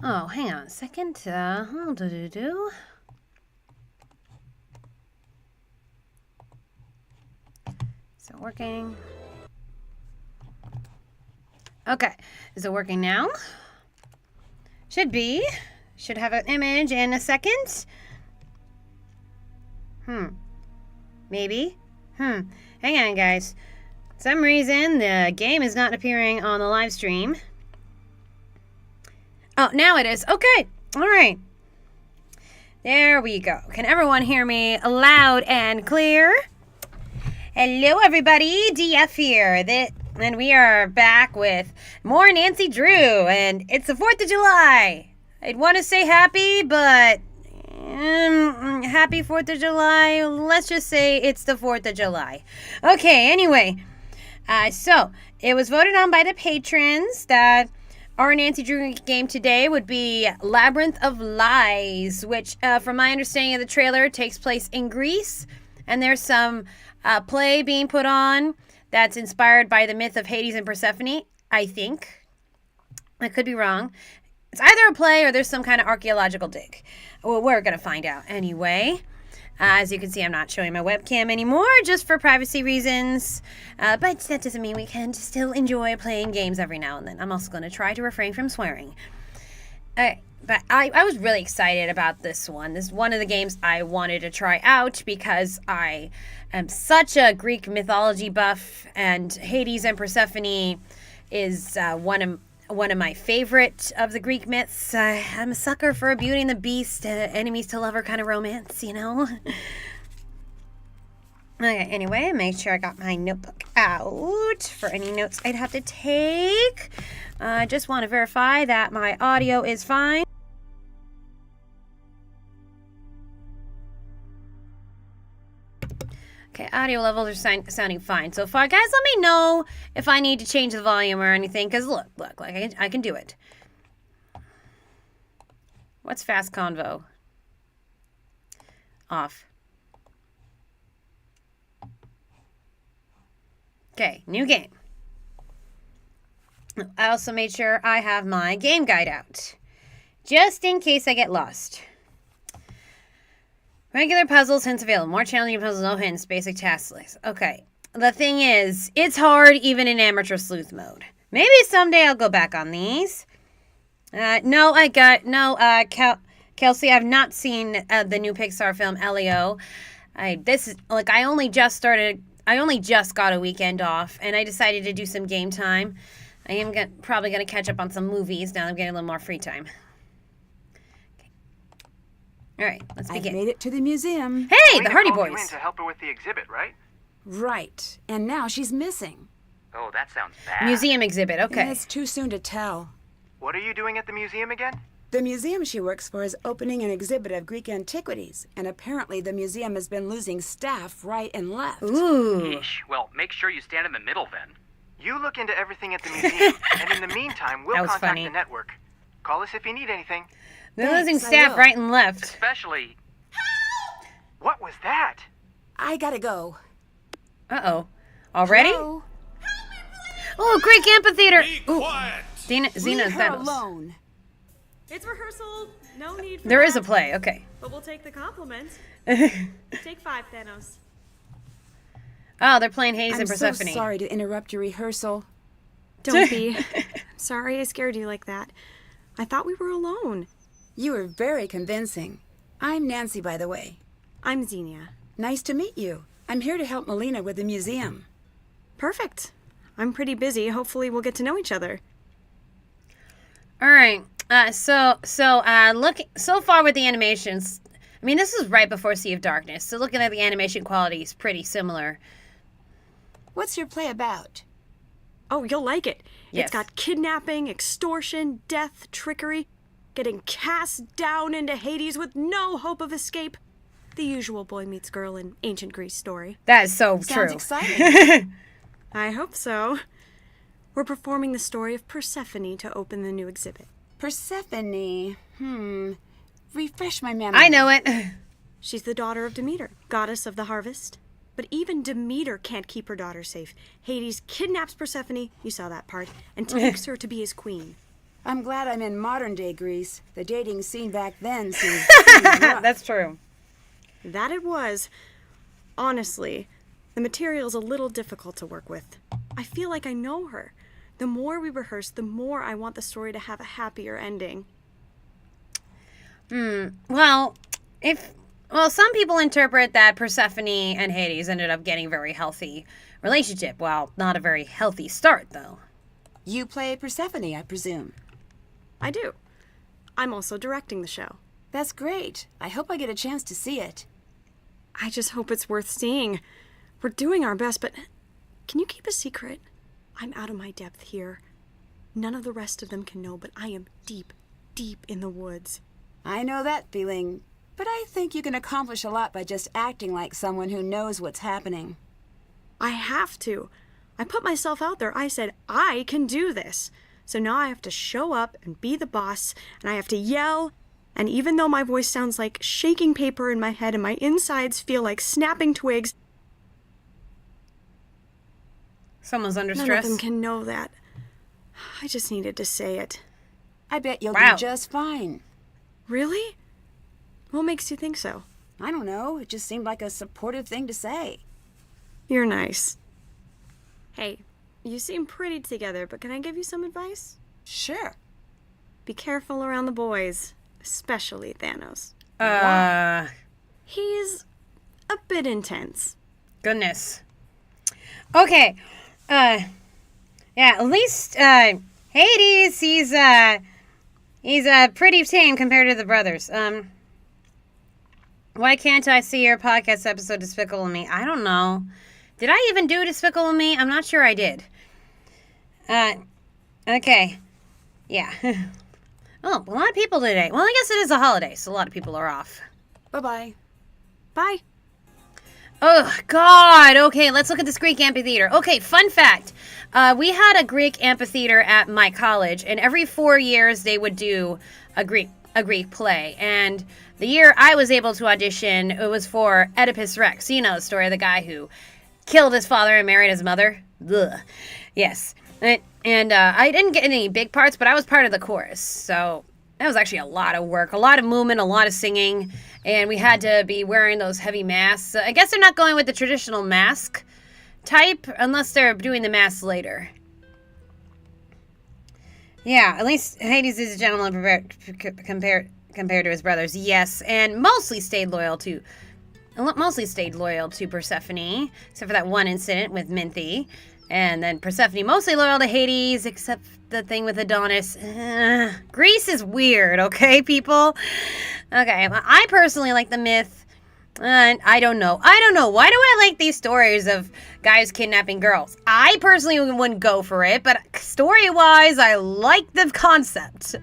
Oh, hang on a second. Is it working? Okay. Is it working now? Should be. Should have an image in a second. Maybe. Hang on, guys. For some reason, the game is not appearing on the live stream. Oh, now it is. Okay. All right. There we go. Can everyone hear me loud and clear? Hello, everybody. DF here. And we are back with more Nancy Drew. And it's the 4th of July. I'd want to say happy, but happy 4th of July. Let's just say it's the 4th of July. Okay, anyway. So, it was voted on by the patrons that our Nancy Drew game today would be Labyrinth of Lies, which, from my understanding of the trailer, takes place in Greece. And there's some play being put on that's inspired by the myth of Hades and Persephone, I think. I could be wrong. It's either a play or there's some kind of archaeological dig. Well, we're going to find out anyway. As you can see, I'm not showing my webcam anymore, just for privacy reasons. But that doesn't mean we can still enjoy playing games every now and then. I'm also going to try to refrain from swearing. But I was really excited about this one. This is one of the games I wanted to try out because I am such a Greek mythology buff, and Hades and Persephone is one of my favorite of the Greek myths. I'm a sucker for a Beauty and the Beast, enemies to lover kind of romance, you know? Okay, anyway, make sure I got my notebook out for any notes I'd have to take. I just want to verify that my audio is fine. Okay, audio levels are sounding fine so far. Guys, let me know if I need to change the volume or anything, because look, like I can do it. What's fast convo? Off. Okay, new game. I also made sure I have my game guide out, just in case I get lost. Regular puzzles, hints available. More challenging puzzles, no hints. Basic task list. Okay. The thing is, it's hard even in amateur sleuth mode. Maybe someday I'll go back on these. Kelsey, I've not seen the new Pixar film, Elio. I only just got a weekend off, and I decided to do some game time. I am probably going to catch up on some movies now that I'm getting a little more free time. All right, let's begin. I made it to the museum. Hey, the Hardy Boys. You in to help her with the exhibit, right? Right. And now she's missing. Oh, that sounds bad. Museum exhibit, okay. It's too soon to tell. What are you doing at the museum again? The museum she works for is opening an exhibit of Greek antiquities, and apparently the museum has been losing staff right and left. Ooh. Yeesh. Well, make sure you stand in the middle then. You look into everything at the museum, and in the meantime, we'll contact funny. the network. Call us if you need anything. They're Thanks, losing I staff will. right and left. Especially... What was that? I gotta go. Uh-oh. Already? Hello? Oh, Greek amphitheater. Be Ooh. quiet! Xena Leave and her Thanos. alone. It's rehearsal. No need for There is a that. play, okay. But we'll take the compliment. Take 5, Thanos. Oh, they're playing Hades I'm and so Persephone. sorry to interrupt your rehearsal. Don't be. Sorry I scared you like that. I thought we were alone. You were very convincing. I'm Nancy, by the way. I'm Xenia. Nice to meet you. I'm here to help Melina with the museum. Perfect. I'm pretty busy. Hopefully we'll get to know each other. All right. So far with the animations, I mean, this is right before Sea of Darkness, so looking at the animation quality is pretty similar. What's your play about? Oh, you'll like it. Yes. It's got kidnapping, extortion, death, trickery, getting cast down into Hades with no hope of escape. The usual boy meets girl in ancient Greece story. That is so Sounds true. exciting. I hope so. We're performing the story of Persephone to open the new exhibit. Persephone. Refresh my memory. I know it. She's the daughter of Demeter, goddess of the harvest. But even Demeter can't keep her daughter safe. Hades kidnaps Persephone, you saw that part, and takes her to be his queen. I'm glad I'm in modern-day Greece. The dating scene back then seemed pretty rough. That's true. That it was. Honestly, the material's a little difficult to work with. I feel like I know her. The more we rehearse, the more I want the story to have a happier ending. Well, some people interpret that Persephone and Hades ended up getting a very healthy relationship. Well, not a very healthy start, though. You play Persephone, I presume. I do. I'm also directing the show. That's great. I hope I get a chance to see it. I just hope it's worth seeing. We're doing our best, but can you keep a secret? I'm out of my depth here. None of the rest of them can know, but I am deep, deep in the woods. I know that feeling, but I think you can accomplish a lot by just acting like someone who knows what's happening. I have to. I put myself out there. I said, I can do this. So now I have to show up and be the boss, and I have to yell. And even though my voice sounds like shaking paper in my head and my insides feel like snapping twigs, Someone's under none stress. of them can know that. I just needed to say it. I bet you'll Wow. do just fine. Really? What makes you think so? I don't know. It just seemed like a supportive thing to say. You're nice. Hey, you seem pretty together, but can I give you some advice? Sure. Be careful around the boys, especially Thanos. He's a bit intense. Goodness. Okay. Yeah, at least, Hades, he's pretty tame compared to the brothers. Why can't I see your podcast episode, Despicable Me? I don't know. Did I even do Despicable Me? I'm not sure I did. Okay. Yeah. Oh, a lot of people today. Well, I guess it is a holiday, so a lot of people are off. Bye-bye. Bye. Oh, God. Okay, let's look at this Greek amphitheater. Okay, fun fact. We had a Greek amphitheater at my college, and every 4 years they would do a Greek play. And the year I was able to audition, it was for Oedipus Rex. You know the story of the guy who killed his father and married his mother. Ugh. Yes. And I didn't get any big parts, but I was part of the chorus. So that was actually a lot of work, a lot of movement, a lot of singing. And we had to be wearing those heavy masks. I guess they're not going with the traditional mask type unless they're doing the masks later. Yeah, at least Hades is a gentleman compared to his brothers. Yes, and mostly stayed loyal to Persephone, except for that one incident with Minthy. And then Persephone mostly loyal to Hades, except the thing with Adonis. Greece is weird, okay, people? Okay, well, I personally like the myth. I don't know. Why do I like these stories of guys kidnapping girls? I personally wouldn't go for it, but story-wise, I like the concept.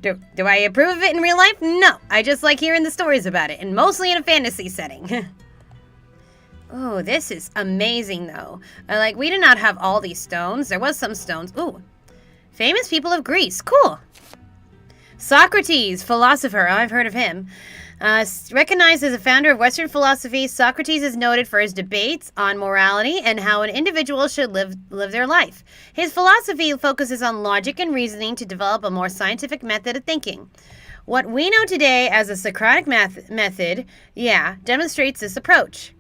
Do I approve of it in real life? No. I just like hearing the stories about it, and mostly in a fantasy setting. Oh, this is amazing, though. We did not have all these stones. There was some stones. Ooh. Famous people of Greece. Cool. Socrates, philosopher. I've heard of him. Recognized as a founder of Western philosophy, Socrates is noted for his debates on morality and how an individual should live their life. His philosophy focuses on logic and reasoning to develop a more scientific method of thinking. What we know today as a Socratic method, demonstrates this approach.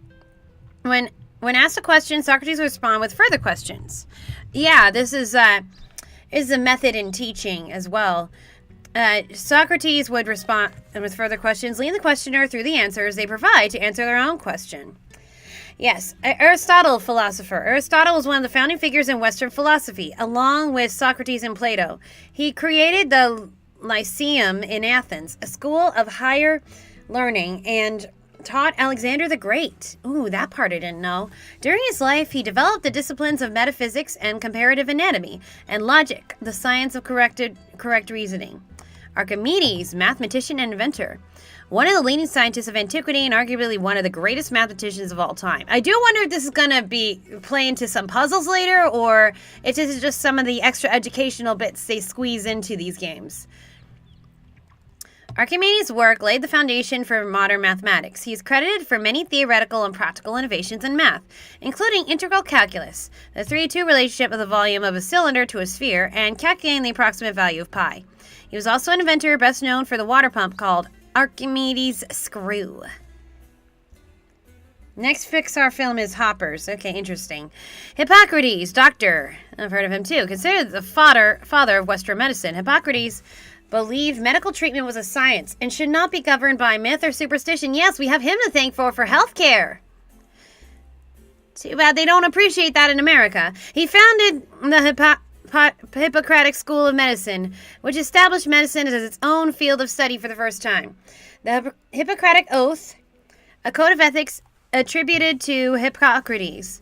When asked a question, Socrates would respond with further questions. Yeah, this is a method in teaching as well. Socrates would respond with further questions, leading the questioner through the answers they provide to answer their own question. Yes, Aristotle, philosopher. Aristotle was one of the founding figures in Western philosophy, along with Socrates and Plato. He created the Lyceum in Athens, a school of higher learning, and taught Alexander the Great. Ooh, that part I didn't know. During his life, he developed the disciplines of metaphysics and comparative anatomy, and logic, the science of correct reasoning. Archimedes, mathematician and inventor. One of the leading scientists of antiquity and arguably one of the greatest mathematicians of all time. I do wonder if this is going to be play into some puzzles later, or if this is just some of the extra educational bits they squeeze into these games. Archimedes' work laid the foundation for modern mathematics. He is credited for many theoretical and practical innovations in math, including integral calculus, the 3-2 relationship of the volume of a cylinder to a sphere, and calculating the approximate value of pi. He was also an inventor best known for the water pump called Archimedes' screw. Next Pixar film is Hoppers. Okay, interesting. Hippocrates, doctor. I've heard of him too. Considered the father of Western medicine, Hippocrates believed medical treatment was a science and should not be governed by myth or superstition. Yes, we have him to thank for healthcare. Too bad they don't appreciate that in America. He founded the Hippocratic School of Medicine, which established medicine as its own field of study for the first time. The Hippocratic Oath, a code of ethics attributed to Hippocrates,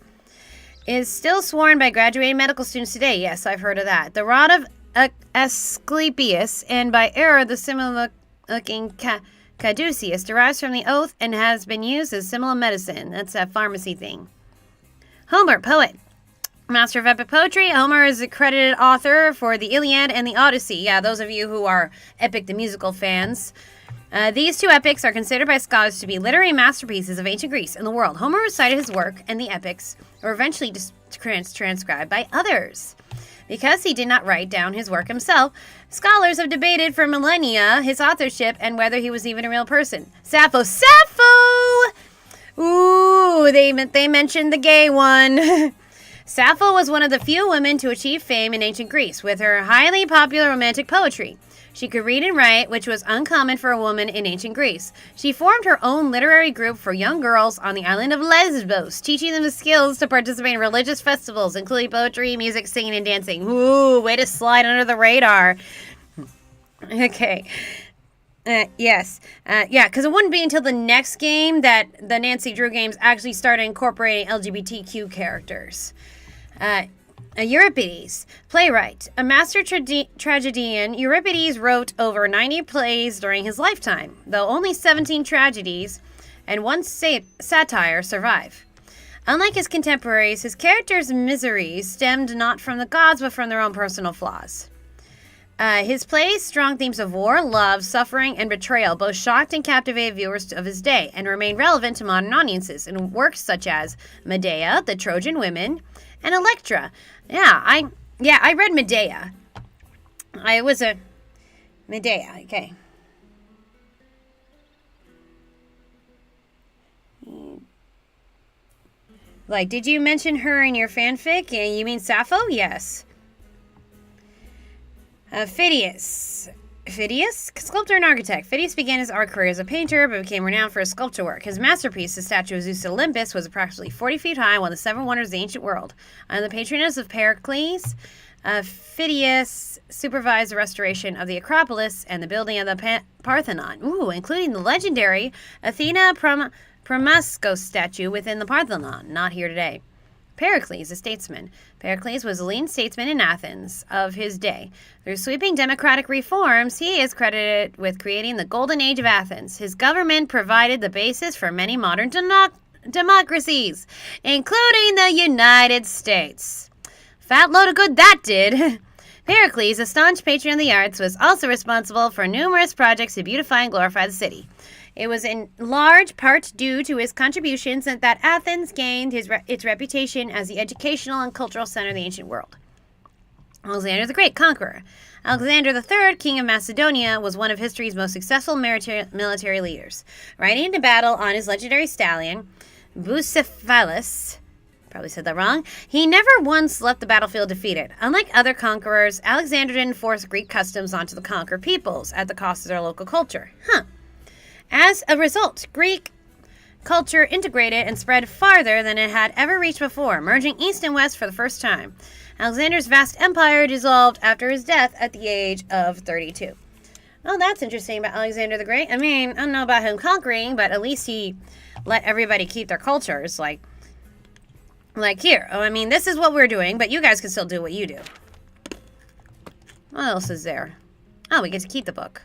is still sworn by graduating medical students today. Yes, I've heard of that. The rod of Asclepius, and by error the similar-looking caduceus, derives from the oath and has been used as similar medicine. That's a pharmacy thing. Homer, poet. Master of epic poetry. Homer is a credited author for the Iliad and the Odyssey. Yeah, those of you who are Epic the Musical fans. These two epics are considered by scholars to be literary masterpieces of ancient Greece and the world. Homer recited his work, and the epics were eventually transcribed by others. Because he did not write down his work himself, scholars have debated for millennia his authorship and whether he was even a real person. Sappho! Sappho! Ooh, they mentioned the gay one. Sappho was one of the few women to achieve fame in ancient Greece with her highly popular romantic poetry. She could read and write, which was uncommon for a woman in ancient Greece. She formed her own literary group for young girls on the island of Lesbos, teaching them the skills to participate in religious festivals, including poetry, music, singing, and dancing. Ooh, way to slide under the radar. Okay. Yes. Yeah, because it wouldn't be until the next game that the Nancy Drew games actually started incorporating LGBTQ characters. Euripides, playwright. A master tragedian, Euripides wrote over 90 plays during his lifetime, though only 17 tragedies and one satire survive. Unlike his contemporaries, his characters' miseries stemmed not from the gods, but from their own personal flaws. His plays' strong themes of war, love, suffering, and betrayal both shocked and captivated viewers of his day and remain relevant to modern audiences in works such as Medea, The Trojan Women, and Electra. I read Medea. It was a Medea, okay. Like, did you mention her in your fanfic? You mean Sappho? Yes. Phidias, sculptor and architect. Phidias began his art career as a painter, but became renowned for his sculpture work. His masterpiece, the statue of Zeus at Olympus, was approximately 40 feet high, one of the 7 wonders of the ancient world. Under the patronage of Pericles, Phidias supervised the restoration of the Acropolis and the building of the Parthenon, including the legendary Athena Promaskos statue within the Parthenon, not here today. Pericles, a statesman. Pericles was a leading statesman in Athens of his day. Through sweeping democratic reforms, he is credited with creating the Golden Age of Athens. His government provided the basis for many modern democracies, including the United States. Fat load of good that did. Pericles, a staunch patron of the arts, was also responsible for numerous projects to beautify and glorify the city. It was in large part due to his contributions that Athens gained its reputation as the educational and cultural center of the ancient world. Alexander the Great, conqueror. Alexander III, king of Macedonia, was one of history's most successful military leaders. Riding into battle on his legendary stallion, Bucephalus, probably said that wrong, he never once left the battlefield defeated. Unlike other conquerors, Alexander didn't force Greek customs onto the conquered peoples at the cost of their local culture. As a result, Greek culture integrated and spread farther than it had ever reached before, merging East and West for the first time. Alexander's vast empire dissolved after his death at the age of 32. Oh, that's interesting about Alexander the Great. I mean, I don't know about him conquering, but at least he let everybody keep their cultures. Like here. Oh, I mean, this is what we're doing, but you guys can still do what you do. What else is there? Oh, we get to keep the book.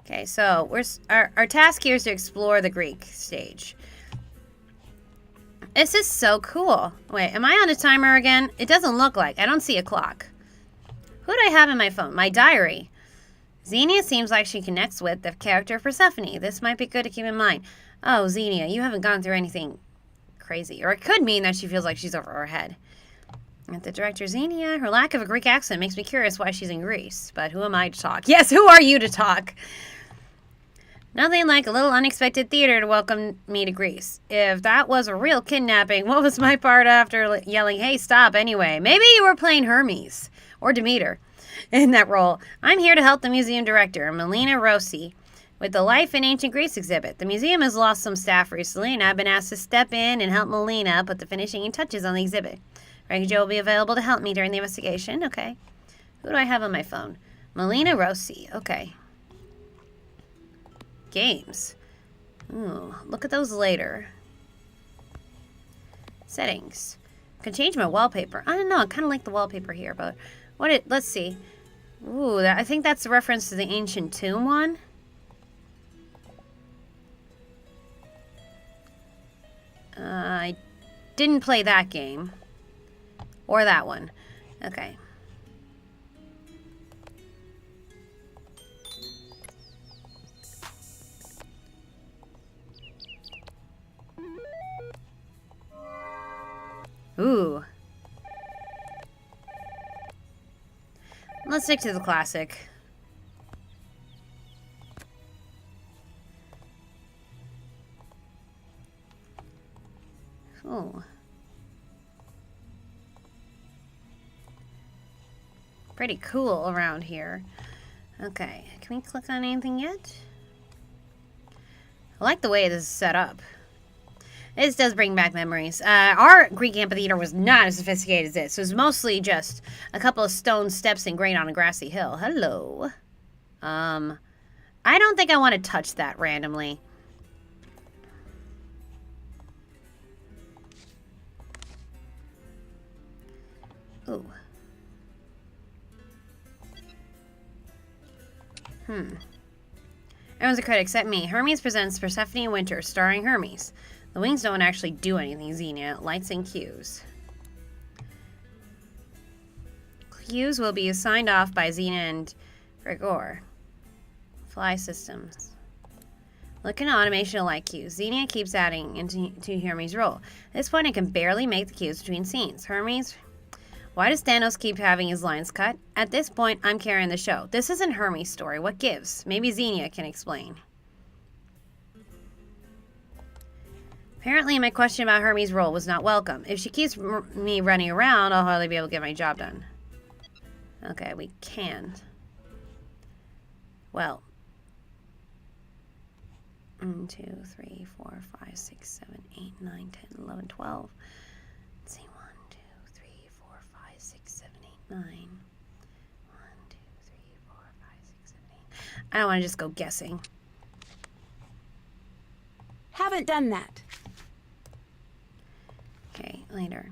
Okay, so our task here is to explore the Greek stage. This is so cool. Wait, am I on a timer again? It doesn't look like. I don't see a clock. Who do I have in my phone? My diary. Xenia seems like she connects with the character Persephone. This might be good to keep in mind. Oh, Xenia, you haven't gone through anything crazy. Or it could mean that she feels like she's over her head. At the director, Xenia, her lack of a Greek accent makes me curious why she's in Greece. But who am I to talk? Yes, who are you to talk? Nothing like a little unexpected theater to welcome me to Greece. If that was a real kidnapping, what was my part after yelling, hey, stop, anyway? Maybe you were playing Hermes or Demeter in that role. I'm here to help the museum director, Melina Rossi, with the Life in Ancient Greece exhibit. The museum has lost some staff recently, and I've been asked to step in and help Melina put the finishing touches on the exhibit. Reggie Joe will be available to help me during the investigation. Okay. Who do I have on my phone? Melina Rossi. Okay. Games. Ooh, look at those later. Settings. I can change my wallpaper. I don't know. I kind of like the wallpaper here, but let's see. Ooh, I think that's a reference to the Ancient Tomb one. I didn't play that game. Or that one. Okay. Ooh. Let's stick to the classic. Oh. Pretty cool around here. Okay, can we click on anything yet? I like the way this is set up. This does bring back memories. Our Greek amphitheater was not as sophisticated as this. It was mostly just a couple of stone steps and grate on a grassy hill. Hello. I don't think I want to touch that randomly. Ooh. Everyone's a critic except me. Hermes presents Persephone in Winter, starring Hermes. The wings don't actually do anything, Xenia. Lights and cues. Cues will be signed off by Xenia and Gregor. Fly systems. Look at automation of light cues. Xenia keeps adding into Hermes' role. At this point, I can barely make the cues between scenes. Hermes... Why does Thanos keep having his lines cut? At this point, I'm carrying the show. This isn't Hermes' story. What gives? Maybe Xenia can explain. Apparently, my question about Hermes' role was not welcome. If she keeps me running around, I'll hardly be able to get my job done. Okay, we can. Well. 1, 2, 3, 4, 5, 6, 7, 8, 9, 10, 11, 12. Let's see. 1, 2, 3, 4, 5, 6, 7, 8, 9. 1, 2, 3, 4, 5, 6, 7, 8. I don't want to just go guessing. Haven't done that. Okay, later.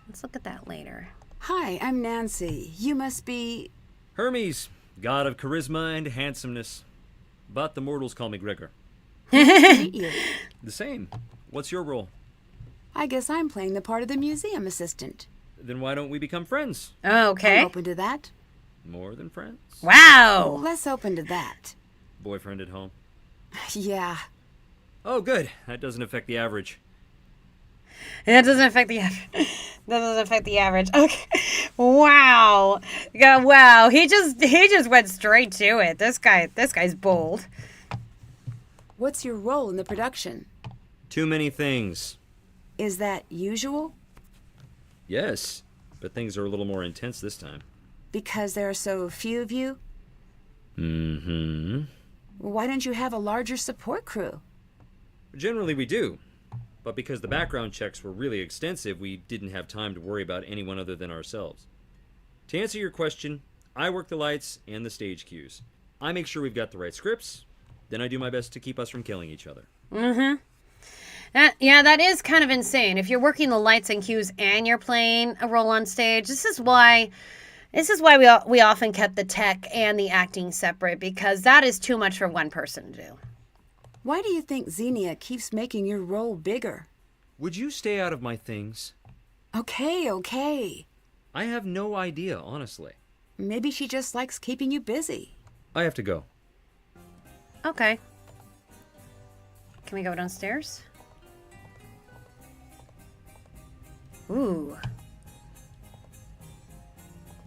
Let's look at that later. Hi, I'm Nancy. You must be... Hermes, god of charisma and handsomeness. But the mortals call me Gregor. Nice to meet you. The same. What's your role? I guess I'm playing the part of the museum assistant. Then why don't we become friends? Okay. I'm open to that. More than friends? Wow. Less open to that. Boyfriend at home? Yeah. Oh, good. That doesn't affect the average. That doesn't affect the average. That doesn't affect the average. Okay. Wow. Yeah, wow. He just went straight to it. This guy's bold. What's your role in the production? Too many things. Is that usual? Yes, but things are a little more intense this time. Because there are so few of you? Mm-hmm. Why don't you have a larger support crew? Generally we do. But because the background checks were really extensive, we didn't have time to worry about anyone other than ourselves. To answer your question, I work the lights and the stage cues. I make sure we've got the right scripts, then I do my best to keep us from killing each other. Mm-hmm. That is kind of insane. If you're working the lights and cues and you're playing a role on stage, this is why we often kept the tech and the acting separate, because that is too much for one person to do. Why do you think Xenia keeps making your role bigger? Would you stay out of my things? Okay. I have no idea, honestly. Maybe she just likes keeping you busy. I have to go. Okay. Can we go downstairs? Ooh.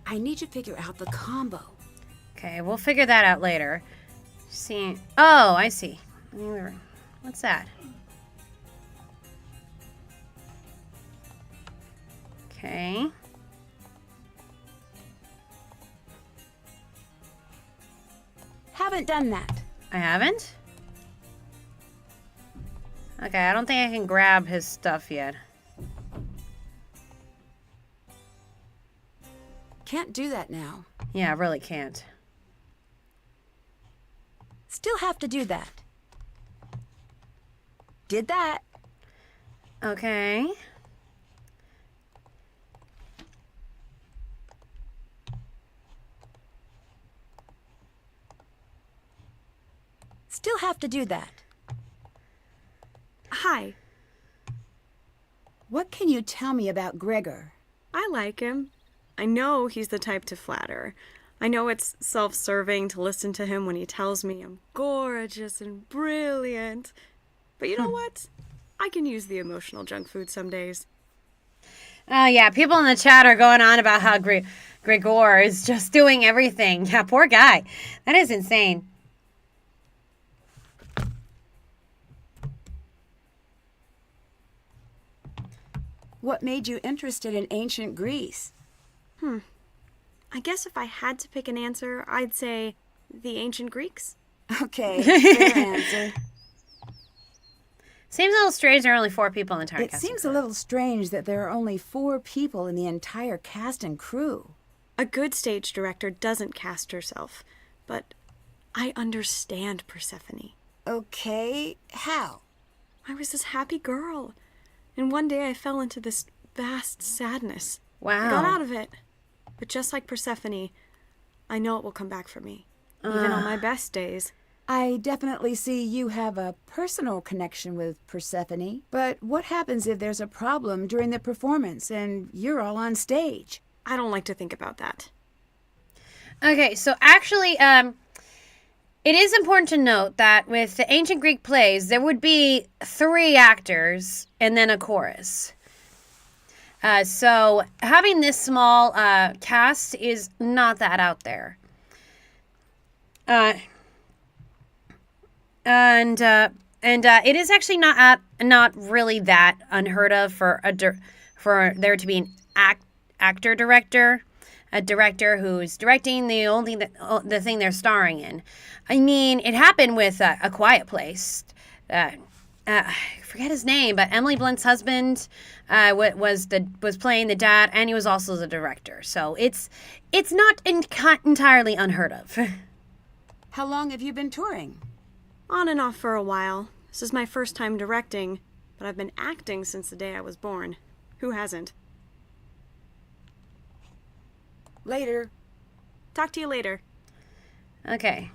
I need to figure out the combo. Okay, we'll figure that out later. See. Oh, I see. What's that? Okay. Haven't done that. I haven't? Okay, I don't think I can grab his stuff yet. Can't do that now. Yeah, I really can't. Still have to do that. Did that. Okay. Still have to do that. Hi. What can you tell me about Gregor? I like him. I know he's the type to flatter. I know it's self-serving to listen to him when he tells me I'm gorgeous and brilliant. But you know what? I can use the emotional junk food some days. Oh, yeah, people in the chat are going on about how Gregor is just doing everything. Yeah, poor guy. That is insane. What made you interested in ancient Greece? I guess if I had to pick an answer, I'd say the ancient Greeks. Okay, fair answer. Seems a little strange there are only 4 people in the entire It cast. seems a little strange that there are only 4 people in the entire cast and crew. A good stage director doesn't cast herself, but I understand Persephone. Okay, how? I was this happy girl, and one day I fell into this vast sadness. Wow. I got out of it. But just like Persephone, I know it will come back for me, even on my best days. I definitely see you have a personal connection with Persephone, but what happens if there's a problem during the performance and you're all on stage? I don't like to think about that. Okay, so actually, it is important to note that with the ancient Greek plays, there would be 3 actors and then a chorus. So having this small cast is not that out there. And it is actually not really that unheard of for there to be an actor director, a director who's directing the thing they're starring in. I mean, it happened with A Quiet Place. I forget his name, but Emily Blunt's husband was playing the dad, and he was also the director. So it's not entirely unheard of. How long have you been touring? On and off for a while. This is my first time directing, but I've been acting since the day I was born. Who hasn't? Later. Talk to you later. Okay.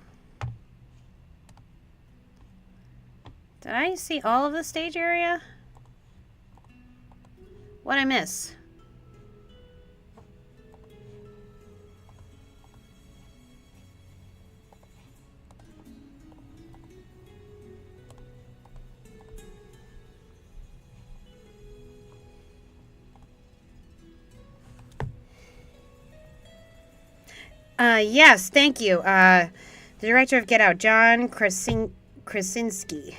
Did I see all of the stage area? What'd I miss? Yes, thank you. The director of Get Out, John Krasinski.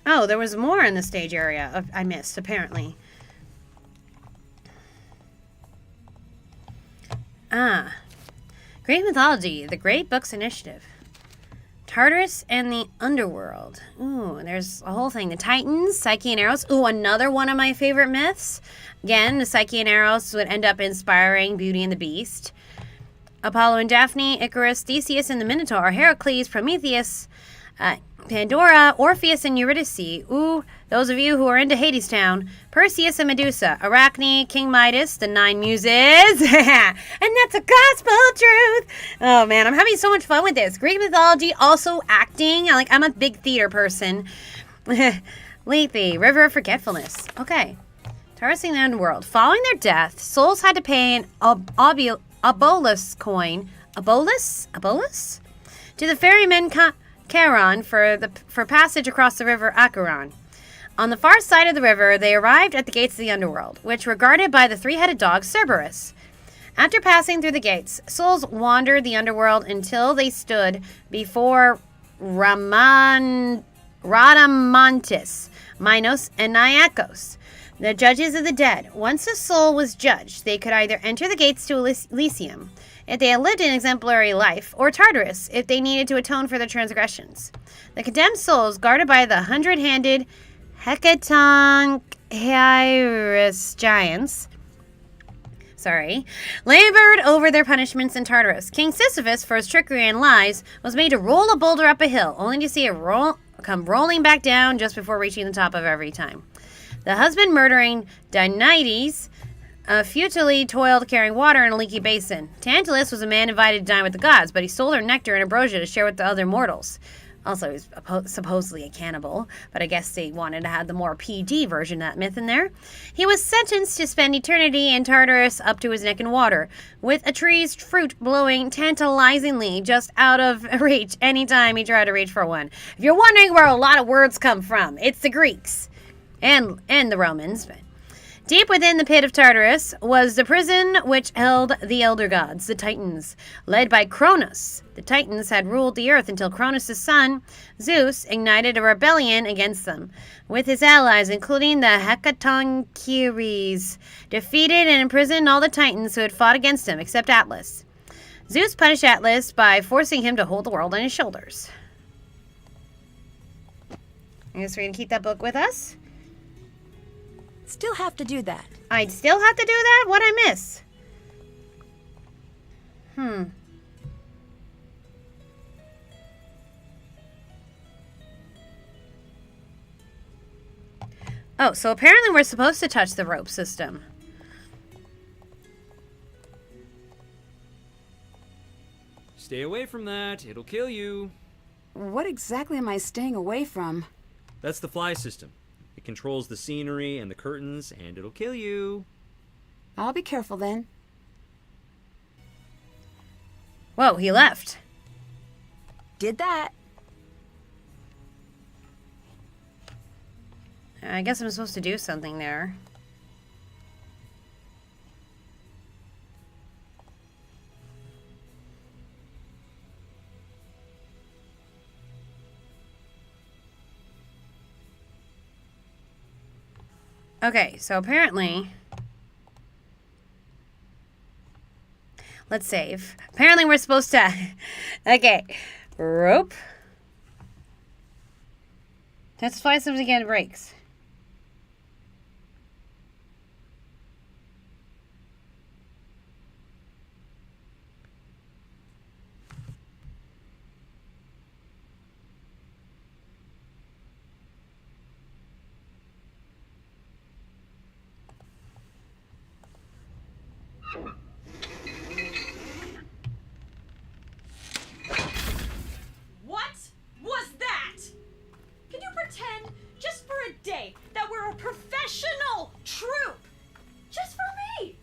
Oh, there was more in the stage area I missed, apparently. Greek mythology, the Great Books Initiative. Tartarus and the Underworld. Ooh, there's a whole thing. The Titans, Psyche and Eros. Ooh, another one of my favorite myths. Again, the Psyche and Eros would end up inspiring Beauty and the Beast. Apollo and Daphne, Icarus, Theseus and the Minotaur, Heracles, Prometheus, Pandora, Orpheus, and Eurydice. Ooh, those of you who are into Hades Town. Perseus and Medusa. Arachne, King Midas, the 9 Muses. And that's a gospel truth. Oh, man, I'm having so much fun with this. Greek mythology, also acting. I'm a big theater person. Lethe, River of Forgetfulness. Okay. Tartarus and the Underworld. Following their death, souls had to pay an obolus coin. Obolus? To the ferryman Charon for passage across the river Acheron. On the far side of the river, they arrived at the gates of the underworld, which were guarded by the 3-headed dog Cerberus. After passing through the gates, souls wandered the underworld until they stood before Rhadamanthus, Minos, and Niacos, the judges of the dead. Once a soul was judged, they could either enter the gates to Elysium, if they had lived an exemplary life, or Tartarus, if they needed to atone for their transgressions. The condemned souls, guarded by the 100-handed Hecatoncheiros giants, labored over their punishments in Tartarus. King Sisyphus, for his trickery and lies, was made to roll a boulder up a hill, only to see it come rolling back down just before reaching the top of every time. The husband-murdering Dionysus futilely toiled carrying water in a leaky basin. Tantalus was a man invited to dine with the gods, but he stole their nectar and ambrosia to share with the other mortals. Also, he's supposedly a cannibal, but I guess they wanted to have the more PG version of that myth in there. He was sentenced to spend eternity in Tartarus up to his neck in water, with a tree's fruit blowing tantalizingly just out of reach anytime he tried to reach for one. If you're wondering where a lot of words come from, it's the Greeks and the Romans. Deep within the pit of Tartarus was the prison which held the elder gods, the Titans, led by Cronus. The Titans had ruled the earth until Cronus' son, Zeus, ignited a rebellion against them, with his allies, including the Hecatonchires, defeated and imprisoned all the Titans who had fought against him, except Atlas. Zeus punished Atlas by forcing him to hold the world on his shoulders. I guess we're going to keep that book with us. Still have to do that. I'd still have to do that? What'd I miss? Oh, so apparently we're supposed to touch the rope system. Stay away from that. It'll kill you. What exactly am I staying away from? That's the fly system. It controls the scenery and the curtains, and it'll kill you. I'll be careful then. Whoa, he left. Did that. I guess I'm supposed to do something there. Okay, so apparently... Let's save. Apparently we're supposed to... Okay. Rope. That's twice times again it breaks. What was that? Can you pretend, just for a day, that we're a professional troupe? Just for me!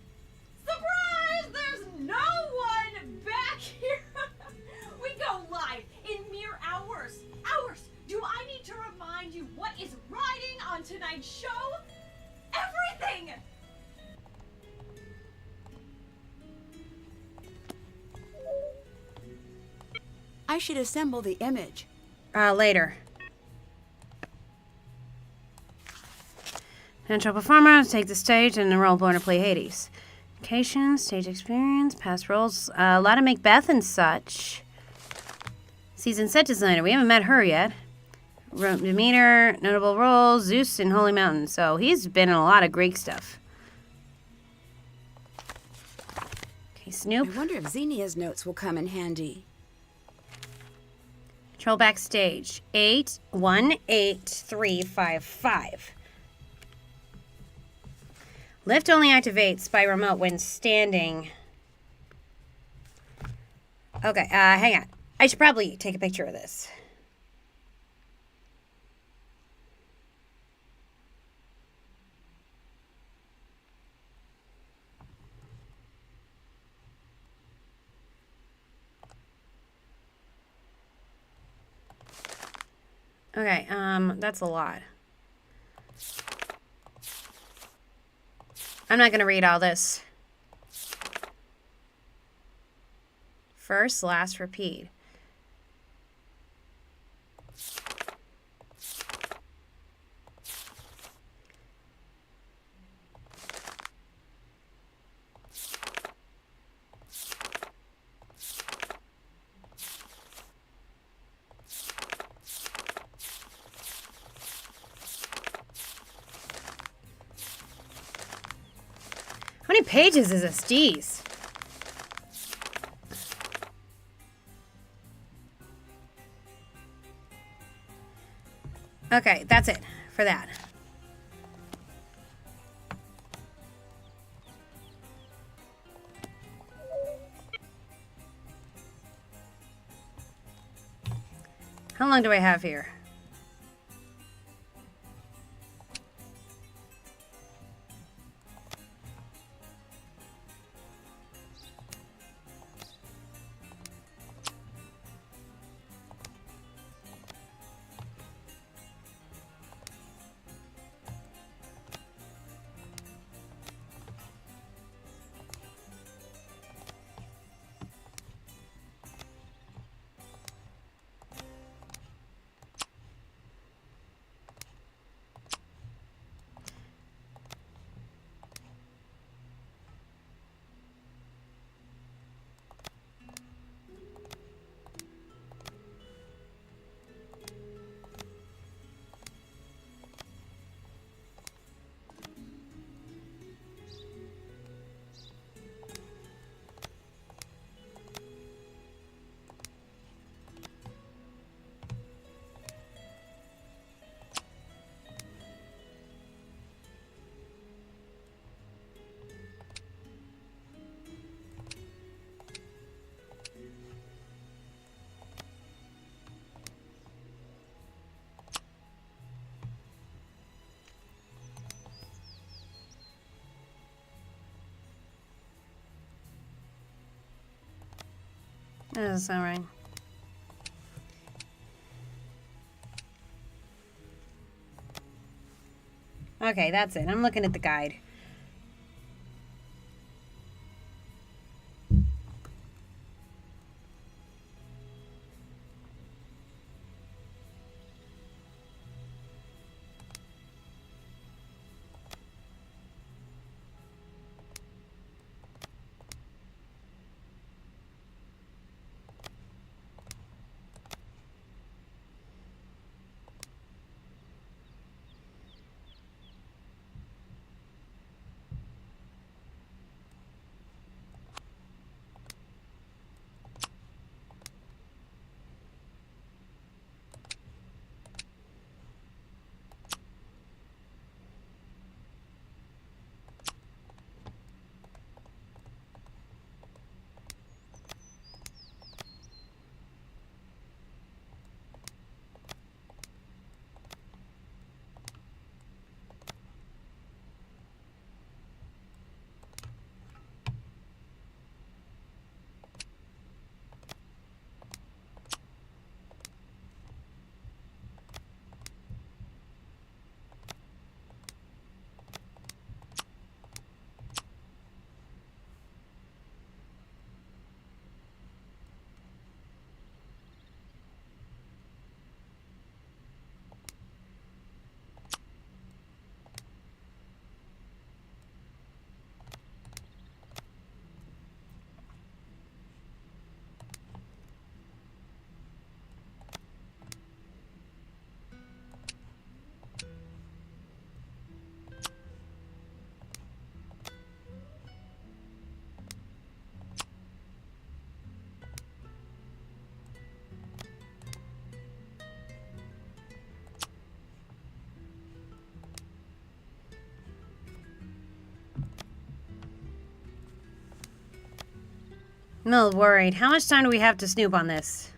Surprise! There's no one back here! We go live in mere hours. Hours! Do I need to remind you what is riding on tonight's show? Everything! I should assemble the image. Later. Potential performer, take the stage and enroll born to play Hades. Location, stage experience, past roles, a lot of Macbeth and such. Season set designer, we haven't met her yet. Demeter, notable roles, Zeus and Holy Mountain. So he's been in a lot of Greek stuff. Okay, Snoop. I wonder if Xenia's notes will come in handy. Control backstage. 818355. Lift only activates by remote when standing. Okay, hang on. I should probably take a picture of this. Okay, that's a lot. I'm not gonna read all this. First, last, repeat. How many pages is this? Jeez. Okay, that's it for that. How long do I have here? That doesn't sound right. Okay, that's it. I'm looking at the guide. I'm a little worried. How much time do we have to snoop on this?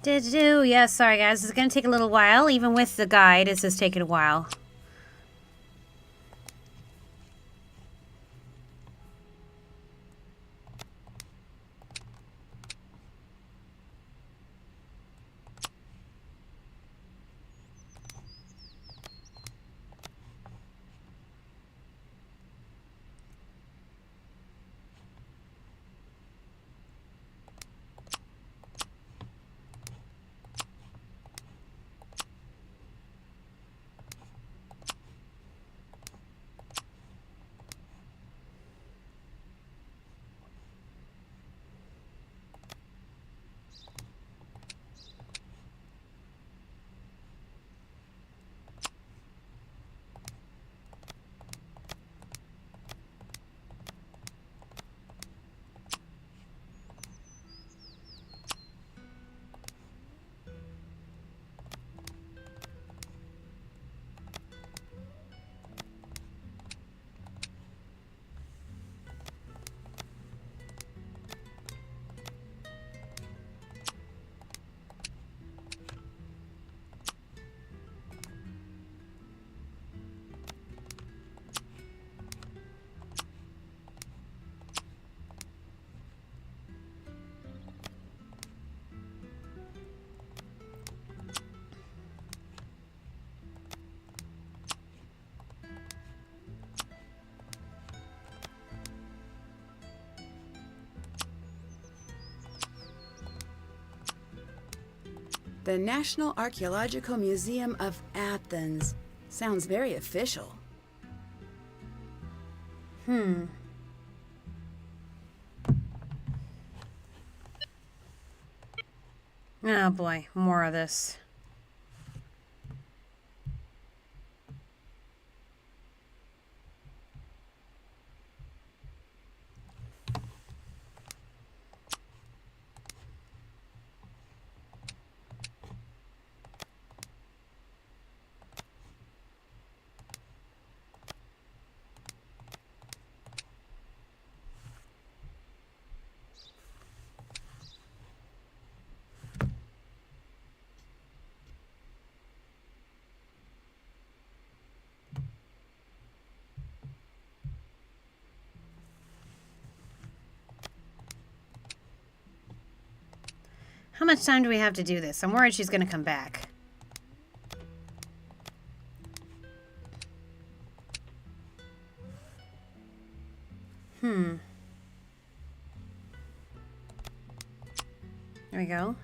Yeah, sorry guys. It's going to take a little while. Even with the guide, it's just taking a while. The National Archaeological Museum of Athens. Sounds very official. Oh boy, more of this. How much time do we have to do this? I'm worried she's gonna come back. There we go.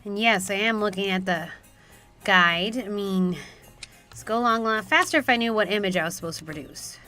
And yes, I am looking at the guide. I mean, let's go along a lot faster if I knew what image I was supposed to produce.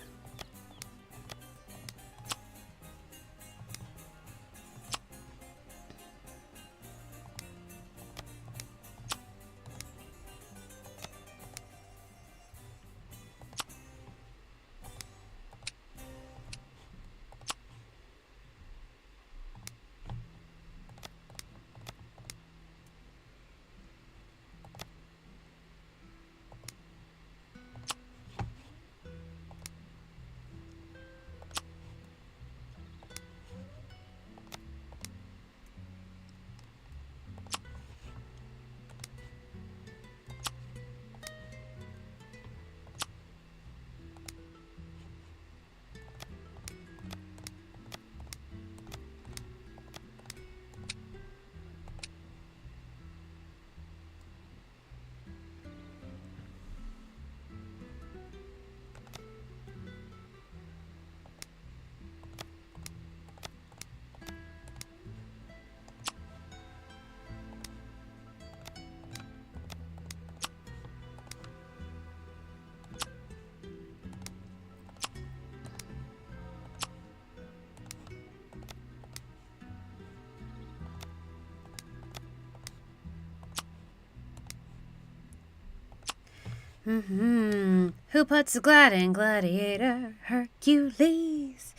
Who puts the glad in gladiator? Hercules.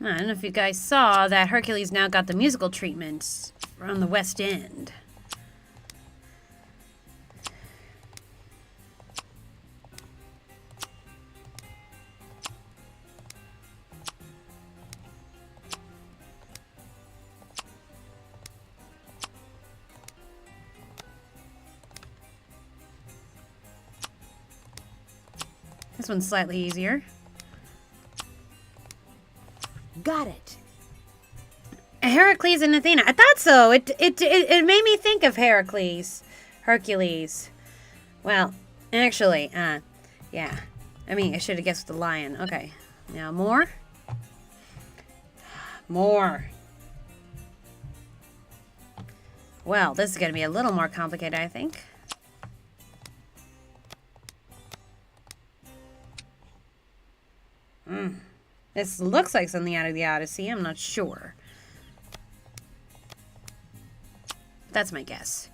I don't know if you guys saw that Hercules now got the musical treatment from the West End. This one's slightly easier. Got it. Heracles and Athena. I thought so. It made me think of Heracles. Hercules. Well, actually, yeah. I mean, I should have guessed the lion. Okay. Now more. More. Well, this is going to be a little more complicated, I think. This looks like something out of the Odyssey. I'm not sure. That's my guess.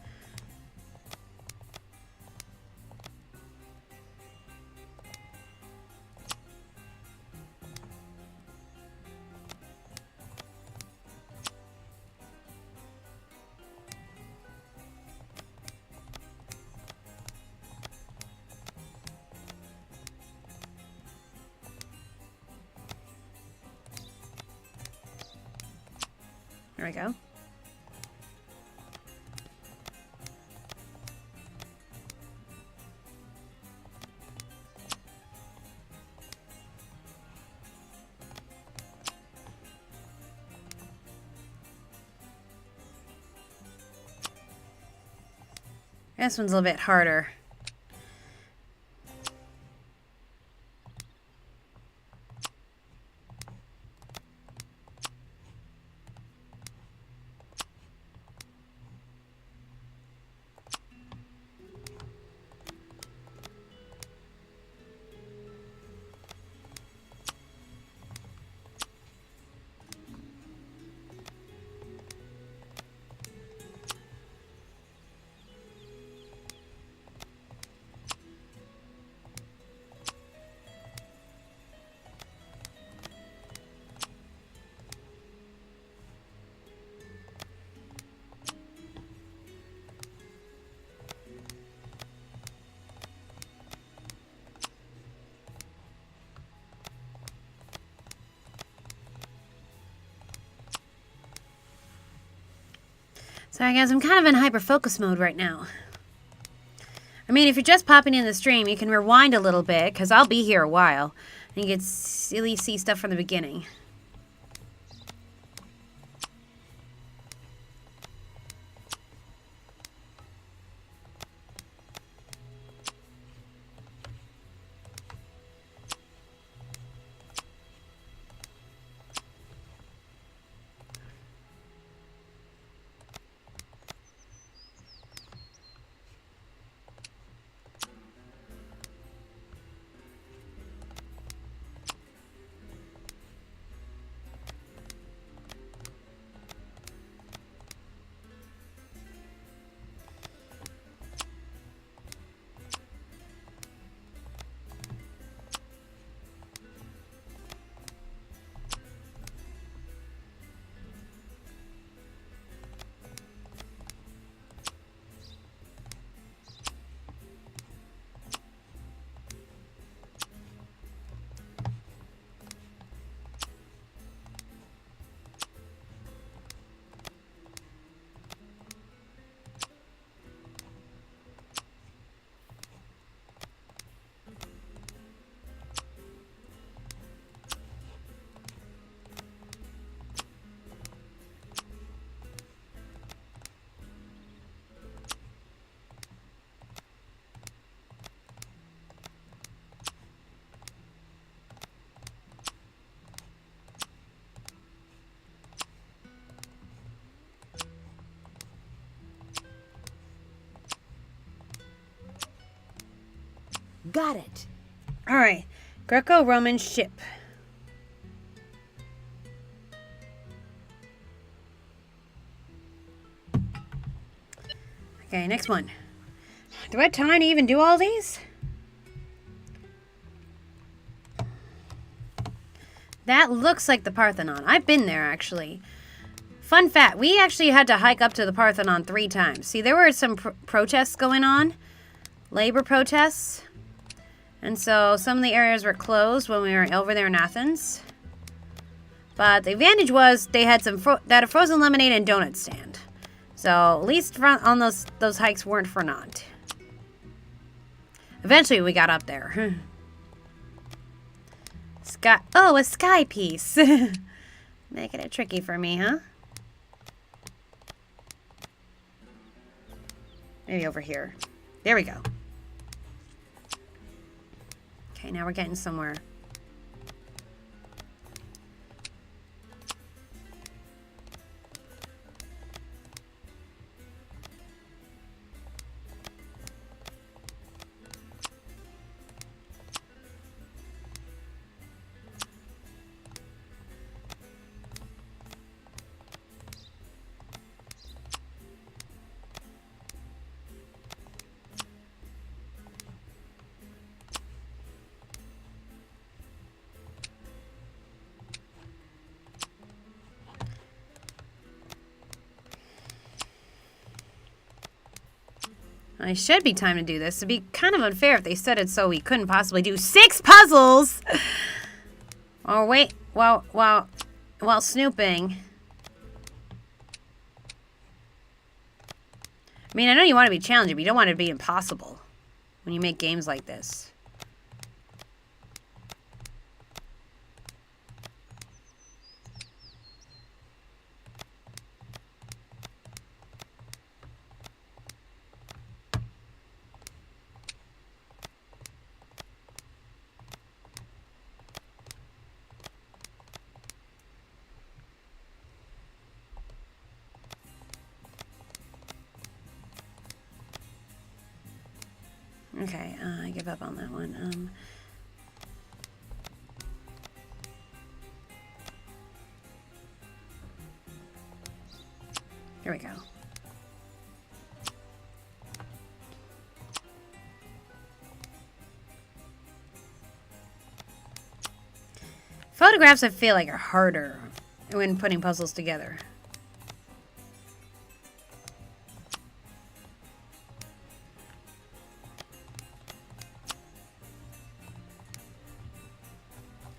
we go. This one's a little bit harder. Sorry guys, I'm kind of in hyper-focus mode right now. I mean, if you're just popping in the stream, you can rewind a little bit, because I'll be here a while. And you can really see stuff from the beginning. Got it. All right, Greco-Roman ship. Okay, next one. Do I have time to even do all these? That looks like the Parthenon. I've been there, actually. Fun fact, we actually had to hike up to the Parthenon 3 times. See, there were some protests going on. Labor protests. And so some of the areas were closed when we were over there in Athens. But the advantage was they had some a frozen lemonade and donut stand. So at least on those hikes weren't for naught. Eventually we got up there. A sky piece. Making it tricky for me, huh? Maybe over here. There we go. Okay, now we're getting somewhere. It should be time to do this. It'd be kind of unfair if they said it so we couldn't possibly do 6 puzzles. Or wait, while snooping. mean, I know you want to be challenging, but you don't want it to be impossible when you make games like this. Okay, I give up on that one. Here we go. Photographs, I feel like, are harder when putting puzzles together.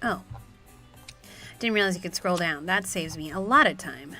Oh. Didn't realize you could scroll down. That saves me a lot of time.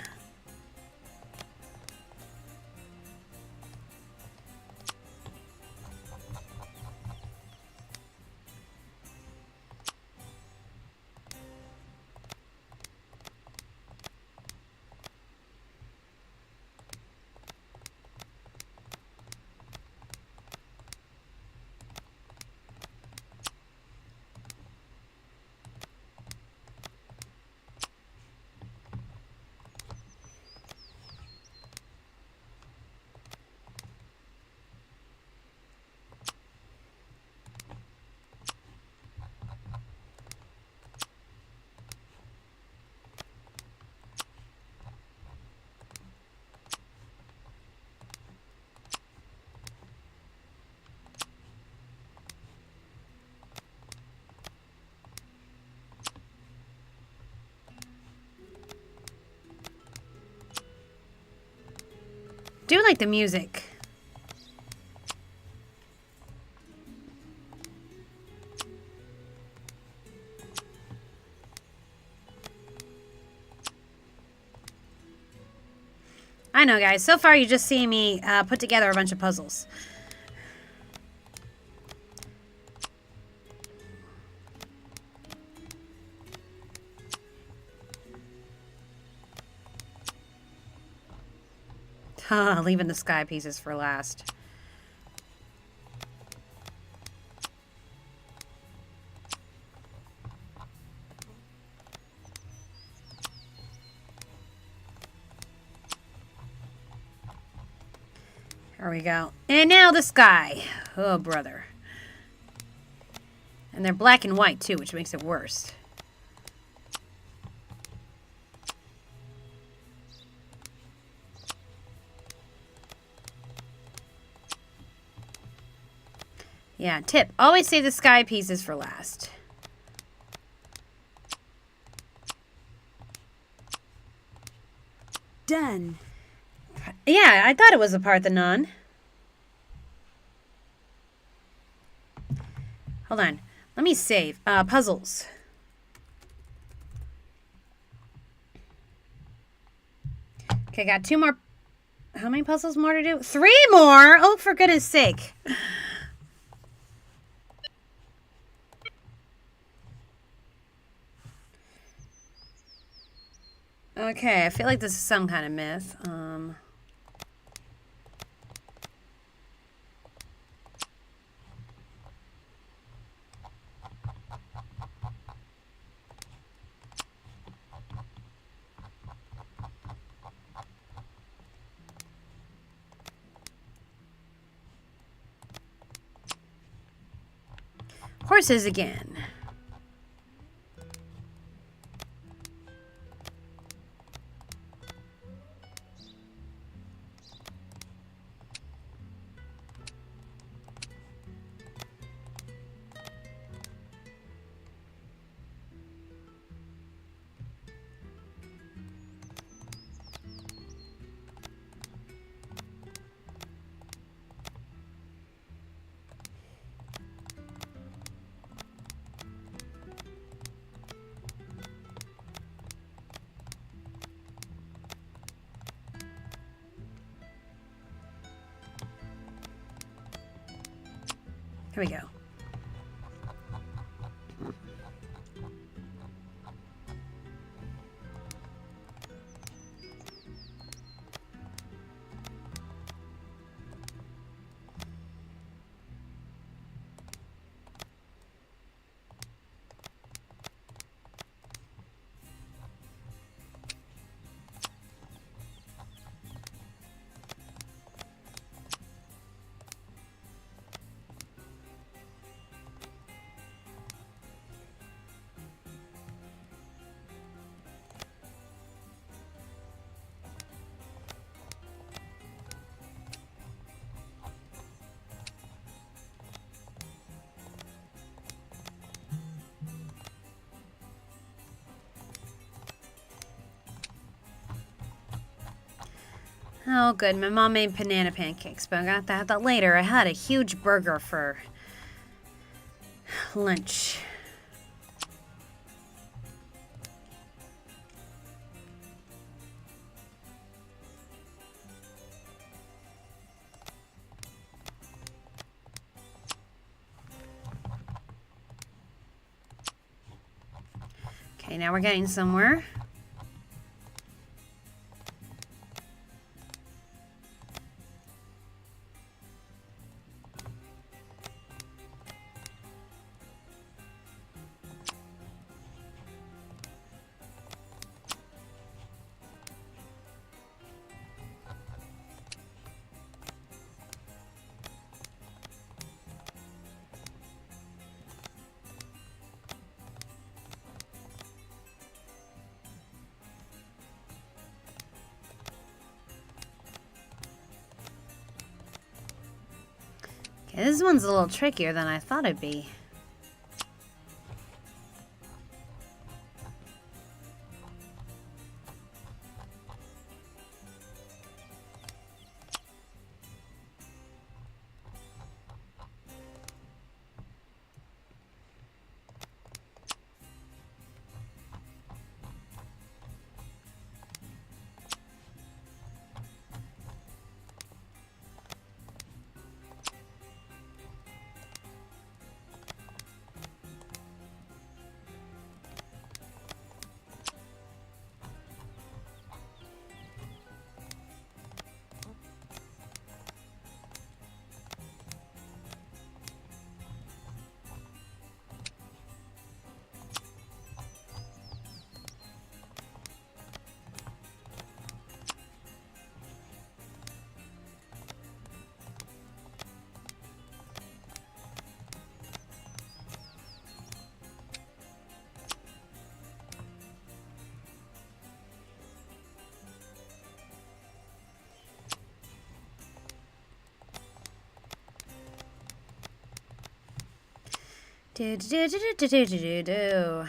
Do like the music. I know, guys. So far, you just see me put together a bunch of puzzles. Leaving the sky pieces for last. There we go. And now the sky. Oh, brother. And they're black and white, too, which makes it worse. Yeah, tip. Always save the sky pieces for last. Done. Yeah, I thought it was a Parthenon. Hold on. Let me save. Puzzles. Okay, got 2 more. How many puzzles more to do? 3 more? Oh, for goodness sake. Okay, I feel like this is some kind of myth. Horses again. Here we go. Oh, good. My mom made banana pancakes, but I'm gonna have to have that later. I had a huge burger for lunch. Okay, now we're getting somewhere. Okay, this one's a little trickier than I thought it'd be. Do do do do do do do do.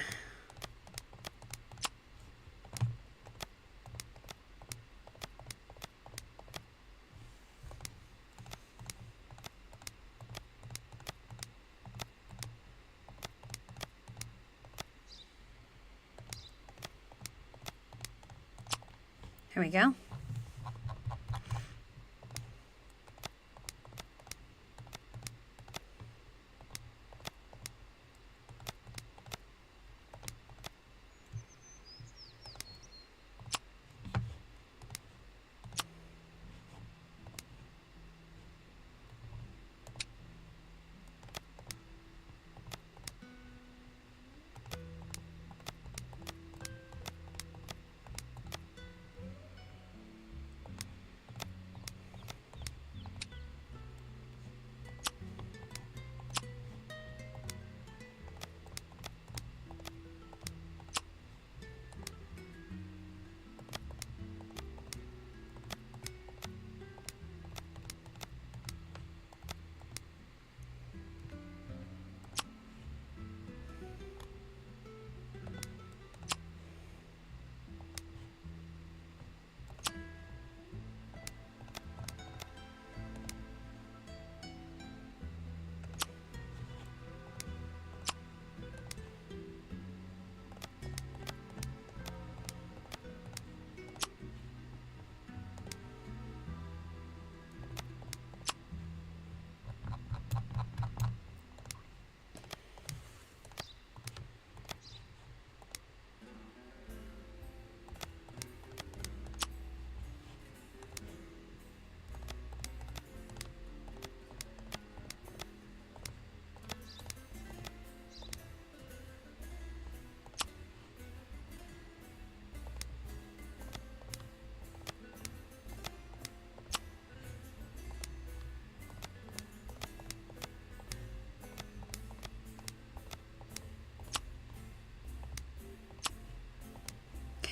Here we go.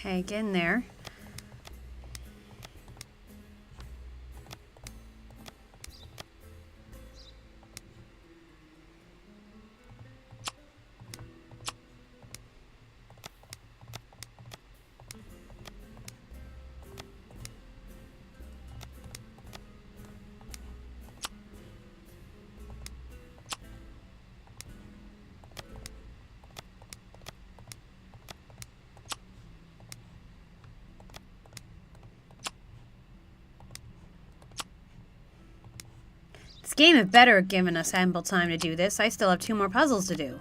Okay, get in there. This game had better have given us ample time to do this. I still have 2 more puzzles to do.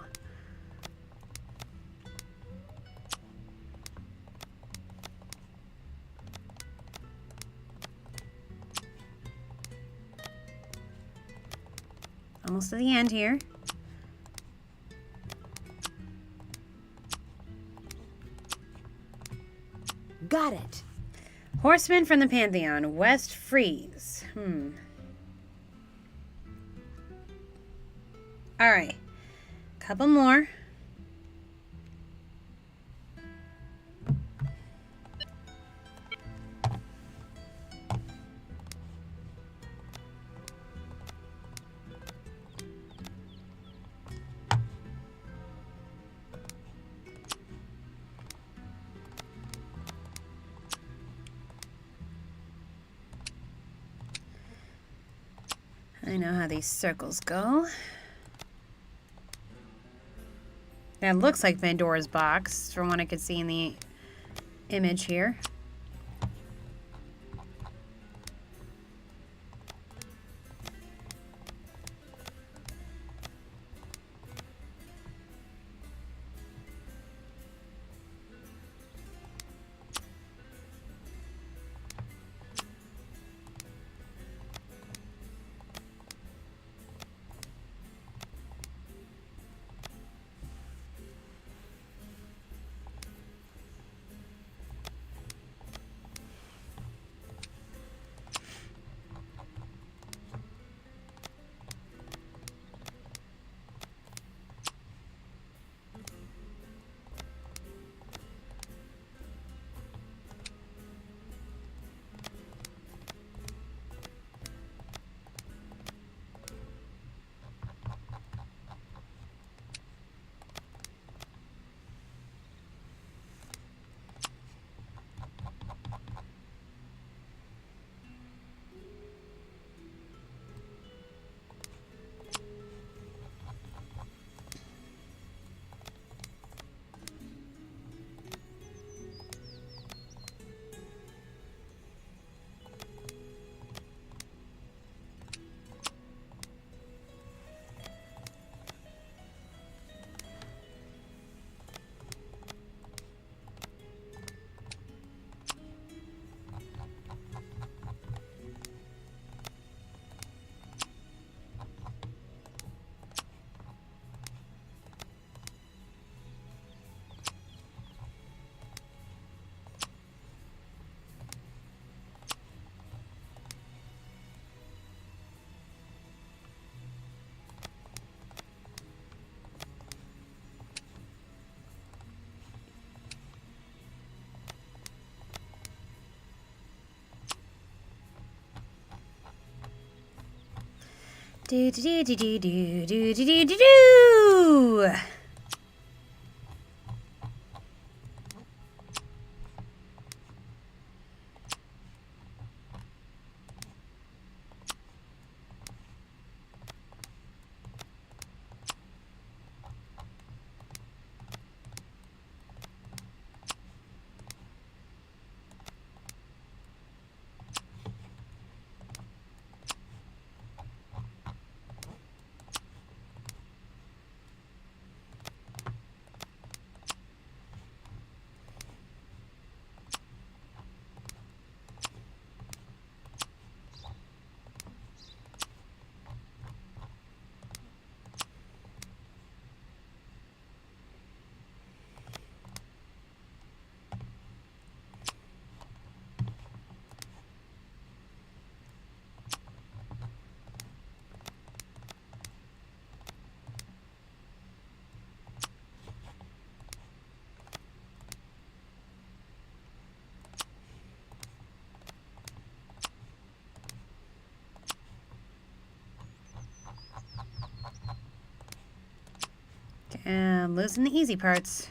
Almost to the end here. Got it. Horseman from the Pantheon, West Freeze. Alright. Couple more. I know how these circles go. That looks like Pandora's box from what I could see in the image here. Do do do do do do do do do do. And losing the easy parts.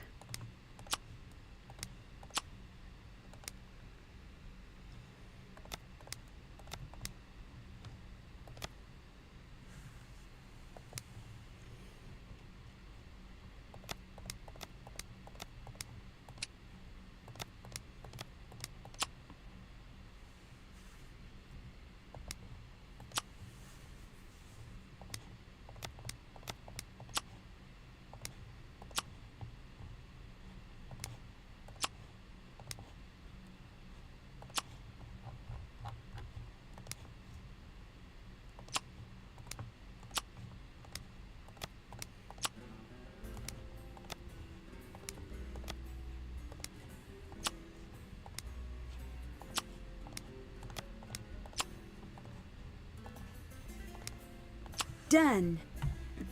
Done.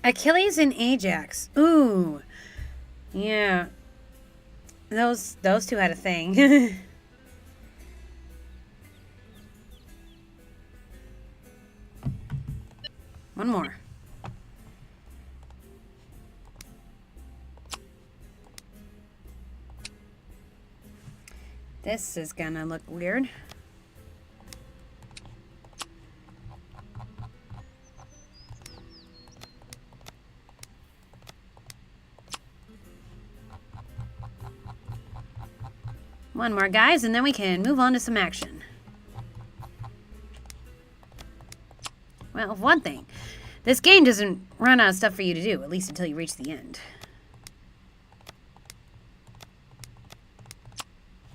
Achilles and Ajax. Ooh. Yeah. Those two had a thing. One more. This is gonna look weird. One more, guys, and then we can move on to some action. Well, one thing. This game doesn't run out of stuff for you to do, at least until you reach the end.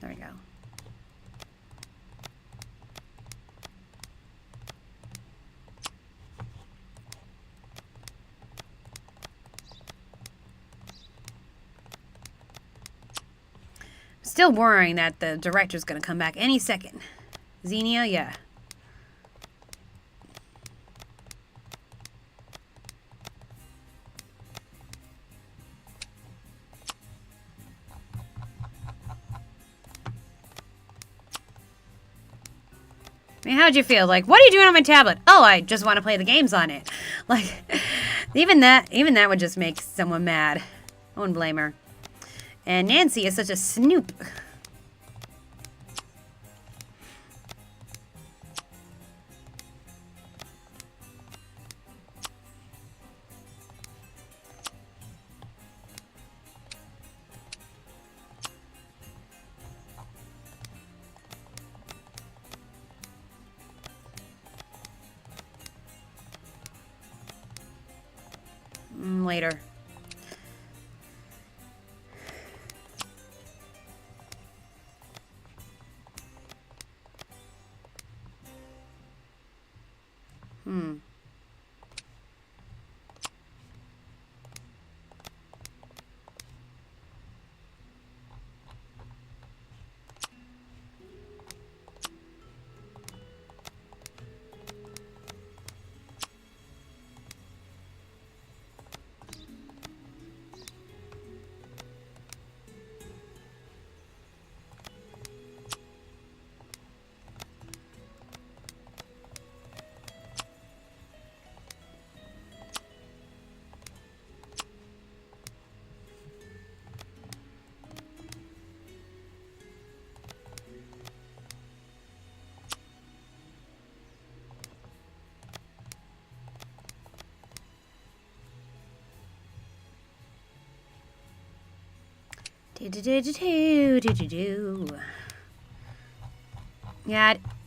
There we go. Still worrying that the director's gonna come back any second. Xenia, yeah. I mean, how'd you feel? Like, what are you doing on my tablet? Oh, I just want to play the games on it. Like, even that would just make someone mad. I wouldn't blame her. And Nancy is such a snoop. Later.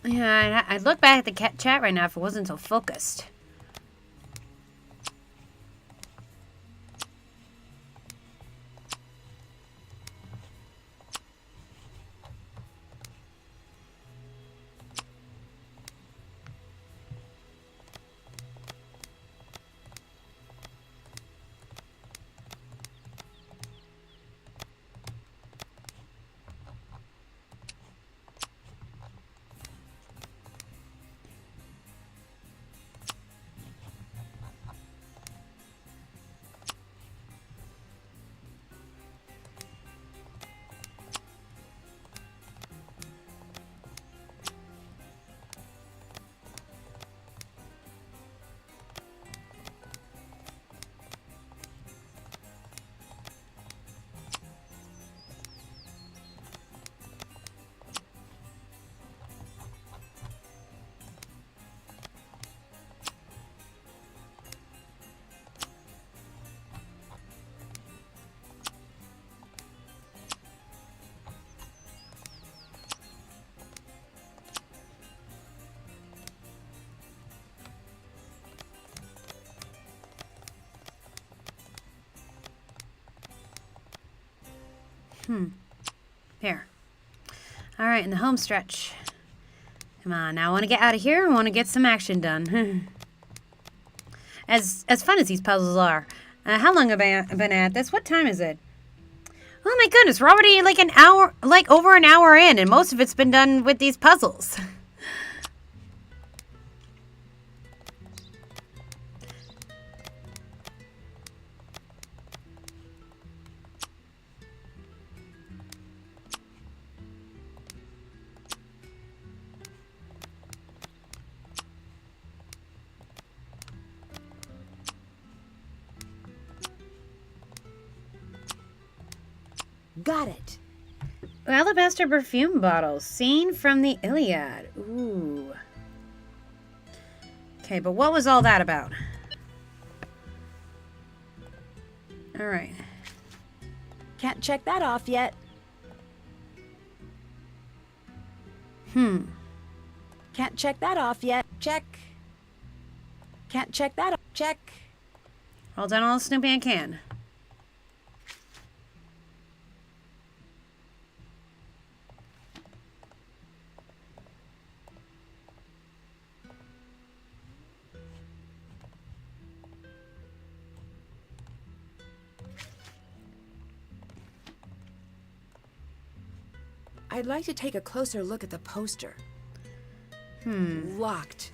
Yeah, I'd look back at the chat right now if it wasn't so focused. Here. Alright, in the home stretch. Come on, now I want to get out of here. I want to get some action done. As fun as these puzzles are. How long have I been at this? What time is it? Oh my goodness, we're already like an hour, like over an hour in, and most of it's been done with these puzzles. Got it. Alabaster perfume bottles, seen from the Iliad. Ooh. Okay, but what was all that about? Alright. Can't check that off yet. Hmm. Can't check that off yet. Check. Can't check that off. Check. All done all the snooping I can. I'd like to take a closer look at the poster. Locked.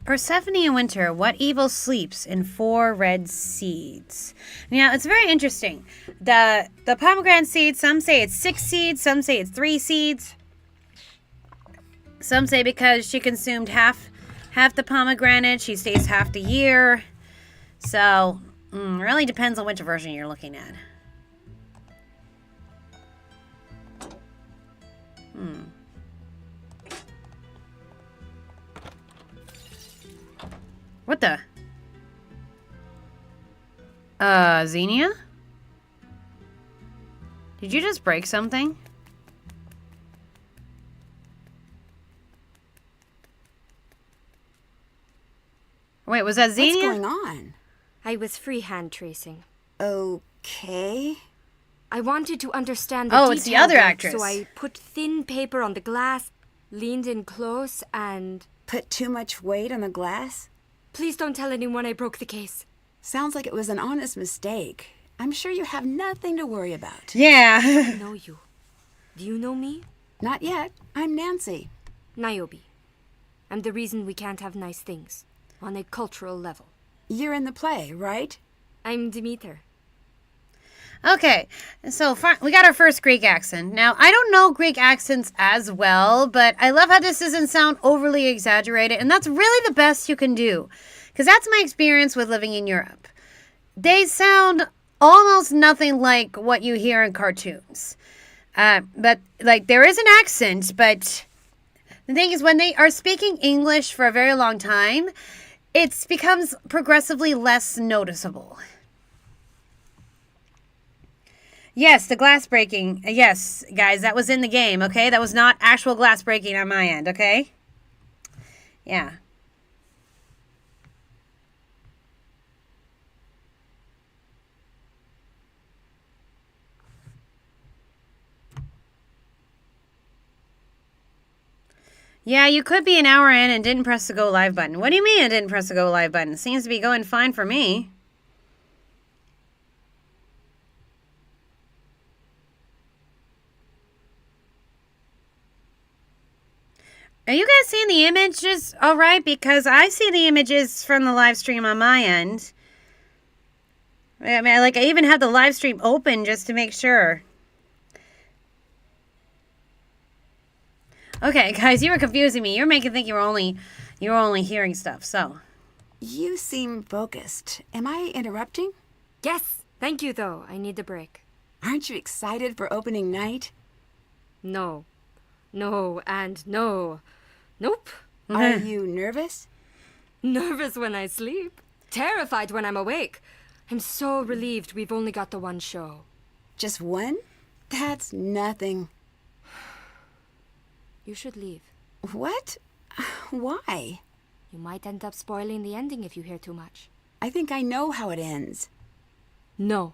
Persephone in winter, what evil sleeps in 4 red seeds? Now, it's very interesting. The pomegranate seeds, some say it's 6 seeds, some say it's 3 seeds. Some say because she consumed half the pomegranate, she stays half the year. So, really depends on which version you're looking at. What the? Xenia? Did you just break something? Wait, was that Xenia? What's going on? I was freehand tracing. Okay. I wanted to understand the Oh, it's the detail other better, actress. So I put thin paper on the glass, leaned in close, and... Put too much weight on the glass? Please don't tell anyone I broke the case. Sounds like it was an honest mistake. I'm sure you have nothing to worry about. Yeah. I know you. Do you know me? Not yet. I'm Nancy. Naobi. I'm the reason we can't have nice things. On a cultural level. You're in the play, right? I'm Demeter. Okay, so we got our first Greek accent. Now, I don't know Greek accents as well, but I love how this doesn't sound overly exaggerated, and that's really the best you can do, because that's my experience with living in Europe. They sound almost nothing like what you hear in cartoons. But, like, there is an accent, but the thing is, when they are speaking English for a very long time, it becomes progressively less noticeable. Yes, the glass breaking. Yes, guys, that was in the game, okay? That was not actual glass breaking on my end, okay? Yeah. Yeah, you could be an hour in and didn't press the go live button. What do you mean I didn't press the go live button? Seems to be going fine for me. Are you guys seeing the images all right? Because I see the images from the live stream on my end. I mean, like, I even have the live stream open just to make sure. Okay, guys, you were confusing me. You're making me think you were only hearing stuff, so. You seem focused. Am I interrupting? Yes, thank you though. I need a break. Aren't you excited for opening night? No. No and no. Nope. Are you nervous? Nervous when I sleep. Terrified when I'm awake. I'm so relieved we've only got the one show. Just one? That's nothing. You should leave. What? Why? You might end up spoiling the ending if you hear too much. I think I know how it ends. No.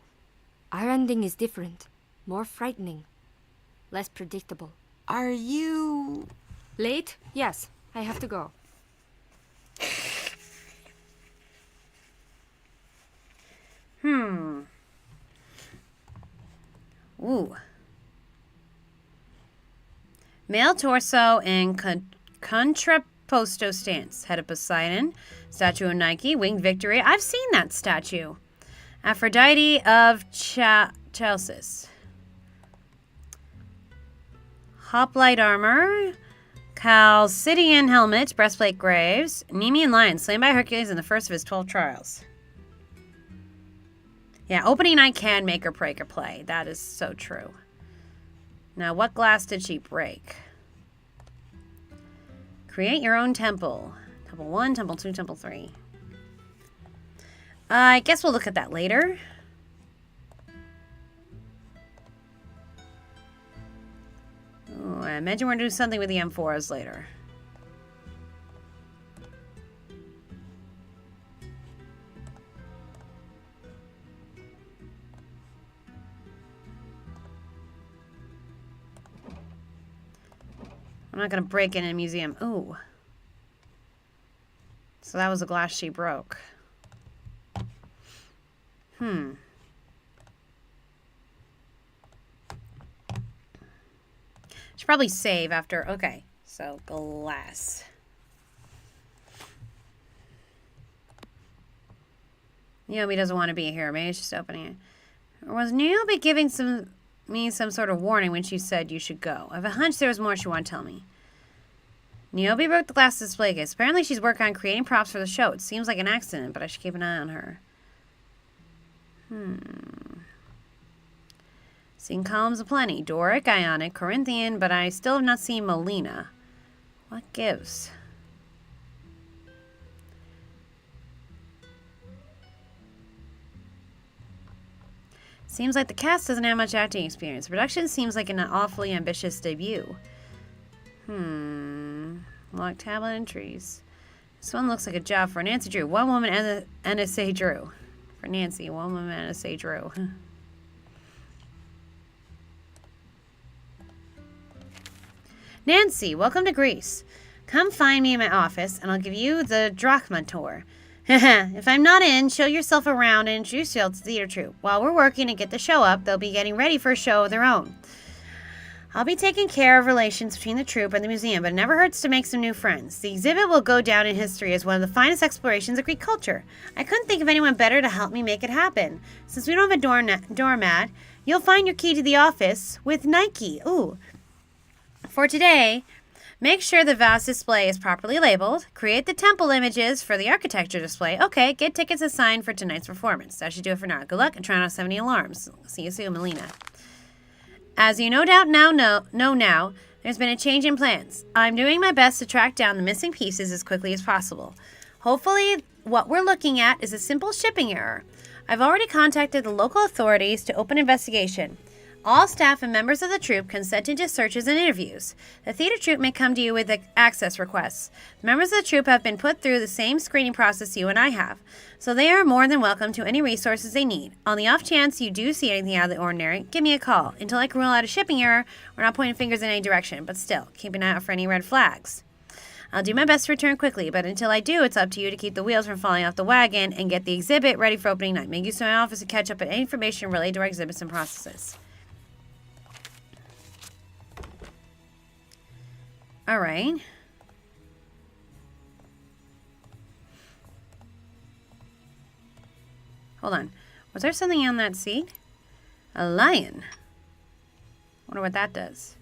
Our ending is different. More frightening. Less predictable. Are you... Late? Yes. I have to go. Ooh. Male torso in contrapposto stance. Head of Poseidon. Statue of Nike. Winged Victory. I've seen that statue. Aphrodite of Chalcis. Hoplite armor. Chalcidian helmet. Breastplate Graves. Nemean lion. Slain by Hercules in the first of his 12 trials. Yeah, opening night can make or break or play. That is so true. Now, what glass did she break? Create your own temple. Temple 1, Temple 2, Temple 3. I guess we'll look at that later. Ooh, I imagine we're going to do something with the amphoras later. I'm not going to break in a museum. Ooh. So that was the glass she broke. Should probably save after. Okay. So glass. Naobi doesn't want to be here. Maybe it's just opening it. Or was Naobi giving me some sort of warning when she said you should go? I have a hunch there was more she wanted to tell me. Naobi broke the glass display case. Apparently she's working on creating props for the show. It seems like an accident, but I should keep an eye on her. Seen columns aplenty. Doric, Ionic, Corinthian, but I still have not seen Molina. What gives? Seems like the cast doesn't have much acting experience. The production seems like an awfully ambitious debut. Locked tablet and trees. This one looks like a job for Nancy Drew. One woman and NSA Drew. For Nancy, one woman and NSA Drew. Nancy, welcome to Greece. Come find me in my office and I'll give you the drachma tour. If I'm not in, show yourself around and introduce yourself to the theater troupe. While we're working to get the show up, they'll be getting ready for a show of their own. I'll be taking care of relations between the troupe and the museum, but it never hurts to make some new friends. The exhibit will go down in history as one of the finest explorations of Greek culture. I couldn't think of anyone better to help me make it happen. Since we don't have a doormat, you'll find your key to the office with Nike. Ooh. For today, make sure the vase display is properly labeled. Create the temple images for the architecture display. Okay, get tickets assigned for tonight's performance. That should do it for now. Good luck and try not to have any alarms. See you soon, Melina. As you no doubt know now, there's been a change in plans. I'm doing my best to track down the missing pieces as quickly as possible. Hopefully, what we're looking at is a simple shipping error. I've already contacted the local authorities to open an investigation. All staff and members of the troupe consented to searches and interviews. The theater troupe may come to you with access requests. The members of the troupe have been put through the same screening process you and I have, so they are more than welcome to any resources they need. On the off chance you do see anything out of the ordinary, give me a call. Until I can rule out a shipping error, we're not pointing fingers in any direction, but still, keep an eye out for any red flags. I'll do my best to return quickly, but until I do, it's up to you to keep the wheels from falling off the wagon and get the exhibit ready for opening night. Make use of my office to catch up on any information related to our exhibits and processes. All right. Hold on. Was there something on that seat? A lion. Wonder what that does.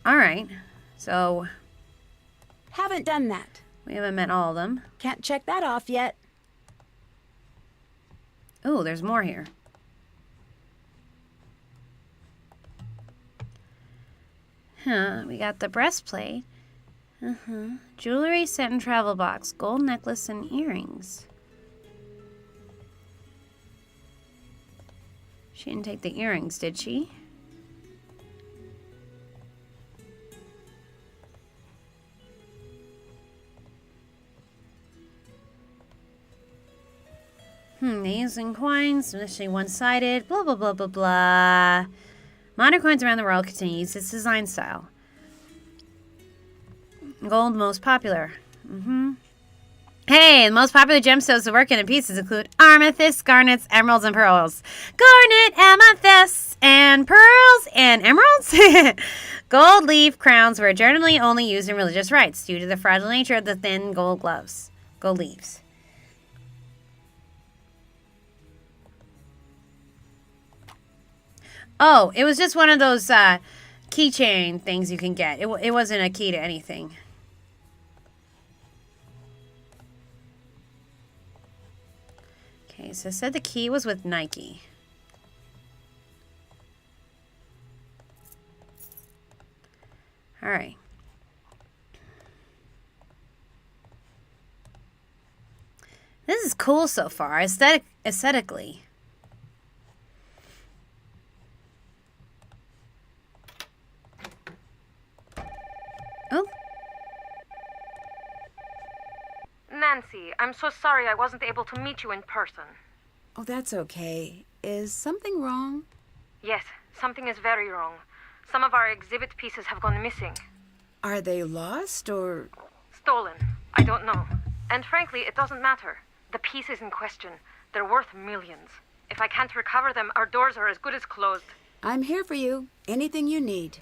All right. So Haven't done that. we haven't met all of them. Can't check that off yet. Ooh, there's more here. We got the breastplate. Jewelry, set and travel box, gold necklace, and earrings. She didn't take the earrings, did she? They use in coins, initially one-sided, blah, blah, blah, blah, blah. Modern coins around the world continue to use this design style. Gold, most popular. Hey, the most popular gemstones to work in pieces include amethysts, garnets, emeralds, and pearls. Garnet, amethysts, and pearls, and emeralds? Gold leaf crowns were generally only used in religious rites due to the fragile nature of the thin gold gloves. Gold leaves. Oh, it was just one of those keychain things you can get. It wasn't a key to anything. Okay, so it said the key was with Nike. All right. This is cool so far, aesthetically. Oh. Nancy, I'm so sorry I wasn't able to meet you in person. Oh, that's okay. Is something wrong? Yes, something is very wrong. Some of our exhibit pieces have gone missing. Are they lost or... Stolen. I don't know. And frankly, it doesn't matter. The pieces in question, they're worth millions. If I can't recover them, our doors are as good as closed. I'm here for you. Anything you need.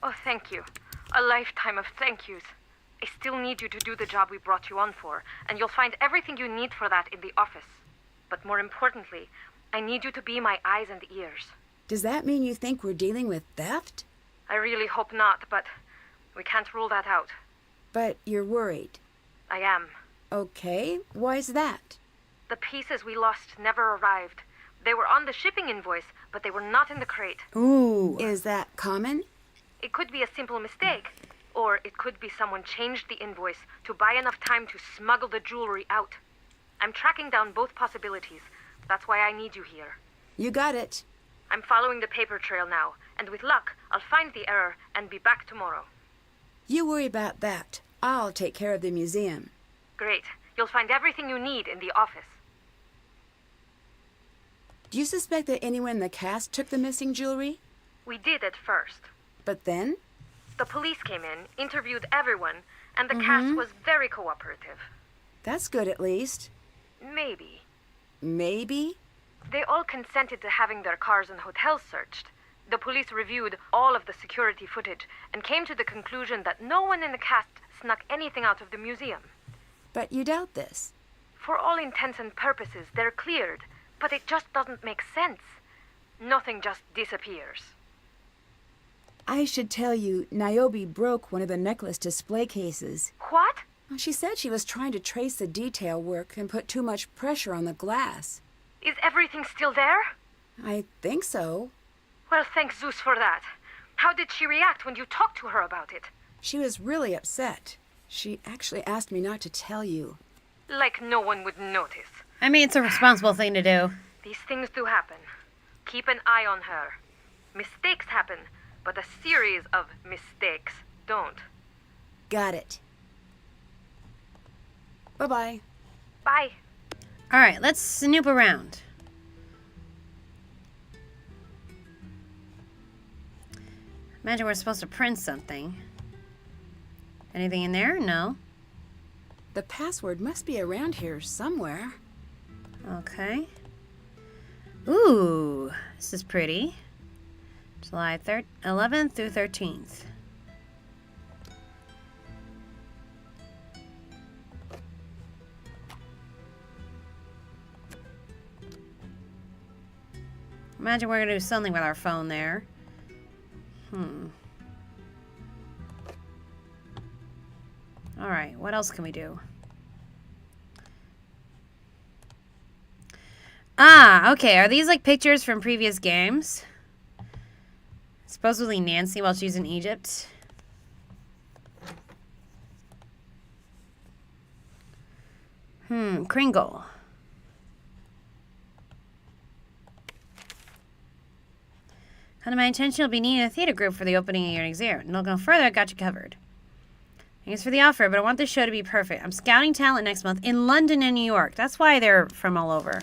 Oh, thank you. A lifetime of thank yous. I still need you to do the job we brought you on for, and you'll find everything you need for that in the office. But more importantly, I need you to be my eyes and ears. Does that mean you think we're dealing with theft? I really hope not, but we can't rule that out. But you're worried. I am. Okay, why's that? The pieces we lost never arrived. They were on the shipping invoice, but they were not in the crate. Ooh. Is that common? It could be a simple mistake, or it could be someone changed the invoice to buy enough time to smuggle the jewelry out. I'm tracking down both possibilities. That's why I need you here. You got it. I'm following the paper trail now, and with luck, I'll find the error and be back tomorrow. You worry about that. I'll take care of the museum. Great. You'll find everything you need in the office. Do you suspect that anyone in the cast took the missing jewelry? We did at first. But then? The police came in, interviewed everyone, and the cast was very cooperative. That's good at least. Maybe. Maybe? They all consented to having their cars and hotels searched. The police reviewed all of the security footage and came to the conclusion that no one in the cast snuck anything out of the museum. But you doubt this. For all intents and purposes, they're cleared, but it just doesn't make sense. Nothing just disappears. I should tell you, Naobi broke one of the necklace display cases. What? She said she was trying to trace the detail work and put too much pressure on the glass. Is everything still there? I think so. Well, thank Zeus for that. How did she react when you talked to her about it? She was really upset. She actually asked me not to tell you. Like no one would notice. I mean, it's a responsible thing to do. These things do happen. Keep an eye on her. Mistakes happen, but a series of mistakes don't. Got it. Bye-bye. Bye. All right, let's snoop around. Imagine we're supposed to print something. Anything in there? No. The password must be around here somewhere. Okay. Ooh, this is pretty. July 11th through 13th. Imagine we're going to do something with our phone there. Alright, what else can we do? Ah, okay. Are these like pictures from previous games? Supposedly Nancy while she's in Egypt. Kringle. Under my intention, you'll be needing a theater group for the opening of your exam. No go further, I got you covered. Thanks for the offer, but I want this show to be perfect. I'm scouting talent next month in London and New York. That's why they're from all over.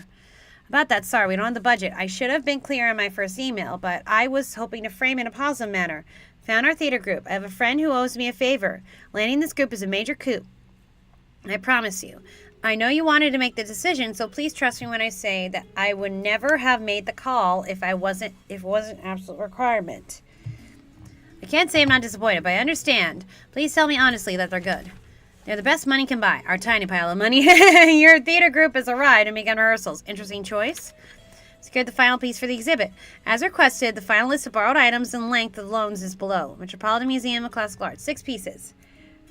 About that, sorry, we don't have the budget. I should have been clear in my first email, but I was hoping to frame it in a positive manner. Found our theater group. I have a friend who owes me a favor. Landing this group is a major coup. I promise you. I know you wanted to make the decision, so please trust me when I say that I would never have made the call if it wasn't an absolute requirement. I can't say I'm not disappointed, but I understand. Please tell me honestly that they're good. They're the best money can buy. Our tiny pile of money. Your theater group is a ride and began rehearsals. Interesting choice. Secured the final piece for the exhibit. As requested, the final list of borrowed items and length of loans is below. Metropolitan Museum of Classical Art. 6 pieces.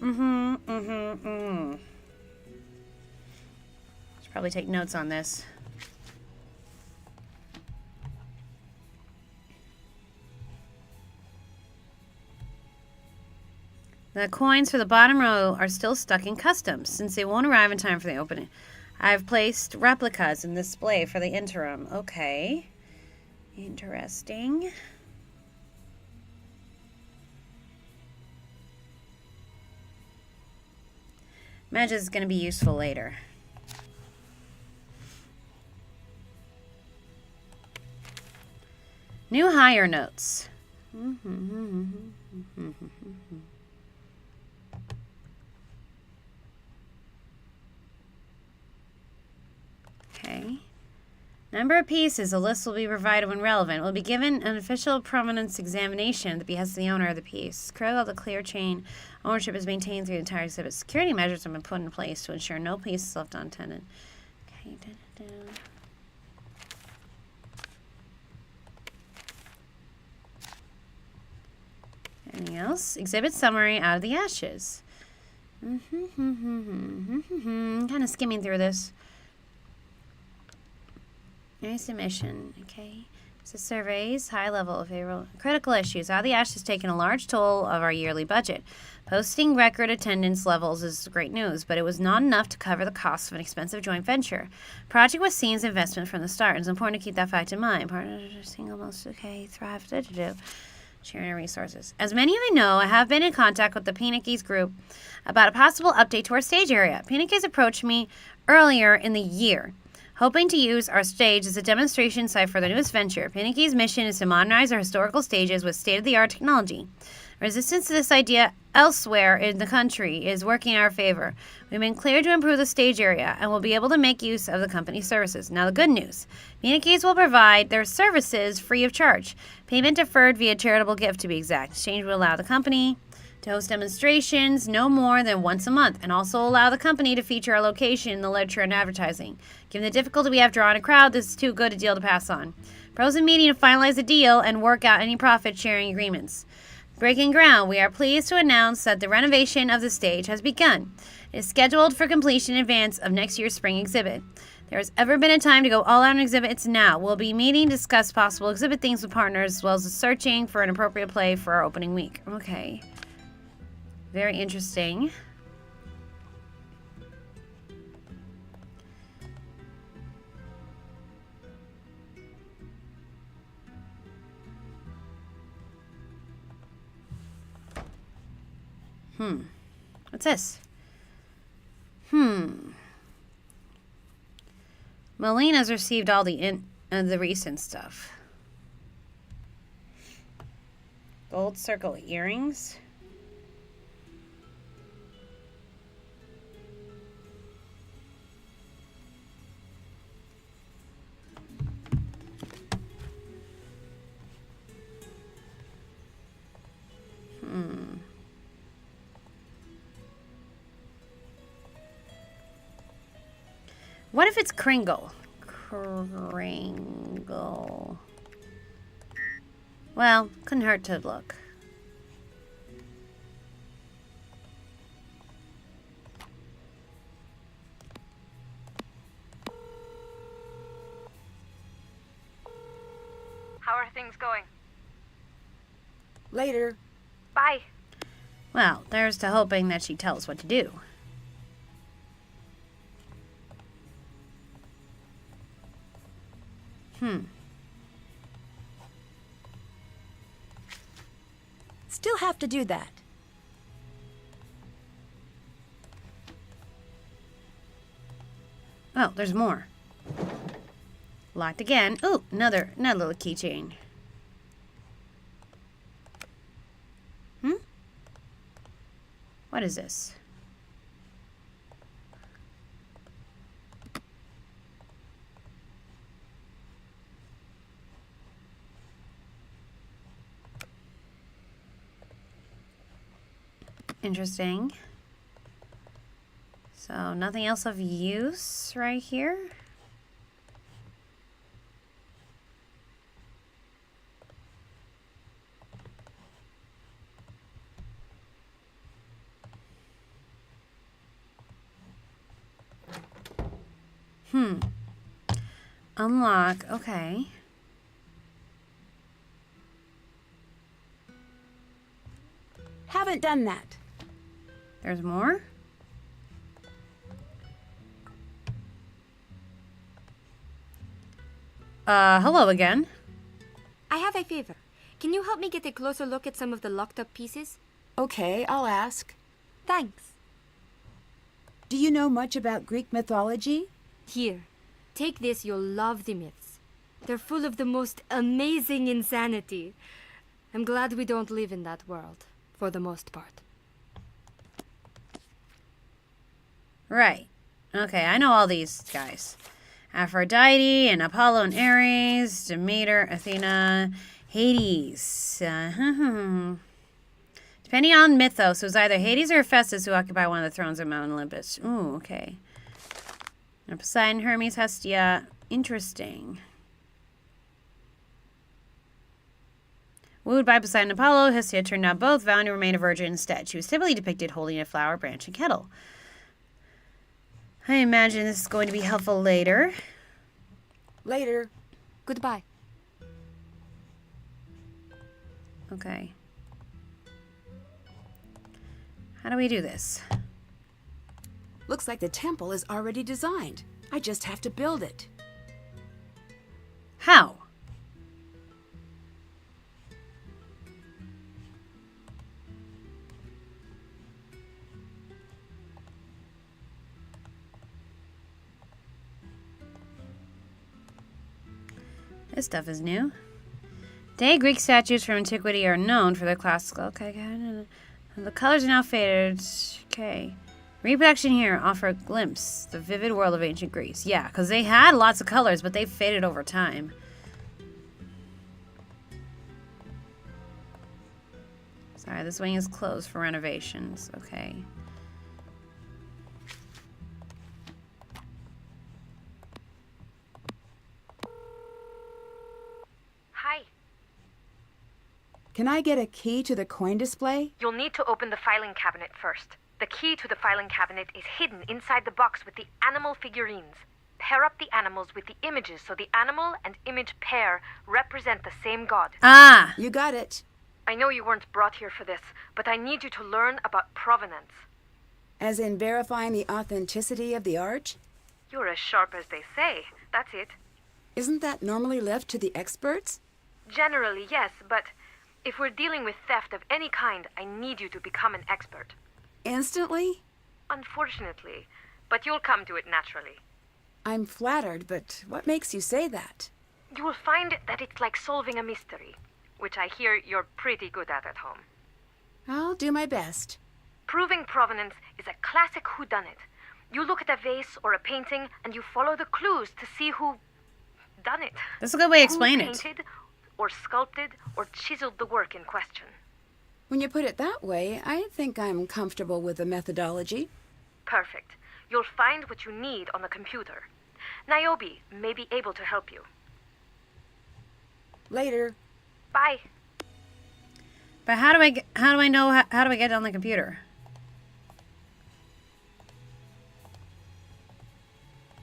Should probably take notes on this. The coins for the bottom row are still stuck in customs, since they won't arrive in time for the opening. I've placed replicas in display for the interim. Okay. Interesting. Imagine it's going to be useful later. New hire notes. Okay. Number of pieces. A list will be provided when relevant. It will be given an official provenance examination at the behest of the owner of the piece. Critical the clear chain ownership is maintained through the entire exhibit. Security measures have been put in place to ensure no piece is left unattended. Okay. Anything else? Exhibit summary out of the ashes. Kind of skimming through this. New submission, okay. So surveys, high level of favorable critical issues. Out of the Ash has taken a large toll of our yearly budget. Posting record attendance levels is great news, but it was not enough to cover the costs of an expensive joint venture. Project was seen as investment from the start. It's important to keep that fact in mind. Partners are single most okay, thrive, sharing our resources. As many of you know, I have been in contact with the Pinocchio's group about a possible update to our stage area. Pinocchio's approached me earlier in the year, hoping to use our stage as a demonstration site for the newest venture. Pinocchio's mission is to modernize our historical stages with state-of-the-art technology. Resistance to this idea elsewhere in the country is working in our favor. We've been cleared to improve the stage area and will be able to make use of the company's services. Now the good news. Pinocchio's will provide their services free of charge. Payment deferred via charitable gift to be exact. Exchange will allow the company to host demonstrations no more than once a month, and also allow the company to feature our location in the literature and advertising. Given the difficulty we have drawing a crowd, this is too good a deal to pass on. Pros in meeting to finalize the deal and work out any profit-sharing agreements. Breaking ground, we are pleased to announce that the renovation of the stage has begun. It is scheduled for completion in advance of next year's spring exhibit. There has ever been a time to go all out on exhibit, it's now. We'll be meeting to discuss possible exhibit things with partners, as well as searching for an appropriate play for our opening week. Okay. Very interesting. What's this? Melina's received all the recent stuff. Gold circle earrings. What if it's Kringle? Kringle. Well, couldn't hurt to look. How are things going? Later. Bye. Well, there's to hoping that she tells what to do. Still have to do that. Oh, there's more. Locked again. Ooh, another little keychain. What is this? Interesting. So, nothing else of use right here? Unlock. Okay. Haven't done that. There's more? Hello again. I have a favor. Can you help me get a closer look at some of the locked up pieces? Okay, I'll ask. Thanks. Do you know much about Greek mythology? Here, take this, you'll love the myths. They're full of the most amazing insanity. I'm glad we don't live in that world, for the most part. Right. Okay, I know all these guys. Aphrodite and Apollo and Ares, Demeter, Athena, Hades. Depending on mythos, it was either Hades or Hephaestus who occupy one of the thrones of Mount Olympus. Ooh, okay. And Poseidon, Hermes, Hestia. Interesting. Wooed by Poseidon and Apollo, Hestia turned down both, vowing to remain a virgin instead. She was typically depicted holding a flower, branch, and kettle. I imagine this is going to be helpful later. Later. Goodbye. Okay. How do we do this? Looks like the temple is already designed. I just have to build it. How? This stuff is new. Today, Greek statues from antiquity are known for their classical. Okay, the colors are now faded. Okay. Reproduction here offer a glimpse the vivid world of ancient Greece. Yeah, because they had lots of colors, but they faded over time. Sorry, this wing is closed for renovations. Okay. Hi. Can I get a key to the coin display? You'll need to open the filing cabinet first. The key to the filing cabinet is hidden inside the box with the animal figurines. Pair up the animals with the images so the animal and image pair represent the same god. Ah! You got it. I know you weren't brought here for this, but I need you to learn about provenance. As in verifying the authenticity of the art? You're as sharp as they say. That's it. Isn't that normally left to the experts? Generally, yes, but if we're dealing with theft of any kind, I need you to become an expert. Instantly? Unfortunately, but you'll come to it naturally. I'm flattered, but what makes you say that? You will find that it's like solving a mystery, which I hear you're pretty good at home. I'll do my best. Proving provenance is a classic whodunit. You look at a vase or a painting and you follow the clues to see who done it. That's a good way to explain who it. Painted, or sculpted, or chiseled the work in question. When you put it that way, I think I'm comfortable with the methodology. Perfect. You'll find what you need on the computer. Naobi may be able to help you. Later. Bye. But how do I get it on the computer?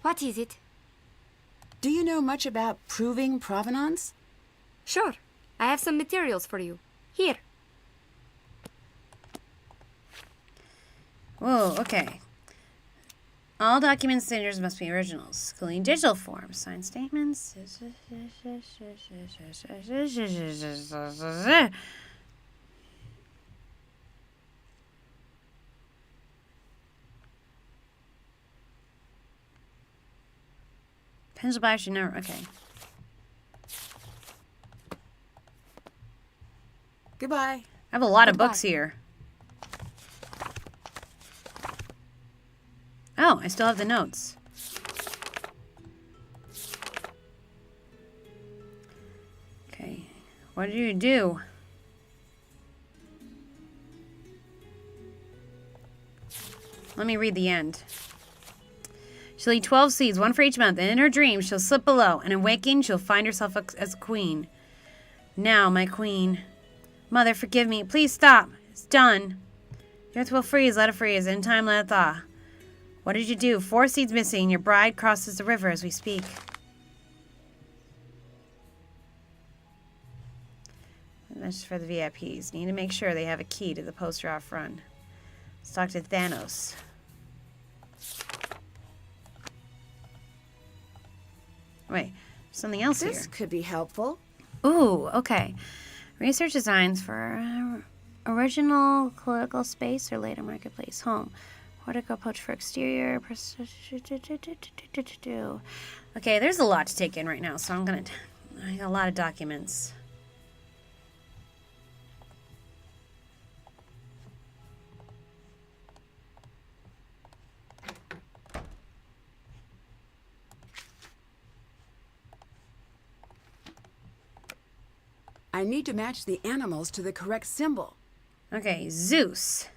What is it? Do you know much about proving provenance? Sure. I have some materials for you. Here. Whoa, okay. All documents and signatures must be originals, including digital forms, signed statements. Pencil black should never. Okay. Goodbye. I have a lot of Goodbye. books here. Oh, I still have the notes. Okay. What did you do? Let me read the end. She'll eat 12 seeds, one for each month, and in her dreams she'll slip below, and in waking she'll find herself as queen. Now, my queen. Mother, forgive me. Please stop. It's done. The earth will freeze, let it freeze, and in time let it thaw. What did you do? 4 seeds missing. Your bride crosses the river as we speak. That's for the VIPs. Need to make sure they have a key to the poster out front. Let's talk to Thanos. Wait, something else This here. could be helpful. Ooh, okay. Research designs for original political space or later marketplace. Home. Portico approach for exterior. Okay, there's a lot to take in right now, so I got a lot of documents. I need to match the animals to the correct symbol. Okay, Zeus.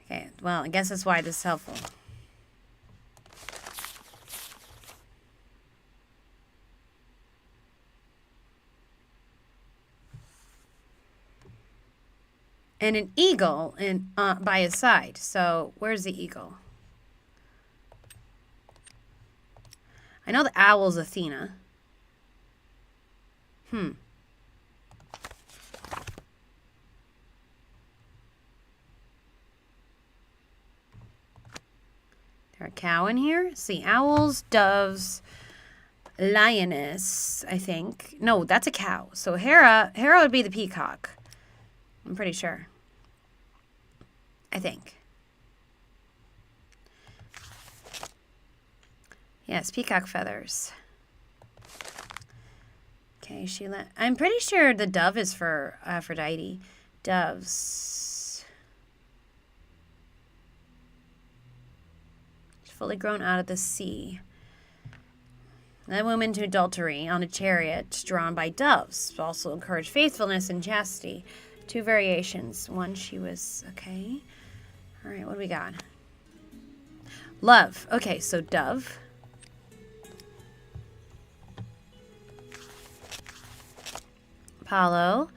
Okay, well, I guess that's why this is helpful. And an eagle by his side. So, where's the eagle? I know the owl's Athena. There a cow in here? See, owls, doves, lioness, I think. No, that's a cow. So Hera would be the peacock. I'm pretty sure. I think. Yes, peacock feathers. Okay, I'm pretty sure the dove is for Aphrodite. Doves. Fully grown out of the sea. Led women to adultery on a chariot drawn by doves. Also encouraged faithfulness and chastity. 2 variations. One, she was... Okay. All right, what do we got? Love. Okay, so dove. Apollo.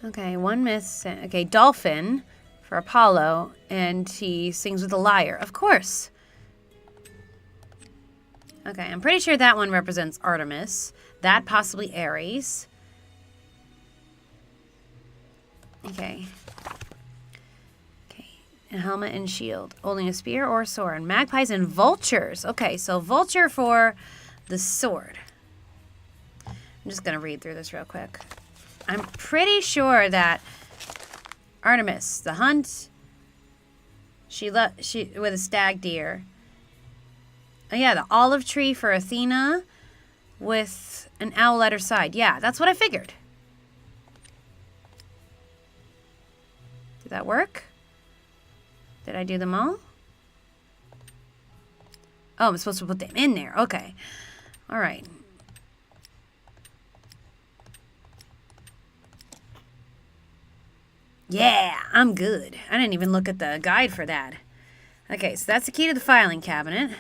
Okay, 1 myth. Okay, dolphin for Apollo. And he sings with a lyre. Of course. Okay, I'm pretty sure that one represents Artemis. That possibly Ares. Okay. Okay. A helmet and shield. Holding a spear or a sword. Magpies and vultures. Okay, so vulture for the sword. I'm just going to read through this real quick. I'm pretty sure that Artemis, the hunt, she with a stag deer. Oh yeah, the olive tree for Athena with an owl at her side. Yeah, that's what I figured. Did that work? Did I do them all? Oh, I'm supposed to put them in there. Okay. All right. Yeah, I'm good. I didn't even look at the guide for that. Okay, so that's the key to the filing cabinet.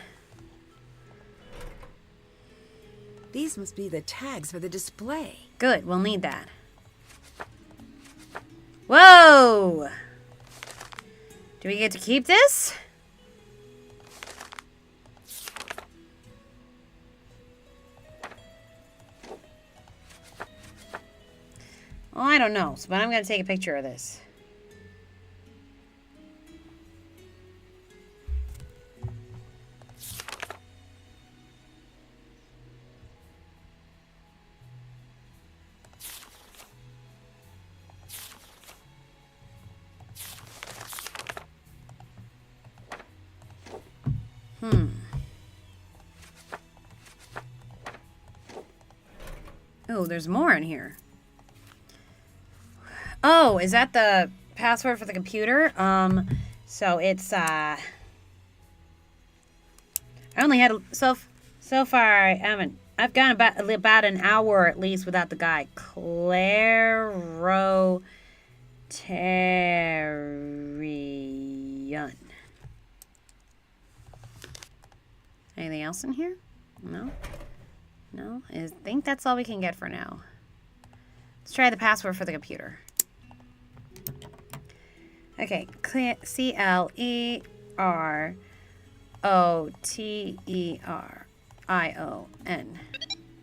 These must be the tags for the display. Good, we'll need that. Whoa! Do we get to keep this? Well, I don't know, but I'm going to take a picture of this. Oh, there's more in here. Oh, is that the password for the computer? So it's, I only had, so far I haven't, I've gone about an hour at least without the guy. Clairotarian. Anything else in here? No? No? I think that's all we can get for now. Let's try the password for the computer. Okay, CLEROTERION.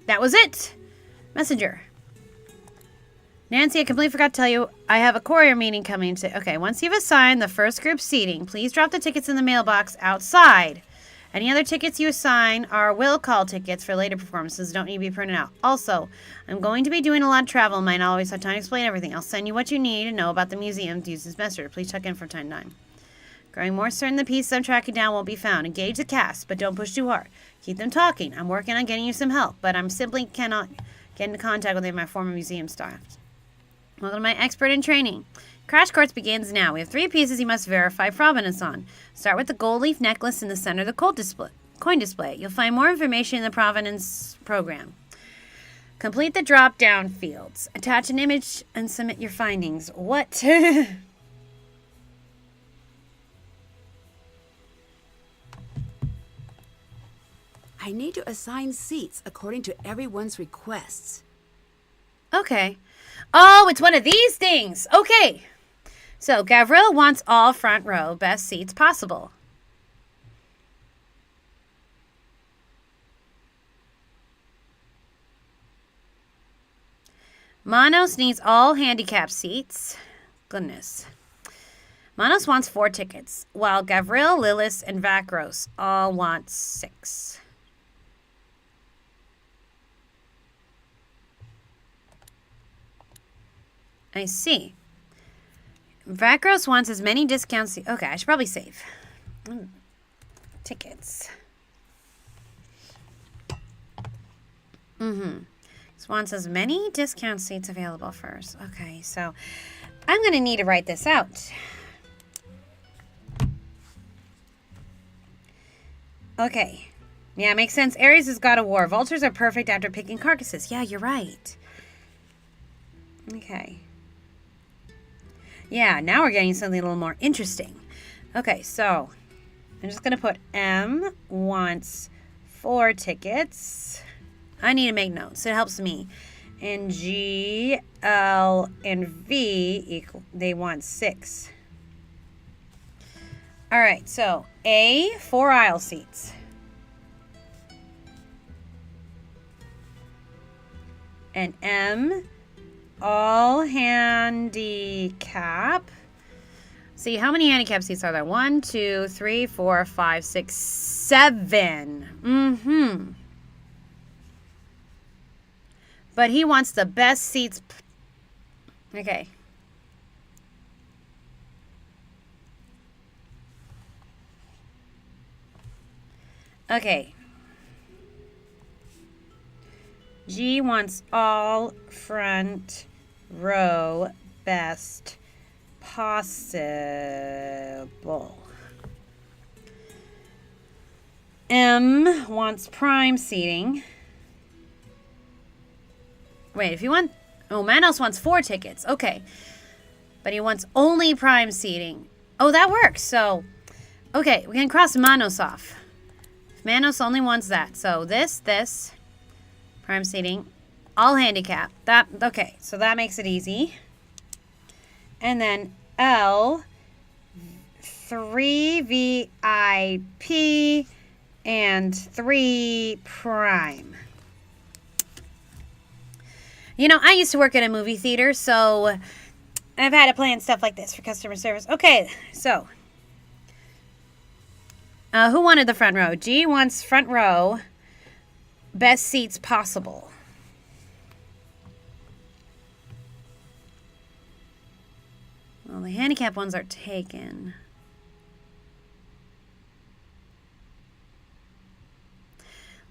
That was it! Messenger. Nancy, I completely forgot to tell you, I have a courier meeting coming to... Okay, once you've assigned the first group seating, please drop the tickets in the mailbox outside. Any other tickets you assign are will call tickets for later performances. Don't need to be printed out. Also, I'm going to be doing a lot of travel and might not always have time to explain everything. I'll send you what you need to know about the museum to use this semester. Please check in from time to time. Growing more certain the pieces I'm tracking down won't be found. Engage the cast, but don't push too hard. Keep them talking. I'm working on getting you some help, but I'm simply cannot get into contact with any of my former museum staff. Welcome to my expert in training. Crash course begins now. We have 3 pieces you must verify provenance on. Start with the gold leaf necklace in the center of the coin display. You'll find more information in the provenance program. Complete the drop-down fields. Attach an image and submit your findings. What? I need to assign seats according to everyone's requests. Okay. Oh, it's one of these things. Okay. So, Gavril wants all front row, best seats possible. Manos needs all handicap seats. Goodness. Manos wants 4 tickets, while Gavril, Lilith, and Vakros all want 6. I see. Vakros wants as many discounts. Okay, I should probably save. Tickets. This wants as many discount seats available first. Okay, so I'm going to need to write this out. Okay. Yeah, makes sense. Ares is god of war. Vultures are perfect after picking carcasses. Yeah, you're right. Okay. Yeah, now we're getting something a little more interesting. Okay, so I'm just going to put M wants 4 tickets. I need to make notes. It helps me. And G, L, and V, they want 6. All right, so A, 4 aisle seats. And M, all handicap. See, how many handicap seats are there? 1, 2, 3, 4, 5, 6, 7. But he wants the best seats. Okay. Okay. G wants all front row best possible. M wants prime seating. Wait, if you want... Oh, Manos wants 4 tickets. Okay. But he wants only prime seating. Oh, that works. So, okay, we can cross Manos off. Manos only wants that. So this, prime seating, all handicap. That, okay, so that makes it easy. And then L, 3 VIP and 3 prime. You know, I used to work at a movie theater, so I've had to plan stuff like this for customer service. Okay, so who wanted the front row? G wants front row, best seats possible. Well, the handicap ones are taken.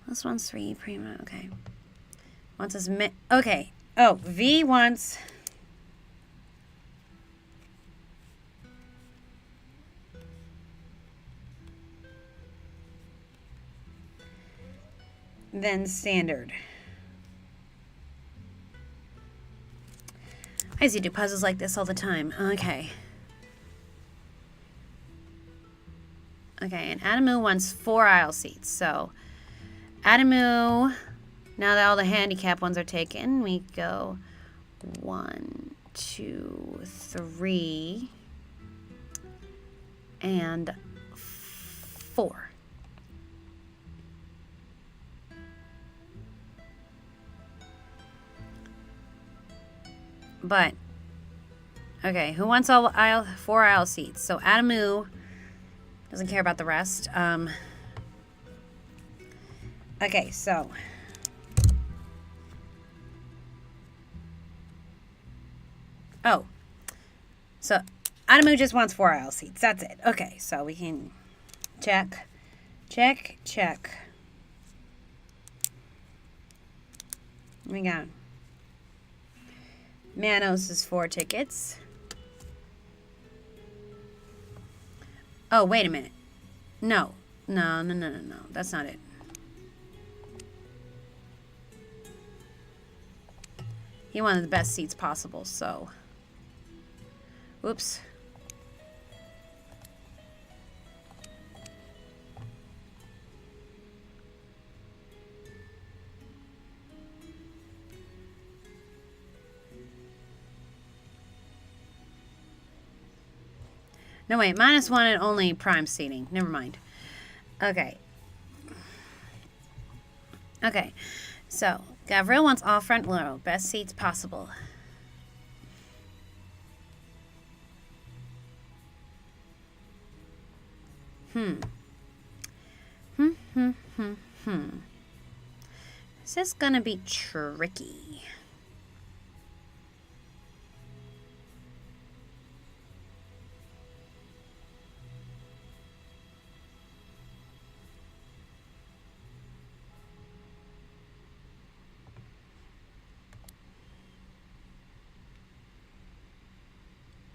This one's 3 prima. Okay. Wants as many. Okay. Oh, V wants. Then standard. I used to do puzzles like this all the time. Okay. Okay, and Adamu wants 4 aisle seats. So, Adamu, now that all the handicap ones are taken, we go 1, 2, 3, and 4. But, okay, who wants all 4 aisle seats? So, Adamu doesn't care about the rest. Okay, so. Oh. So, Adamu just wants 4 aisle seats. That's it. Okay, so we can check. Check, check. We got Manos is 4 tickets. Oh, wait a minute. No. No. That's not it. He wanted the best seats possible, so. Whoops. No, wait. Minus wanted only prime seating. Never mind. Okay. Okay. So, Gavril wants all front row. Best seats possible. This is gonna be tricky.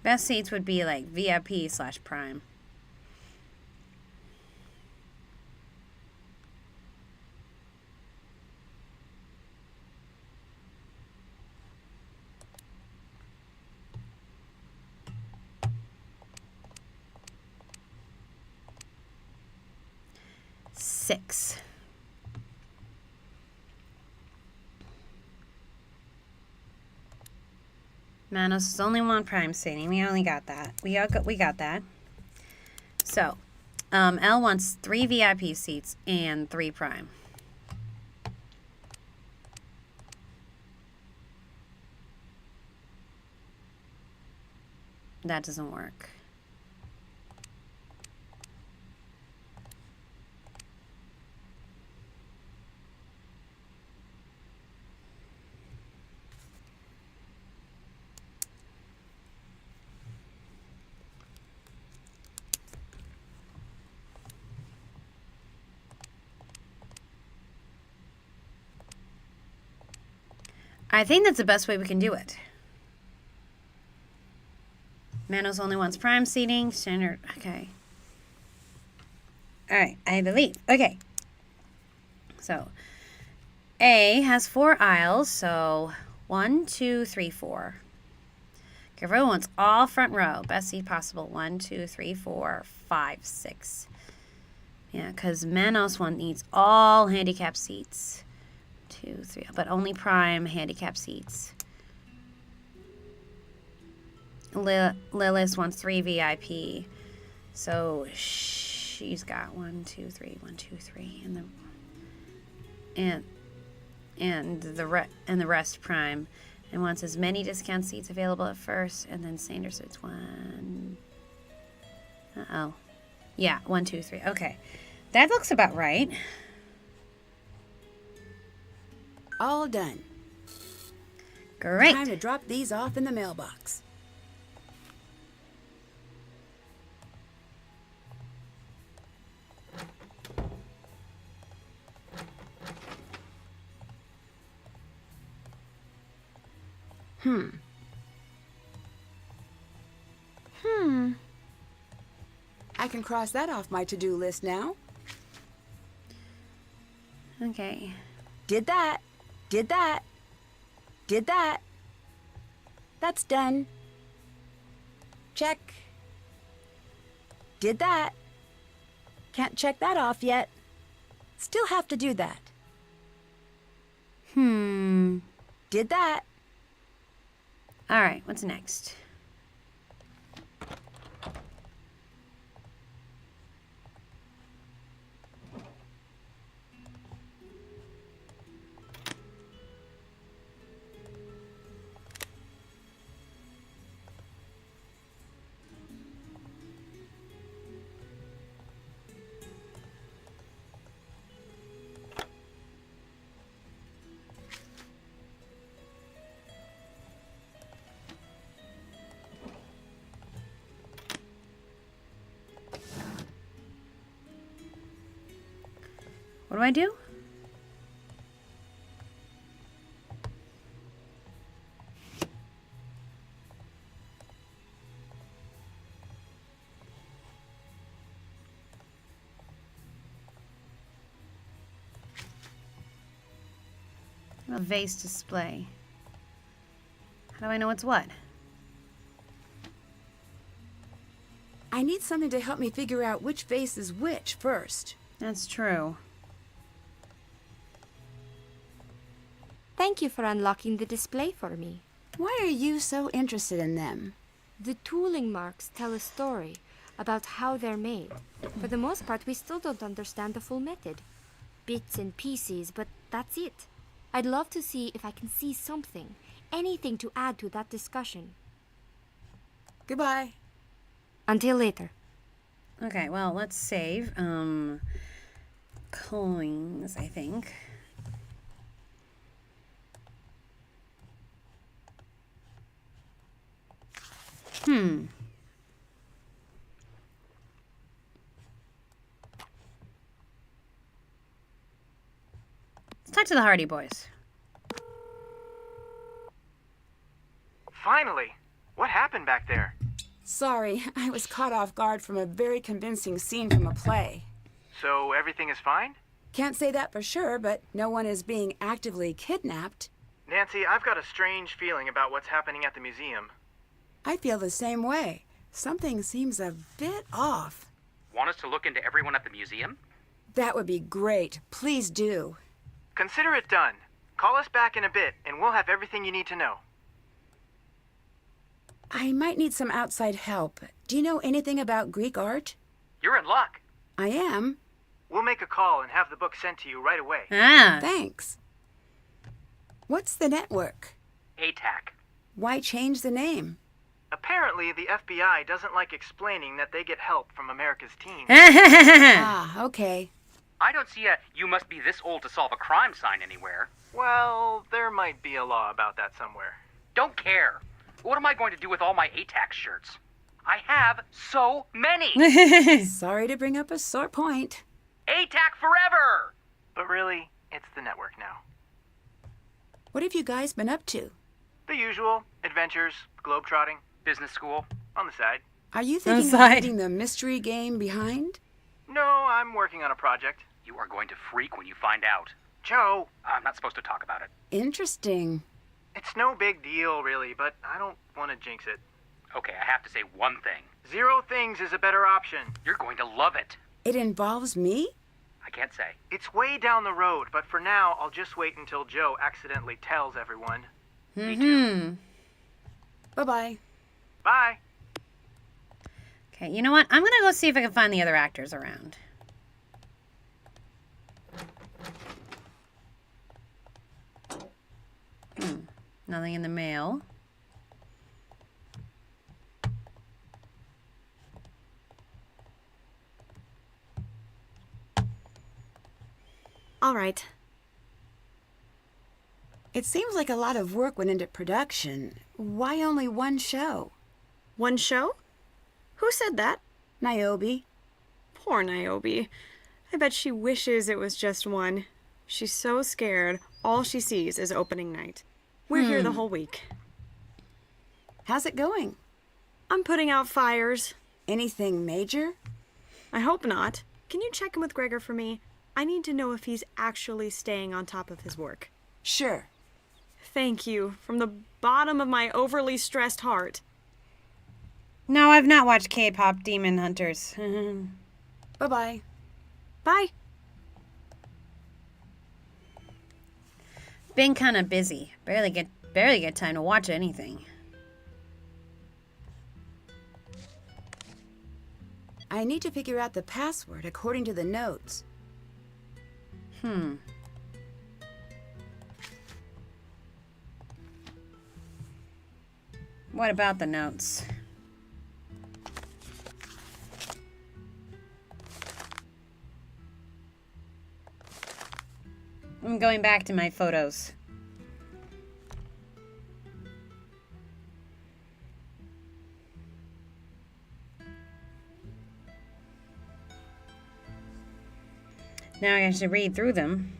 Best seats would be like VIP/prime. Six. Manos is only 1 prime seating. We only got that. We got that. So, L wants 3 VIP seats and 3 prime. That doesn't work. I think that's the best way we can do it. Manos only wants prime seating. Standard. Okay. Alright, I believe. Okay. So, A has 4 aisles. So, 1, 2, 3, 4. Gavril wants all front row. Best seat possible. 1, 2, 3, 4, 5, 6. Yeah, because Manos one needs all handicap seats. 2, 3, but only prime handicap seats. Lilith wants 3 VIP, so she's got 1, 2, 3, 1, 2, 3, and the rest prime, and wants as many discount seats available at first, and then Sanders it's 1. Yeah, 1, 2, 3. Okay, that looks about right. All done. Great. Time to drop these off in the mailbox. I can cross that off my to-do list now. Okay. Did that. Did that. Did that. That's done. Check. Did that. Can't check that off yet. Still have to do that. Did that. All right, what's next? What do I do? A vase display. How do I know what's what? I need something to help me figure out which vase is which first. That's true. Thank you for unlocking the display for me. Why are you so interested in them? The tooling marks tell a story about how they're made. For the most part, we still don't understand the full method. Bits and pieces, but that's it. I'd love to see if I can see something, anything to add to that discussion. Goodbye. Until later. Okay, well, let's save. Coins, I think. Let's talk to the Hardy Boys. Finally! What happened back there? Sorry, I was caught off guard from a very convincing scene from a play. So everything is fine? Can't say that for sure, but no one is being actively kidnapped. Nancy, I've got a strange feeling about what's happening at the museum. I feel the same way. Something seems a bit off. Want us to look into everyone at the museum? That would be great. Please do. Consider it done. Call us back in a bit, and we'll have everything you need to know. I might need some outside help. Do you know anything about Greek art? You're in luck. I am. We'll make a call and have the book sent to you right away. Ah. Thanks. What's the network? ATAC. Why change the name? Apparently, the FBI doesn't like explaining that they get help from America's teens. Ah, okay. I don't see a "you must be this old to solve a crime" sign anywhere. Well, there might be a law about that somewhere. Don't care. What am I going to do with all my ATAC shirts? I have so many! Sorry to bring up a sore point. ATAC forever! But really, it's the network now. What have you guys been up to? The usual. Adventures, globetrotting, Business school. on the side. Are you thinking of Inside. leaving the mystery game behind? No, I'm working on a project. You are going to freak when you find out. Joe, I'm not supposed to talk about it. Interesting. it's no big deal, really, but I don't want to jinx it. Okay, I have to say one thing. Zero things is a better option. You're going to love it. It involves me? I can't say. It's way down the road, but for now, I'll just wait until Joe accidentally tells everyone. Me too. Bye-bye. Bye. Okay, you know what? I'm gonna go see if I can find the other actors around. Nothing in the mail. All right. It seems like a lot of work went into production. Why only one show? One show? Who said that? Naobi. Poor Naobi. I bet she wishes it was just one. She's so scared, all she sees is opening night. We're here the whole week. How's it going? I'm putting out fires. Anything major? I hope not. Can you check in with Gregor for me? I need to know if he's actually staying on top of his work. Sure. Thank you, from the bottom of my overly stressed heart. No, I've not watched K-pop Demon Hunters. Bye-bye. Bye. Been kind of busy. Barely get time to watch anything. I need to figure out the password according to the notes. What about the notes? I'm going back to my photos. Now I have to read through them.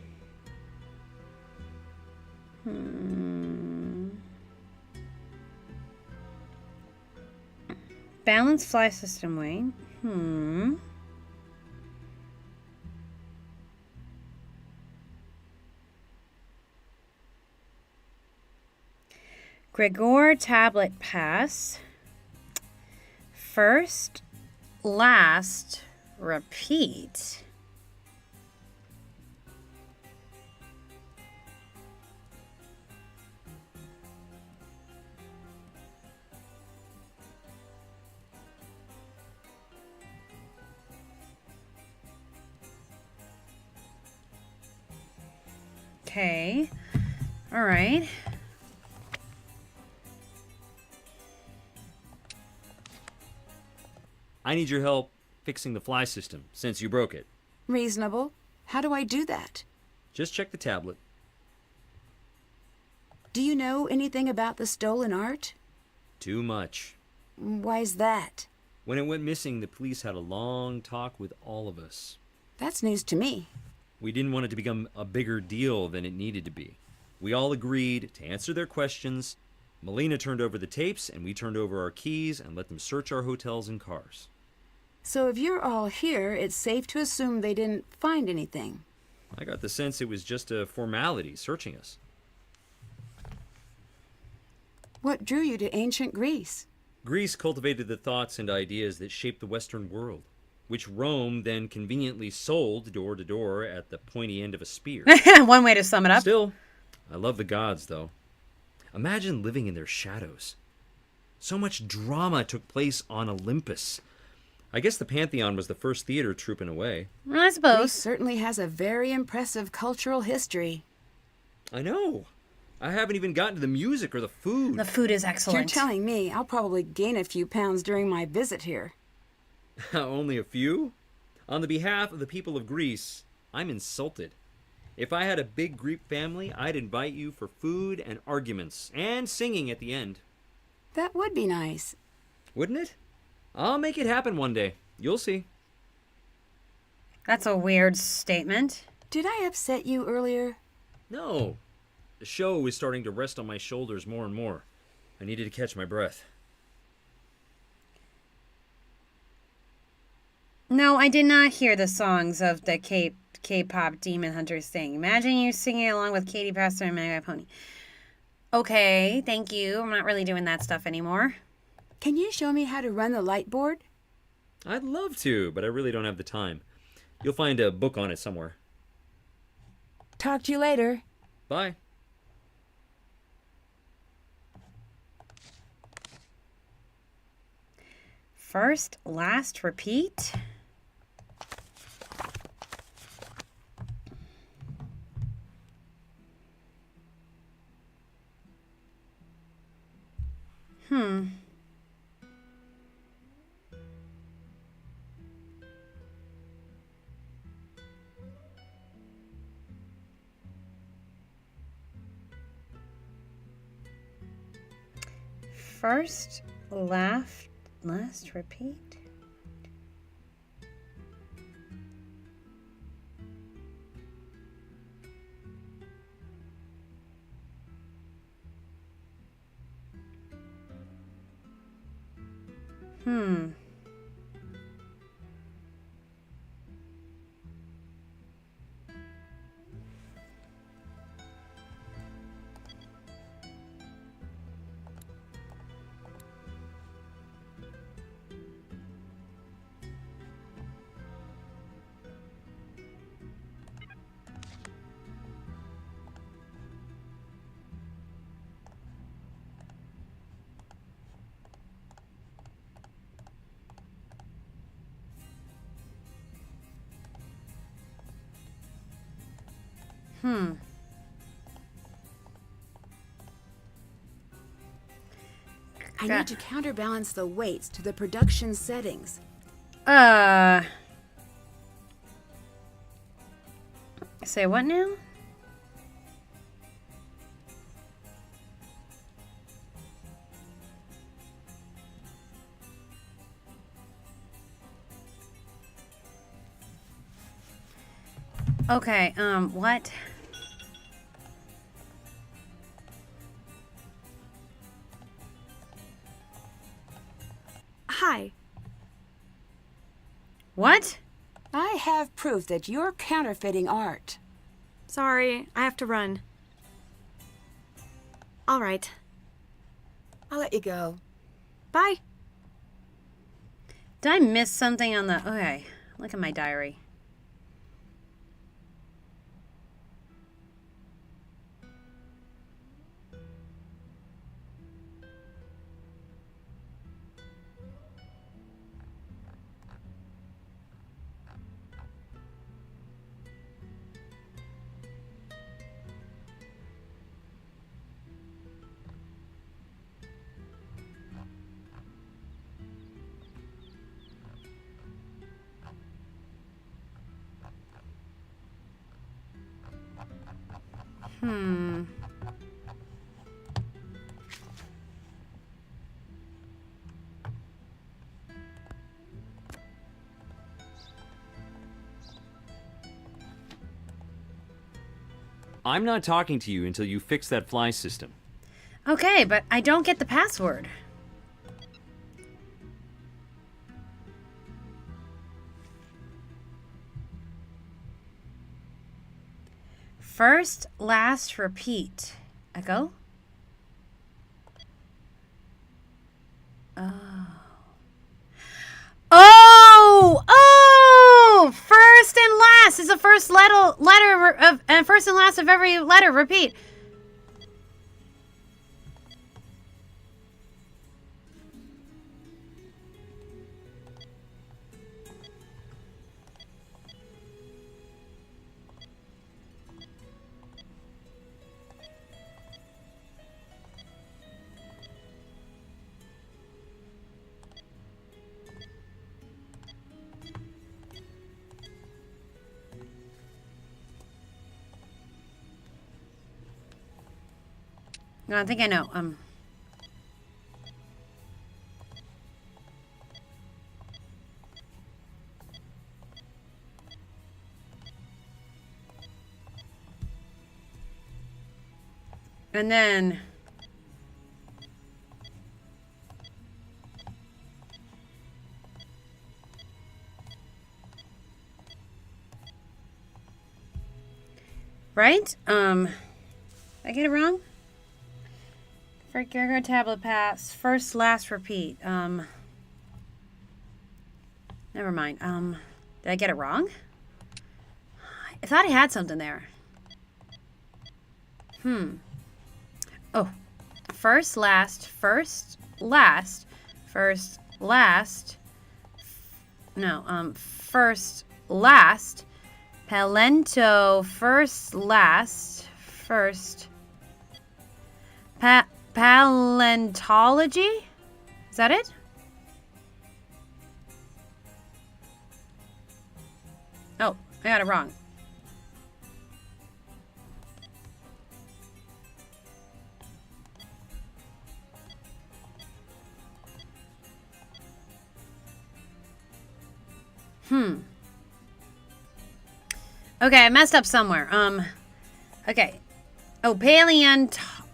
Balanced fly system weight. Gregor tablet pass. First, last, repeat. Okay. All right. I need your help fixing the fly system, since you broke it. Reasonable. How do I do that? Just check the tablet. Do you know anything about the stolen art? Too much. Why's that? When it went missing, the police had a long talk with all of us. That's news to me. We didn't want it to become a bigger deal than it needed to be. We all agreed to answer their questions. Melina turned over the tapes, and we turned over our keys and let them search our hotels and cars. So if you're all here, it's safe to assume they didn't find anything. I got the sense it was just a formality searching us. What drew you to ancient Greece? Greece cultivated the thoughts and ideas that shaped the Western world, which Rome then conveniently sold door to door at the pointy end of a spear. One way to sum it up. Still, I love the gods, though. Imagine living in their shadows. So much drama took place on Olympus. I guess the Pantheon was the first theater troupe in a way. I Greece suppose. certainly has a very impressive cultural history. I know. I haven't even gotten to the music or the food. The food is excellent. You're telling me I'll probably gain a few pounds during my visit here. Only a few? On the behalf of the people of Greece, I'm insulted. If I had a big Greek family, I'd invite you for food and arguments, and singing at the end. That would be nice. Wouldn't it? I'll make it happen one day. You'll see. That's a weird statement. Did I upset you earlier? No. The show was starting to rest on my shoulders more and more. I needed to catch my breath. No, I did not hear the songs of the K-pop Demon Hunters thing. Imagine you singing along with Katie Pastor and Mega Pony. Okay, thank you. I'm not really doing that stuff anymore. Can you show me how to run the light board? I'd love to, but I really don't have the time. You'll find a book on it somewhere. Talk to you later. Bye. First, last, repeat. First, last, repeat. Hmm. Hmm. I need to counterbalance the weights to the production settings. Say what now? Okay, what? Hi. What? I have proof that you're counterfeiting art. Sorry, I have to run. All right. I'll let you go. Bye. Did I miss something on the... Okay, look at my diary. Hmm. I'm not talking to you until you fix that fly system. Okay, but I don't get the password. First, last, repeat. Echo? Oh. Oh! Oh! First and last is the first letter of, and first and last of every letter. Repeat. No, I think I know. And then right? Did I get it wrong? For Gergo tablet pass, first, last, repeat. Never mind. Did I get it wrong? I thought I had something there. Oh, first, last, first, last, first, last. No, first, last. Palento, first, last, first. Paleontology? Is that it? Oh, I got it wrong. Okay, I messed up somewhere. Okay. Oh,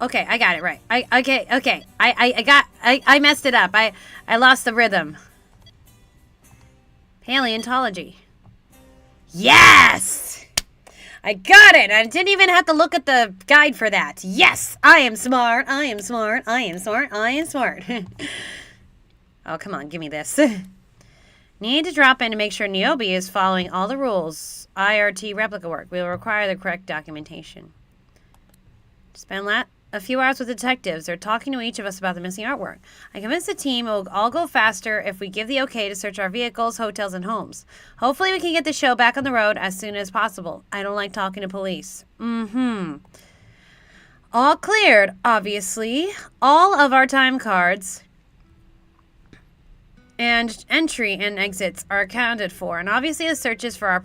okay, I got it right. Okay. I messed it up. I lost the rhythm. Paleontology. Yes! I got it! I didn't even have to look at the guide for that. Yes! I am smart. I am smart. I am smart. I am smart. Oh, come on. Give me this. Need to drop in to make sure Naobi is following all the rules. IRT replica work. We will require the correct documentation. Spend a few hours with detectives. They're talking to each of us about the missing artwork. I convinced the team it will all go faster if we give the okay to search our vehicles, hotels, and homes. Hopefully we can get the show back on the road as soon as possible. I don't like talking to police. All cleared, obviously. All of our time cards and entry and exits are accounted for, and obviously the searches for our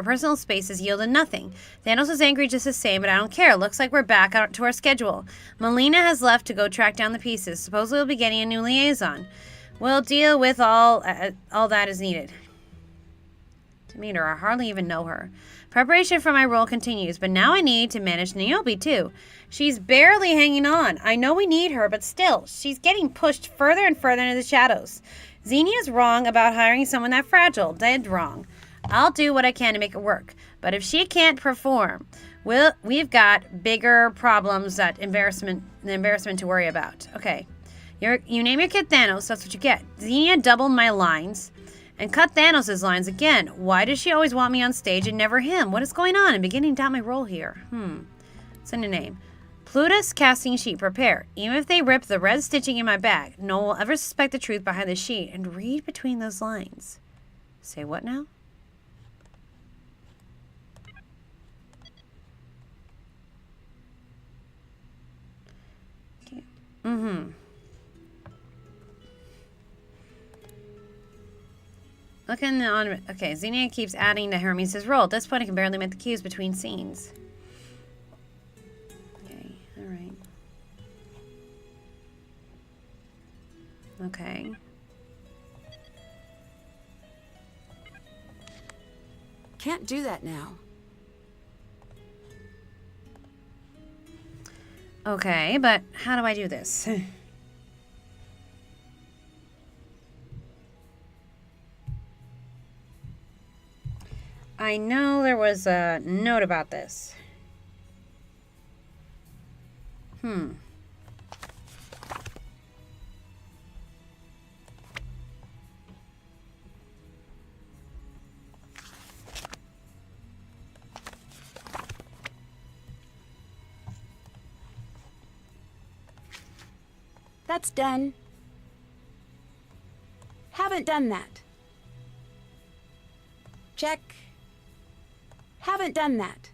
personal spaces yielded nothing. Thanos is angry just the same, but I don't care. Looks like we're back to our schedule. Melina has left to go track down the pieces. Supposedly we'll be getting a new liaison. We'll deal with all that is needed. To meet her, I hardly even know her. Preparation for my role continues, but now I need to manage Naobi too. She's barely hanging on. I know we need her, but still, she's getting pushed further and further into the shadows. Xenia's wrong about hiring someone that fragile. Dead wrong. I'll do what I can to make it work. But if she can't perform, we've got bigger problems the embarrassment to worry about. Okay. You name your kid Thanos, that's what you get. Xenia doubled my lines and cut Thanos' lines again. Why does she always want me on stage and never him? What is going on? I'm beginning to doubt my role here. What's in your name? Plutus casting sheet, prepare. Even if they rip the red stitching in my bag, no one will ever suspect the truth behind the sheet. And read between those lines. Say what now? Looking on. Okay, Xenia keeps adding to Hermes' role. At this point, I can barely make the cues between scenes. Okay. Can't do that now. Okay, but how do I do this? I know there was a note about this. That's done. Haven't done that. Check. Haven't done that.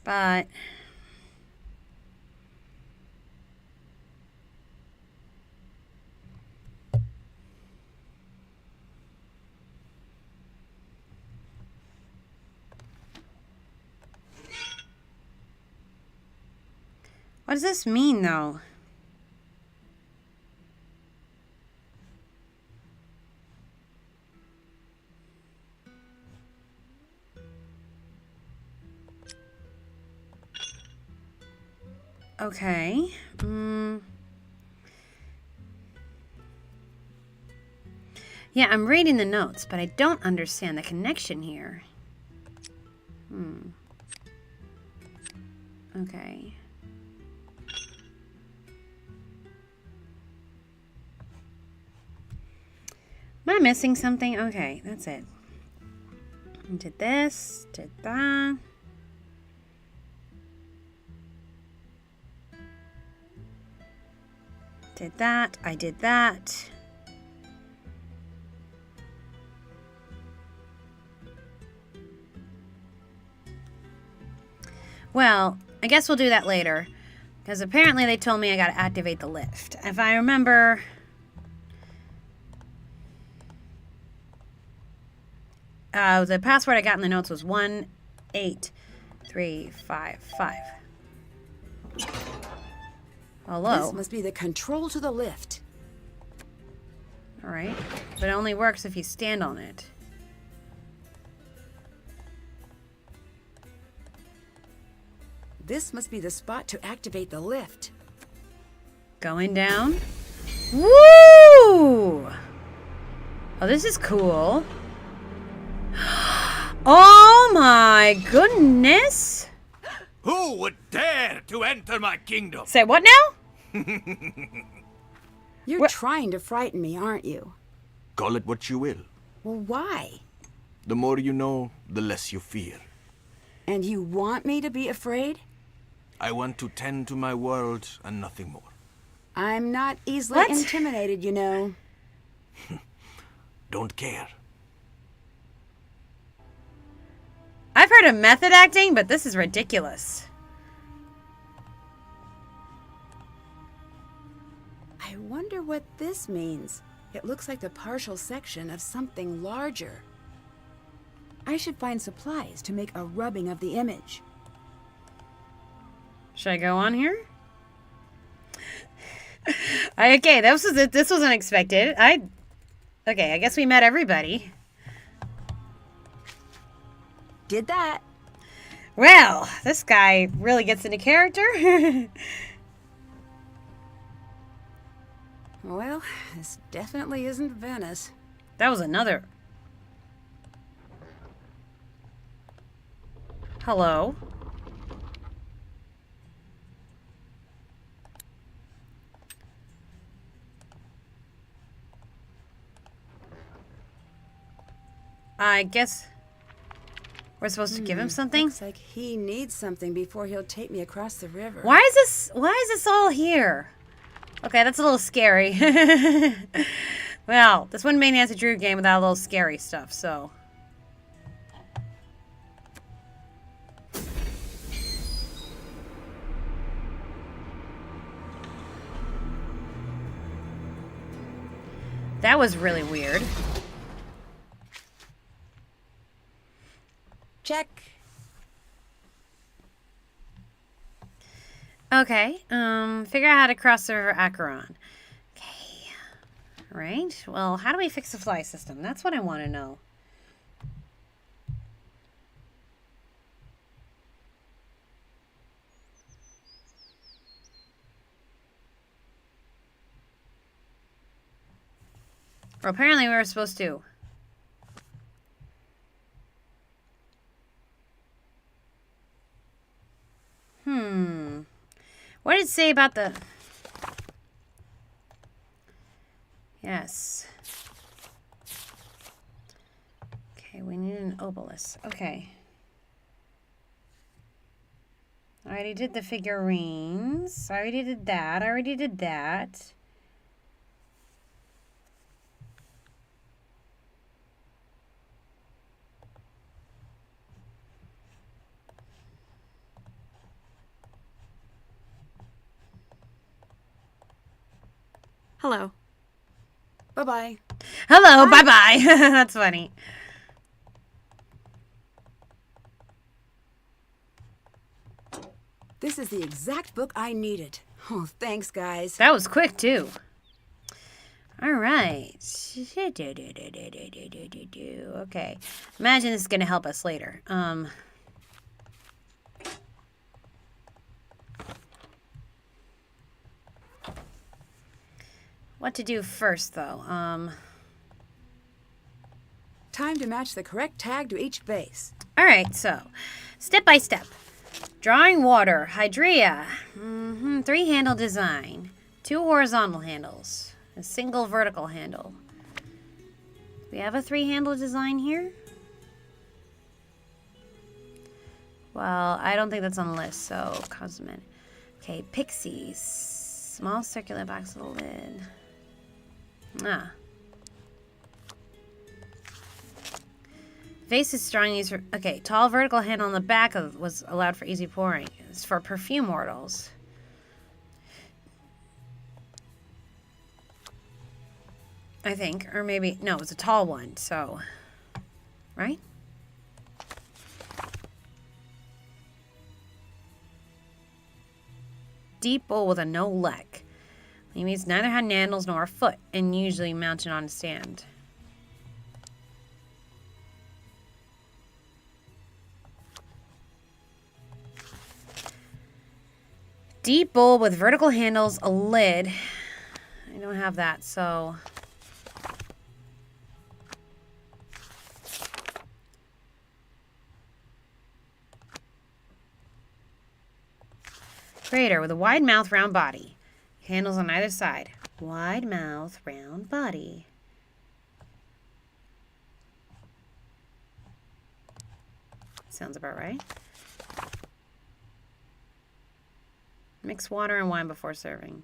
But what does this mean, though? Okay. Yeah, I'm reading the notes, but I don't understand the connection here. Okay. Am I missing something? Okay, that's it. Did this, did that. Did that, I did that. Well, I guess we'll do that later. Because apparently they told me I gotta activate the lift. If I remember... The password I got in the notes was 18355. Hello. This must be the control to the lift. All right, but it only works if you stand on it. This must be the spot to activate the lift. Going down. Woo! Oh, this is cool. Oh my goodness! Who would dare to enter my kingdom? Say what now? You're trying to frighten me, aren't you? Call it what you will. Well, why? The more you know, the less you fear. And you want me to be afraid? I want to tend to my world and nothing more. I'm not easily intimidated, you know. Don't care. I've heard of method acting, but this is ridiculous. I wonder what this means. It looks like the partial section of something larger. I should find supplies to make a rubbing of the image. Should I go on here? Okay, this was unexpected. Okay, I guess we met everybody. Did that. Well, this guy really gets into character. Well, this definitely isn't Venice. That was another. Hello. I guess we're supposed to give him something. Looks like he needs something before he'll take me across the river. Why is this all here? Okay, that's a little scary. Well, this wouldn't be a Nancy Drew game without a little scary stuff, so. That was really weird. Check. Okay, figure out how to cross the river Acheron. Okay, right. Well, how do we fix the fly system? That's what I want to know. Well, apparently we were supposed to. What did it say about the... Yes. Okay, we need an obelisk. Okay. I already did the figurines. I already did that. I already did that. Hello. Bye-bye. Hello, bye-bye. That's funny. This is the exact book I needed. Oh, thanks, guys. That was quick, too. All right. Okay. Imagine this is going to help us later. What to do first, though? Time to match the correct tag to each base. All right, so step by step. Drawing water, hydria, 3-handle design, 2 horizontal handles, a single vertical handle. We have a 3-handle design here? Well, I don't think that's on the list, so cosmetic. Okay, pixies, small circular box with a lid. Vase is strong. Used for okay. Tall vertical handle on the back was allowed for easy pouring. It's for perfume mortals. I think, or maybe no, it was a tall one. So right? Deep bowl with a no leg. It means neither had handles nor a foot, and usually mounted on a stand. Deep bowl with vertical handles, a lid. I don't have that, so... Crater with a wide mouth, round body. Handles on either side. Wide mouth, round body. Sounds about right. Mix water and wine before serving.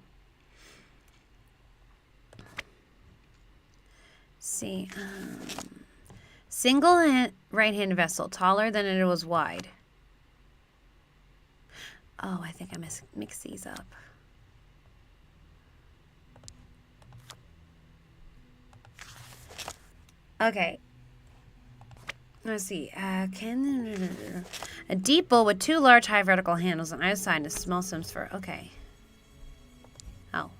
See. Single right-hand vessel, taller than it was wide. Oh, I think I mixed these up. Okay. Let's see. A deep bowl with two large high vertical handles on either side and a small sims for. Okay. Oh.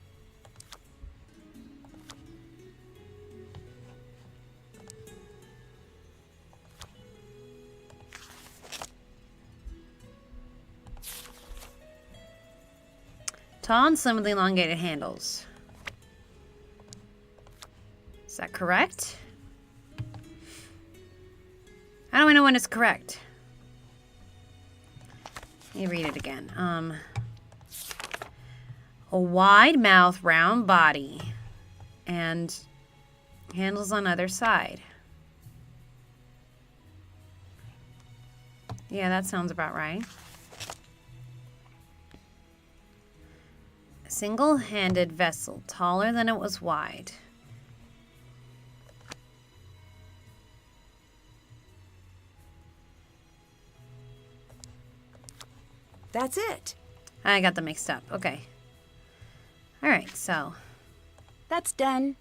Tall and slim with elongated handles. Is that correct? How do I know when it's correct? Let me read it again. A wide mouth, round body, and handles on either side. Yeah, that sounds about right. A single-handed vessel, taller than it was wide. That's it. I got them mixed up. Okay. All right, so. That's done.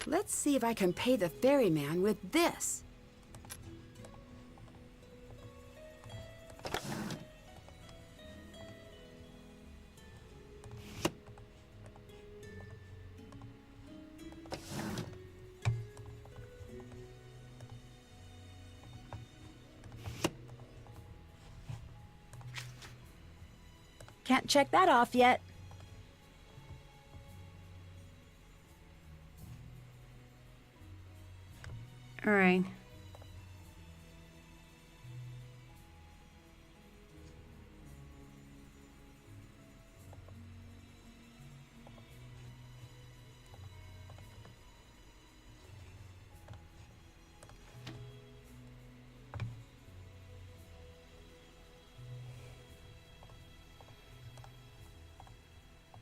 Let's see if I can pay the ferryman with this. Can't check that off yet. All right.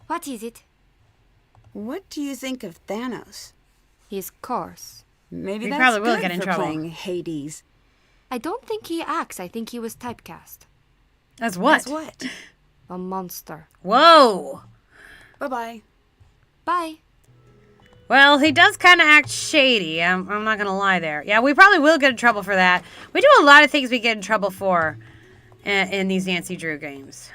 What is it? What do you think of Thanos? He's coarse. Maybe We that's probably will good get in for trouble. playing Hades. I don't think he acts. I think he was typecast. That's what? That's what? A monster. Whoa. Bye-bye. Bye. Well, he does kind of act shady. I'm not going to lie there. Yeah, we probably will get in trouble for that. We do a lot of things we get in trouble for in these Nancy Drew games.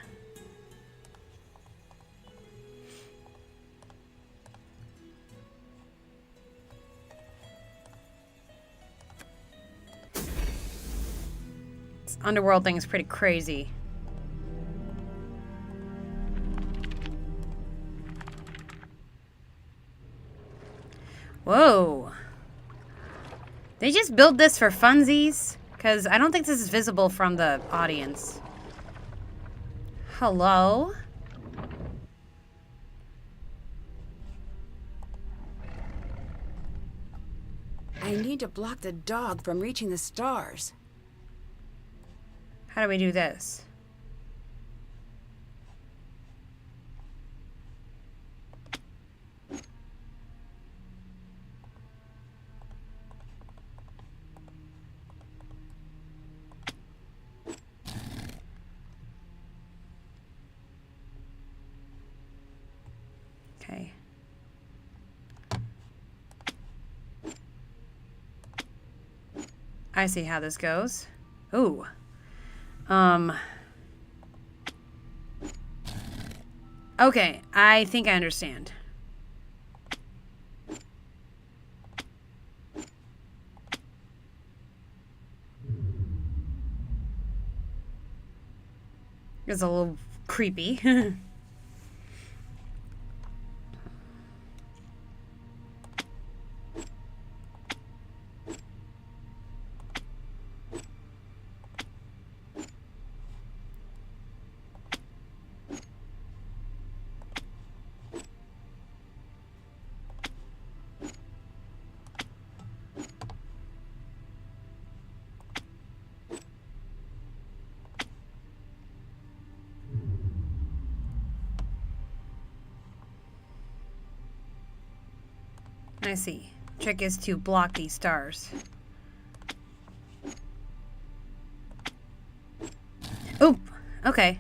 This Underworld thing is pretty crazy. Whoa. They just built this for funsies? Because I don't think this is visible from the audience. Hello? I need to block the dog from reaching the stars. How do we do this? Okay. I see how this goes. Ooh. Okay, I think I understand. It's a little creepy. I see. Trick is to block these stars. Oop. Okay.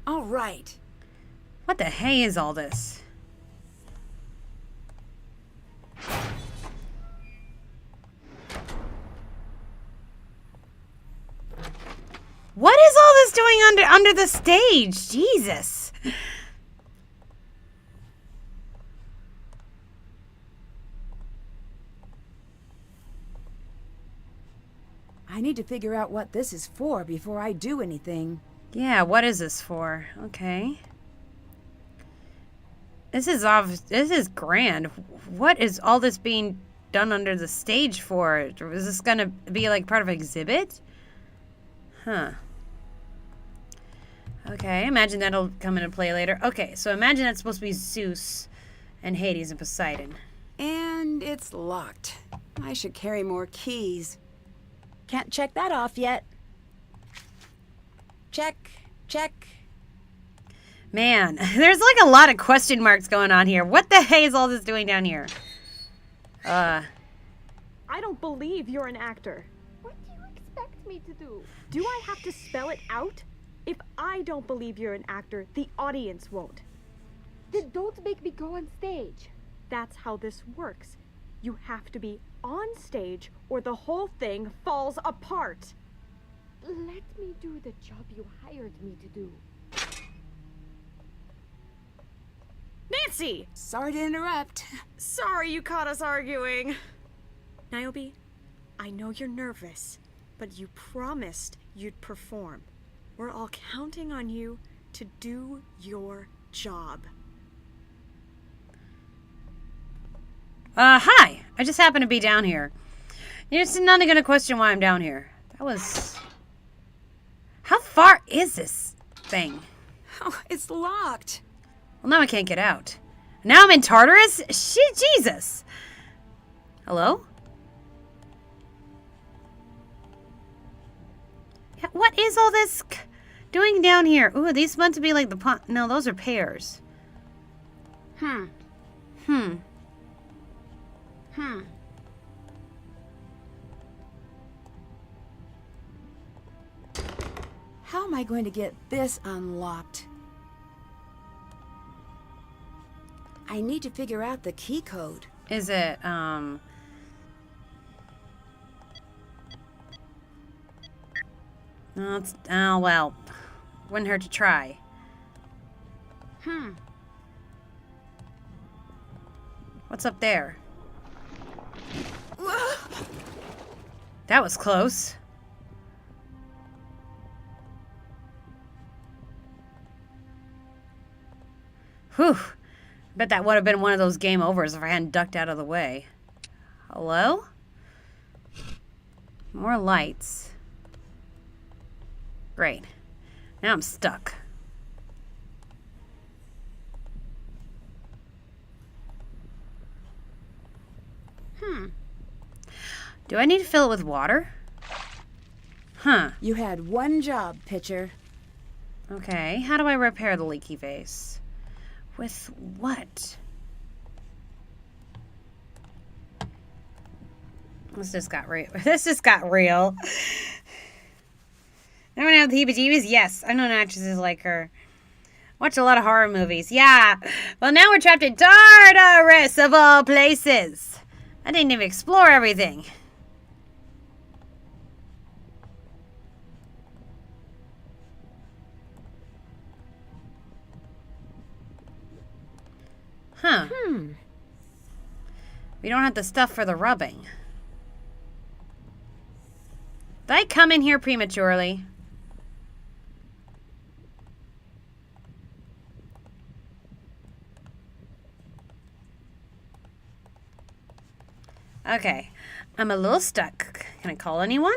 All right. What the hey is all this? What is all this doing under the stage? Jesus. I need to figure out what this is for before I do anything. Yeah, what is this for? Okay. This is grand. What is all this being done under the stage for? Is this gonna be like part of an exhibit? Huh. Okay, imagine that'll come into play later. Okay, so imagine that's supposed to be Zeus and Hades and Poseidon. And it's locked. I should carry more keys. Can't check that off yet. Check, check. Man, there's like a lot of question marks going on here. What the hey is all this doing down here? I don't believe you're an actor. What do you expect me to do? Do I have to spell it out? If I don't believe you're an actor, the audience won't. Then don't make me go on stage. That's how this works. You have to be on stage or the whole thing falls apart. Let me do the job you hired me to do. Nancy! Sorry to interrupt. Sorry you caught us arguing. Naobi, I know you're nervous, but you promised you'd perform. We're all counting on you to do your job. Hi! I just happen to be down here. You're just not gonna question why I'm down here. That was... How far is this thing? Oh, it's locked. Well, now I can't get out. Now I'm in Tartarus? Shit, Jesus! Hello? Yeah, what is all this doing down here? Ooh, these meant to be like the no, those are pears. Hmm. How am I going to get this unlocked? I need to figure out the key code. Is it, Oh, well. Wouldn't hurt to try. What's up there? That was close. Whew. Bet that would have been one of those game overs if I hadn't ducked out of the way. Hello? More lights. Great. Now I'm stuck. Do I need to fill it with water? Huh. You had one job, pitcher. Okay, how do I repair the leaky vase? With what? This just got real. This just got real. Anyone have the heebie-jeebies? Yes, I know actresses like her. Watch a lot of horror movies. Yeah. Well, now we're trapped in Tartarus, of all places. I didn't even explore everything. Huh. We don't have the stuff for the rubbing. Did I come in here prematurely? Okay. I'm a little stuck. Can I call anyone?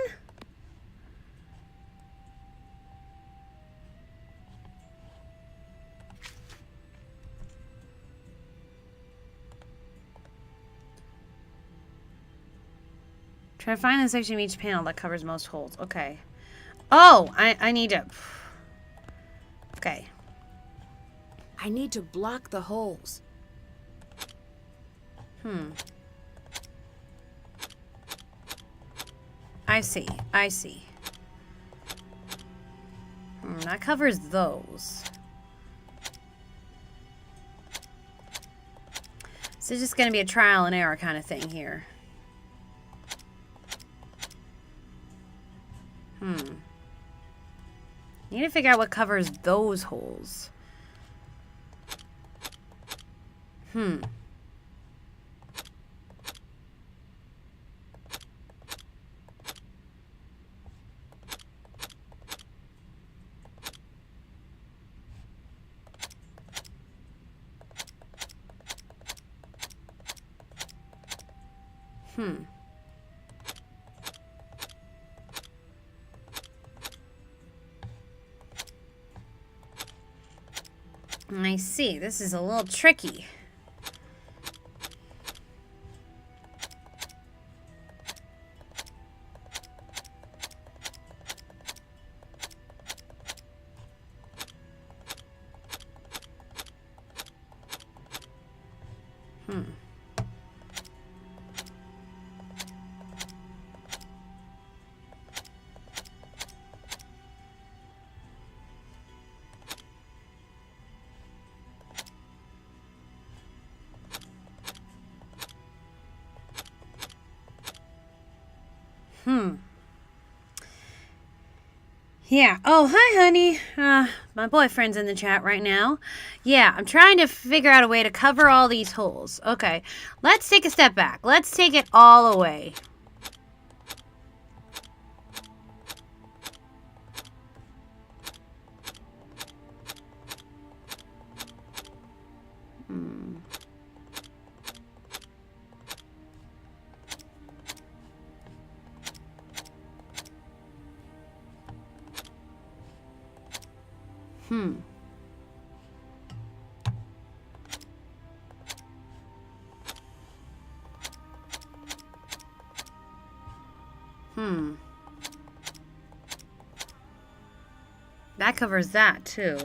Try to find the section of each panel that covers most holes. Okay. Oh, I need to... Okay. I need to block the holes. I see. I see. That covers those. So it's just going to be a trial and error kind of thing here. Need to figure out what covers those holes. I see. This is a little tricky. Yeah. Oh, hi, honey. My boyfriend's in the chat right now. Yeah, I'm trying to figure out a way to cover all these holes. Okay, let's take a step back. Let's take it all away. That covers that, too.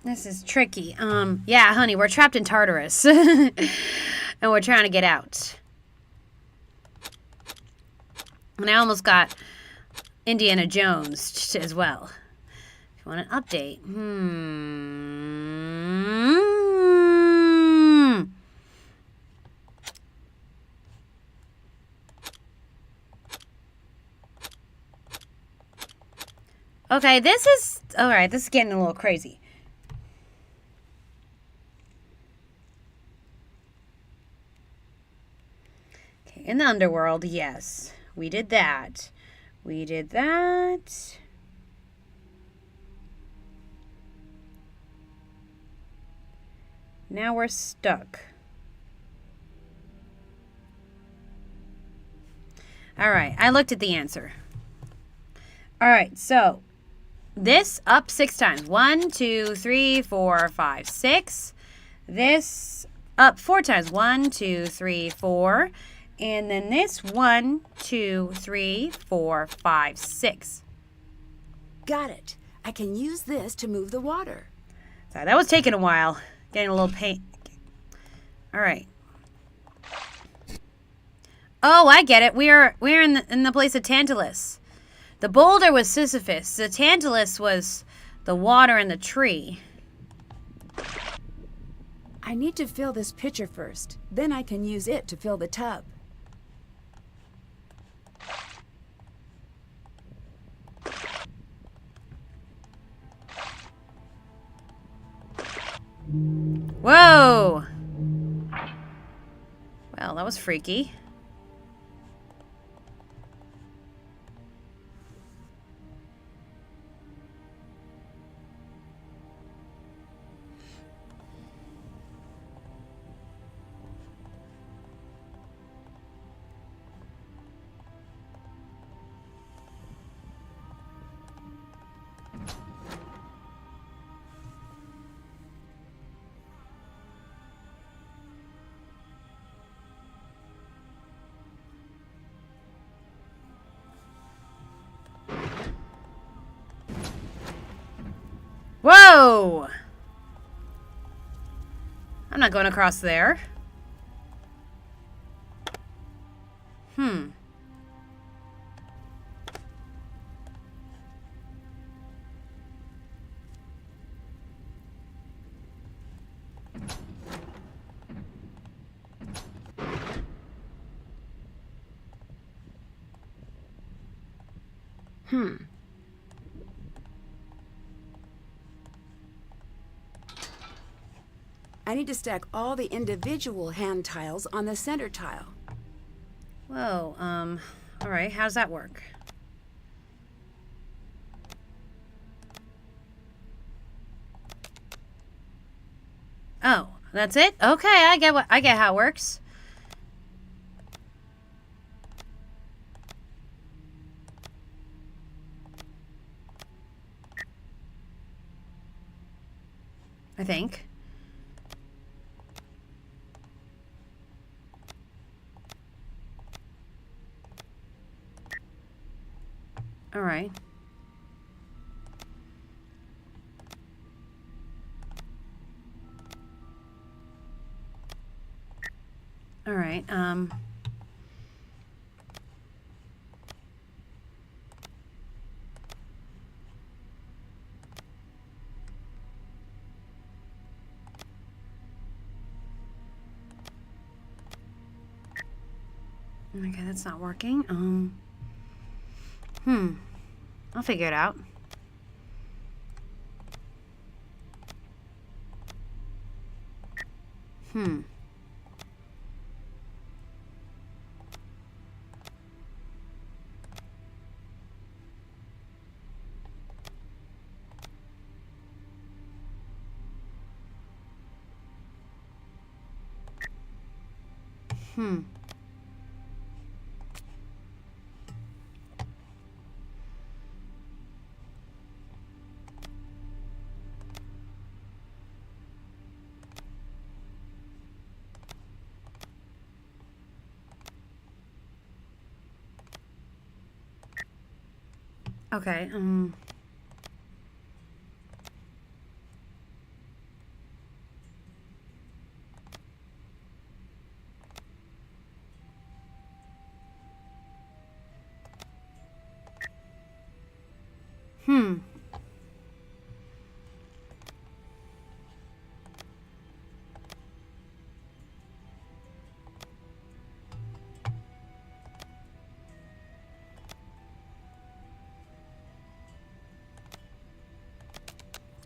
This is tricky. Yeah, honey, we're trapped in Tartarus. And we're trying to get out. And I almost got Indiana Jones as well. If you want an update. Okay, this is... Alright, this is getting a little crazy. in the underworld, yes. We did that. We did that. Now we're stuck. All right, I looked at the answer. All right, so this up 6 times. 1, 2, 3, 4, 5, 6. This up 4 times. 1, 2, 3, 4. And then this 1, 2, 3, 4, 5, 6. Got it. I can use this to move the water. Sorry, that was taking a while. Getting a little pain. All right. Oh, I get it. We're in the place of Tantalus. The boulder was Sisyphus. The Tantalus was the water in the tree. I need to fill this pitcher first. Then I can use it to fill the tub. Whoa! Well, that was freaky. Whoa! I'm not going across there. Hmm. I need to stack all the individual hand tiles on the center tile. Whoa, all right, how's that work? Oh, that's it? Okay, I get how it works. I think. All right. All right. Okay, that's not working. I'll figure it out. Okay,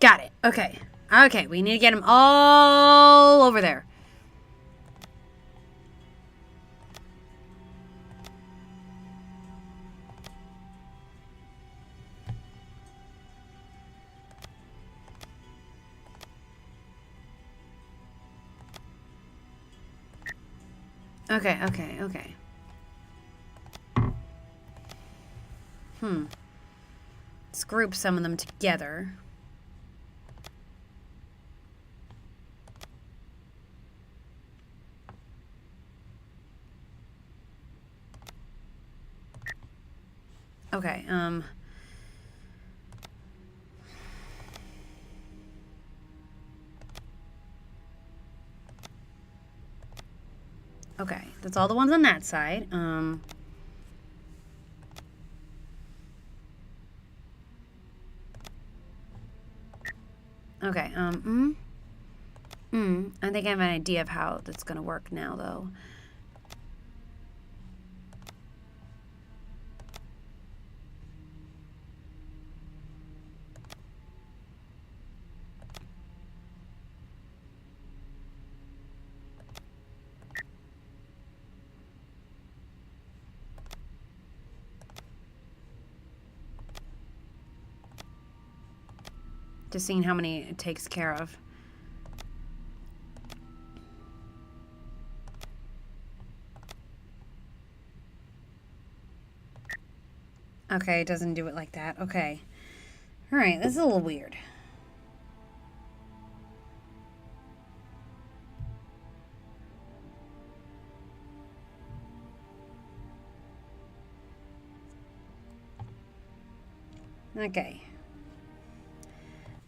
got it. Okay. Okay, we need to get them all over there. Okay, okay, okay. Let's group some of them together. Okay, okay, that's all the ones on that side. Okay, I think I have an idea of how that's gonna work now, though. Just seeing how many it takes care of. Okay, it doesn't do it like that. Okay. Alright, this is a little weird. Okay.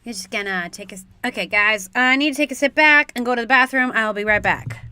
You're just gonna take a... Okay, guys, I need to take a sit back and go to the bathroom. I'll be right back.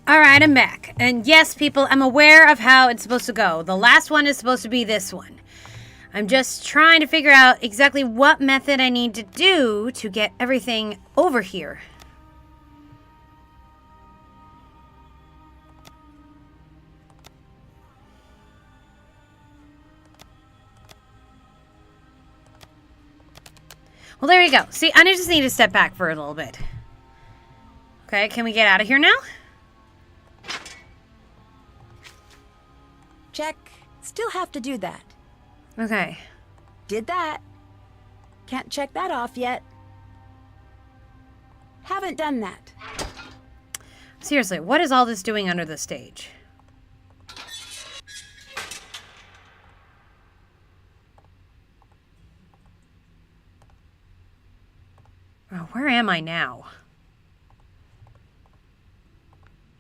Alright, I'm back. And yes, people, I'm aware of how it's supposed to go. The last one is supposed to be this one. I'm just trying to figure out exactly what method I need to do to get everything over here. Well, there you go. See, I just need to step back for a little bit. Okay, can we get out of here now? Check. Still have to do that. Okay. Did that. Can't check that off yet. Haven't done that. Seriously, what is all this doing under the stage? Oh, where am I now?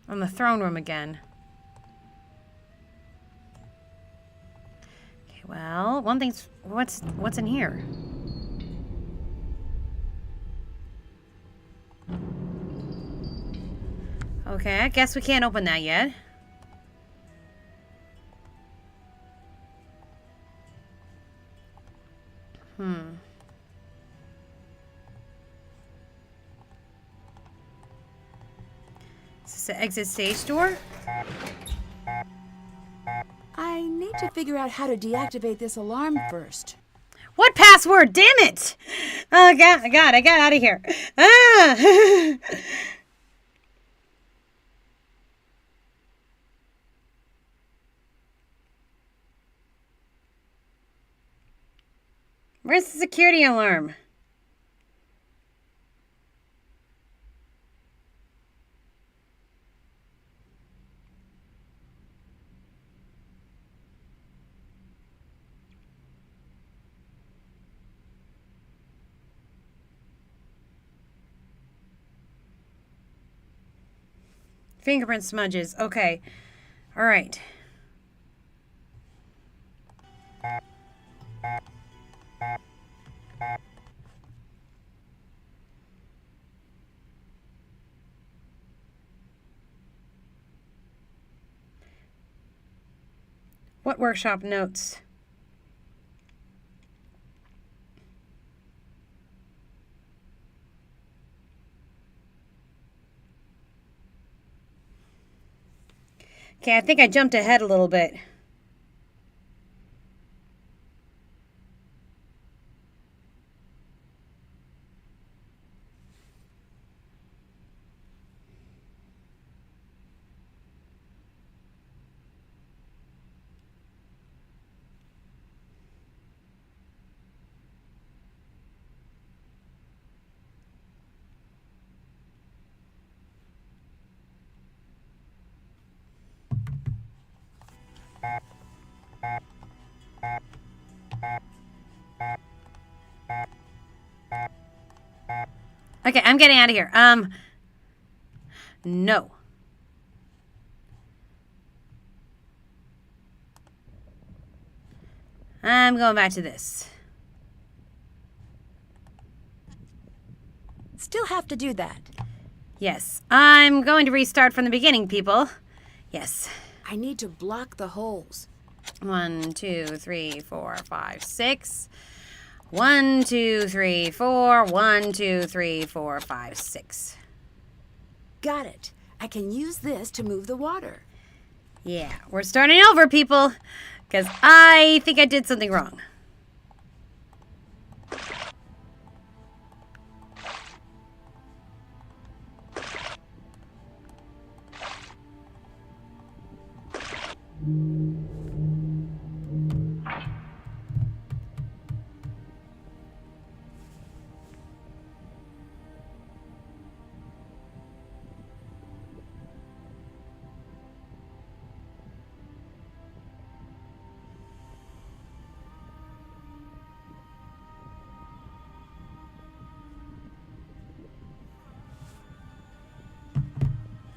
I'm in the throne room again. Well, one thing's... What's in here? Okay, I guess we can't open that yet. Is this the exit stage door? I need to figure out how to deactivate this alarm first. What password? Damn it! Oh, God, I got out of here. Ah! Where's the security alarm? Fingerprint smudges. Okay. All right. What workshop notes? Okay, I think I jumped ahead a little bit. Okay, I'm getting out of here. No. I'm going back to this. Still have to do that. Yes, I'm going to restart from the beginning, people. Yes. I need to block the holes. 1, 2, 3, 4, 5, 6. 1, 2, 3, 4. 1, 2, 3, 4, 5, 6. Got it. I can use this to move the water. Yeah, we're starting over, people. Because I think I did something wrong.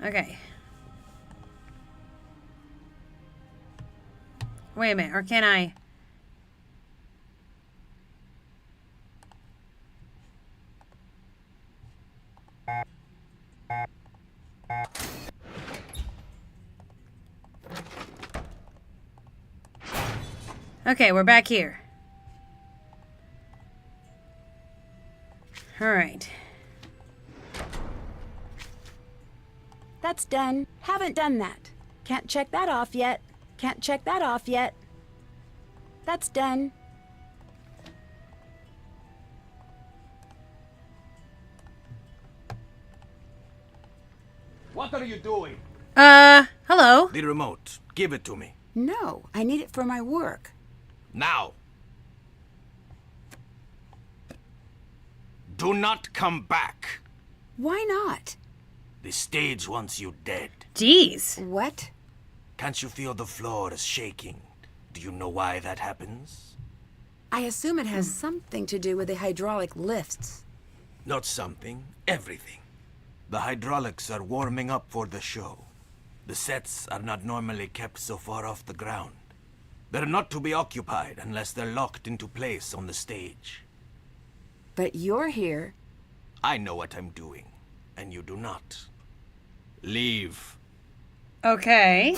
Okay. Wait a minute, or can I? Okay, we're back here. All right. That's done. Haven't done that. Can't check that off yet. Can't check that off yet. That's done. What are you doing? Hello? The remote. Give it to me. No, I need it for my work. Now. Do not come back. Why not? The stage wants you dead. Jeez. What? Can't you feel the floor is shaking? Do you know why that happens? I assume it has something to do with the hydraulic lifts. Not something, everything. The hydraulics are warming up for the show. The sets are not normally kept so far off the ground. They're not to be occupied unless they're locked into place on the stage. But you're here. I know what I'm doing, and you do not. Leave. Okay.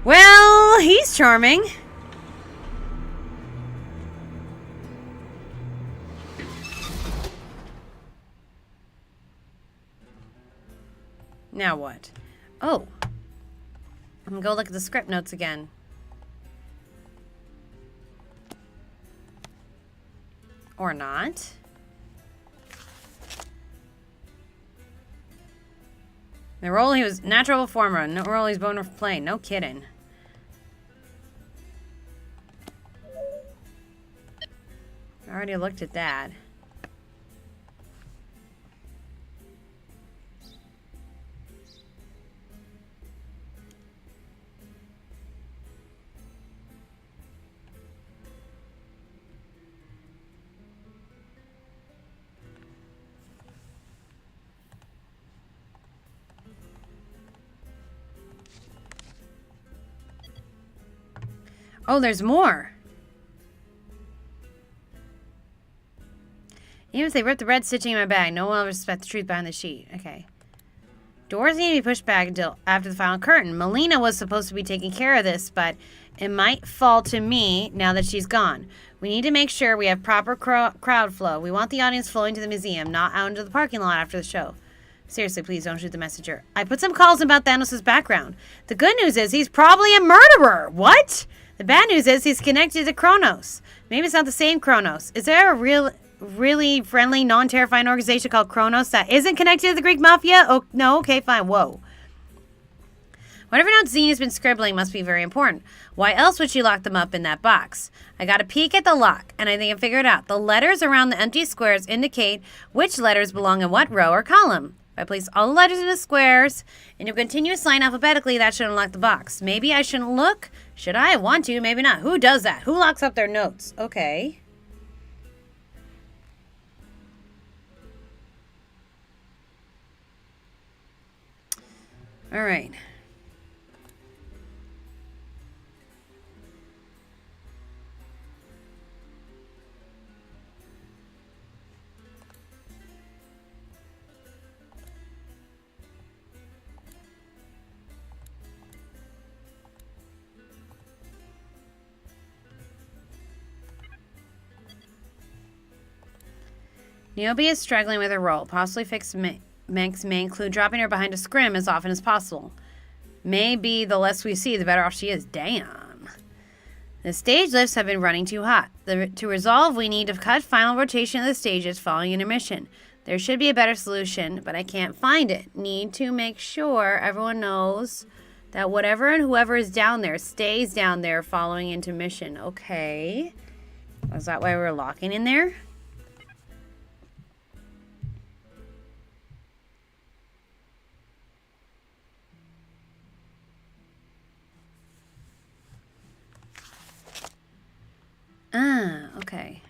Well, he's charming. Now what? Oh. I'm gonna go look at the script notes again. Or not. The role he was natural performer. No role he's born for playing. No kidding. I already looked at that. Oh, there's more. Even if they ripped the red stitching in my bag, no one will respect the truth behind the sheet. Okay. Doors need to be pushed back until after the final curtain. Melina was supposed to be taking care of this, but it might fall to me now that she's gone. We need to make sure we have proper crowd flow. We want the audience flowing to the museum, not out into the parking lot after the show. Seriously, please don't shoot the messenger. I put some calls about Thanos' background. The good news is he's probably a murderer. What? The bad news is he's connected to Kronos. Maybe it's not the same Kronos. Is there a really friendly, non-terrifying organization called Kronos that isn't connected to the Greek Mafia? Oh, no? Okay, fine. Whoa. Whatever notes Zine has been scribbling must be very important. Why else would she lock them up in that box? I got a peek at the lock, and I think I figured it out. The letters around the empty squares indicate which letters belong in what row or column. If I place all the letters into squares in a continuous line alphabetically, that should unlock the box. Maybe I shouldn't look. Should I? Want to? Maybe not. Who does that? Who locks up their notes? Okay. All right. Naobi is struggling with her role. Possibly fix Manx may include dropping her behind a scrim as often as possible. Maybe the less we see, the better off she is. Damn. The stage lifts have been running too hot. To resolve, we need to cut final rotation of the stages following intermission. There should be a better solution, but I can't find it. Need to make sure everyone knows that whatever and whoever is down there stays down there following intermission. Okay. Was that why we were locking in there? Ah, okay.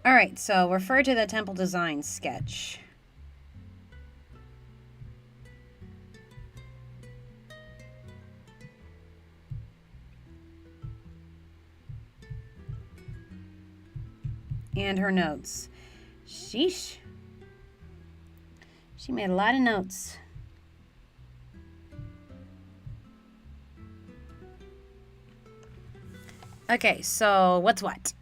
All right, so refer to the temple design sketch. And her notes. Sheesh. She made a lot of notes. Okay, so what's what?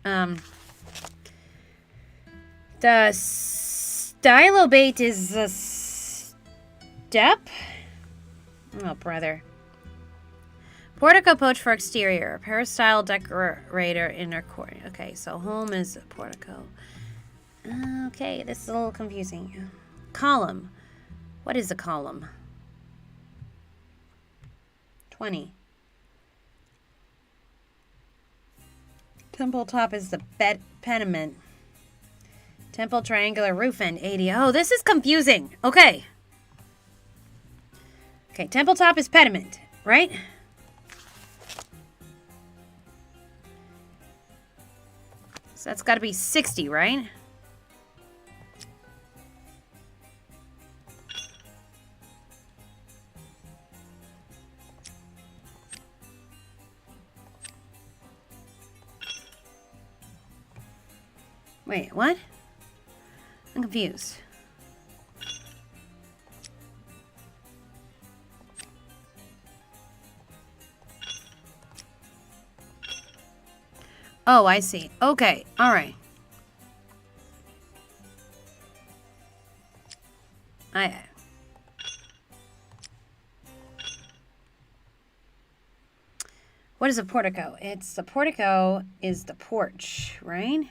The stylobate is a step? Oh, brother. Portico poach for exterior. Peristyle decorator inner court. Okay, so home is a portico. Okay, this is a little confusing. Column. What is a column? 20. Temple top is the pediment. Temple triangular roof end 80. Oh, this is confusing. Okay. Okay, temple top is pediment, right? So that's got to be 60, right? Wait, what? I'm confused. Oh, I see. Okay, alright. What is a portico? It's the portico is the porch, right?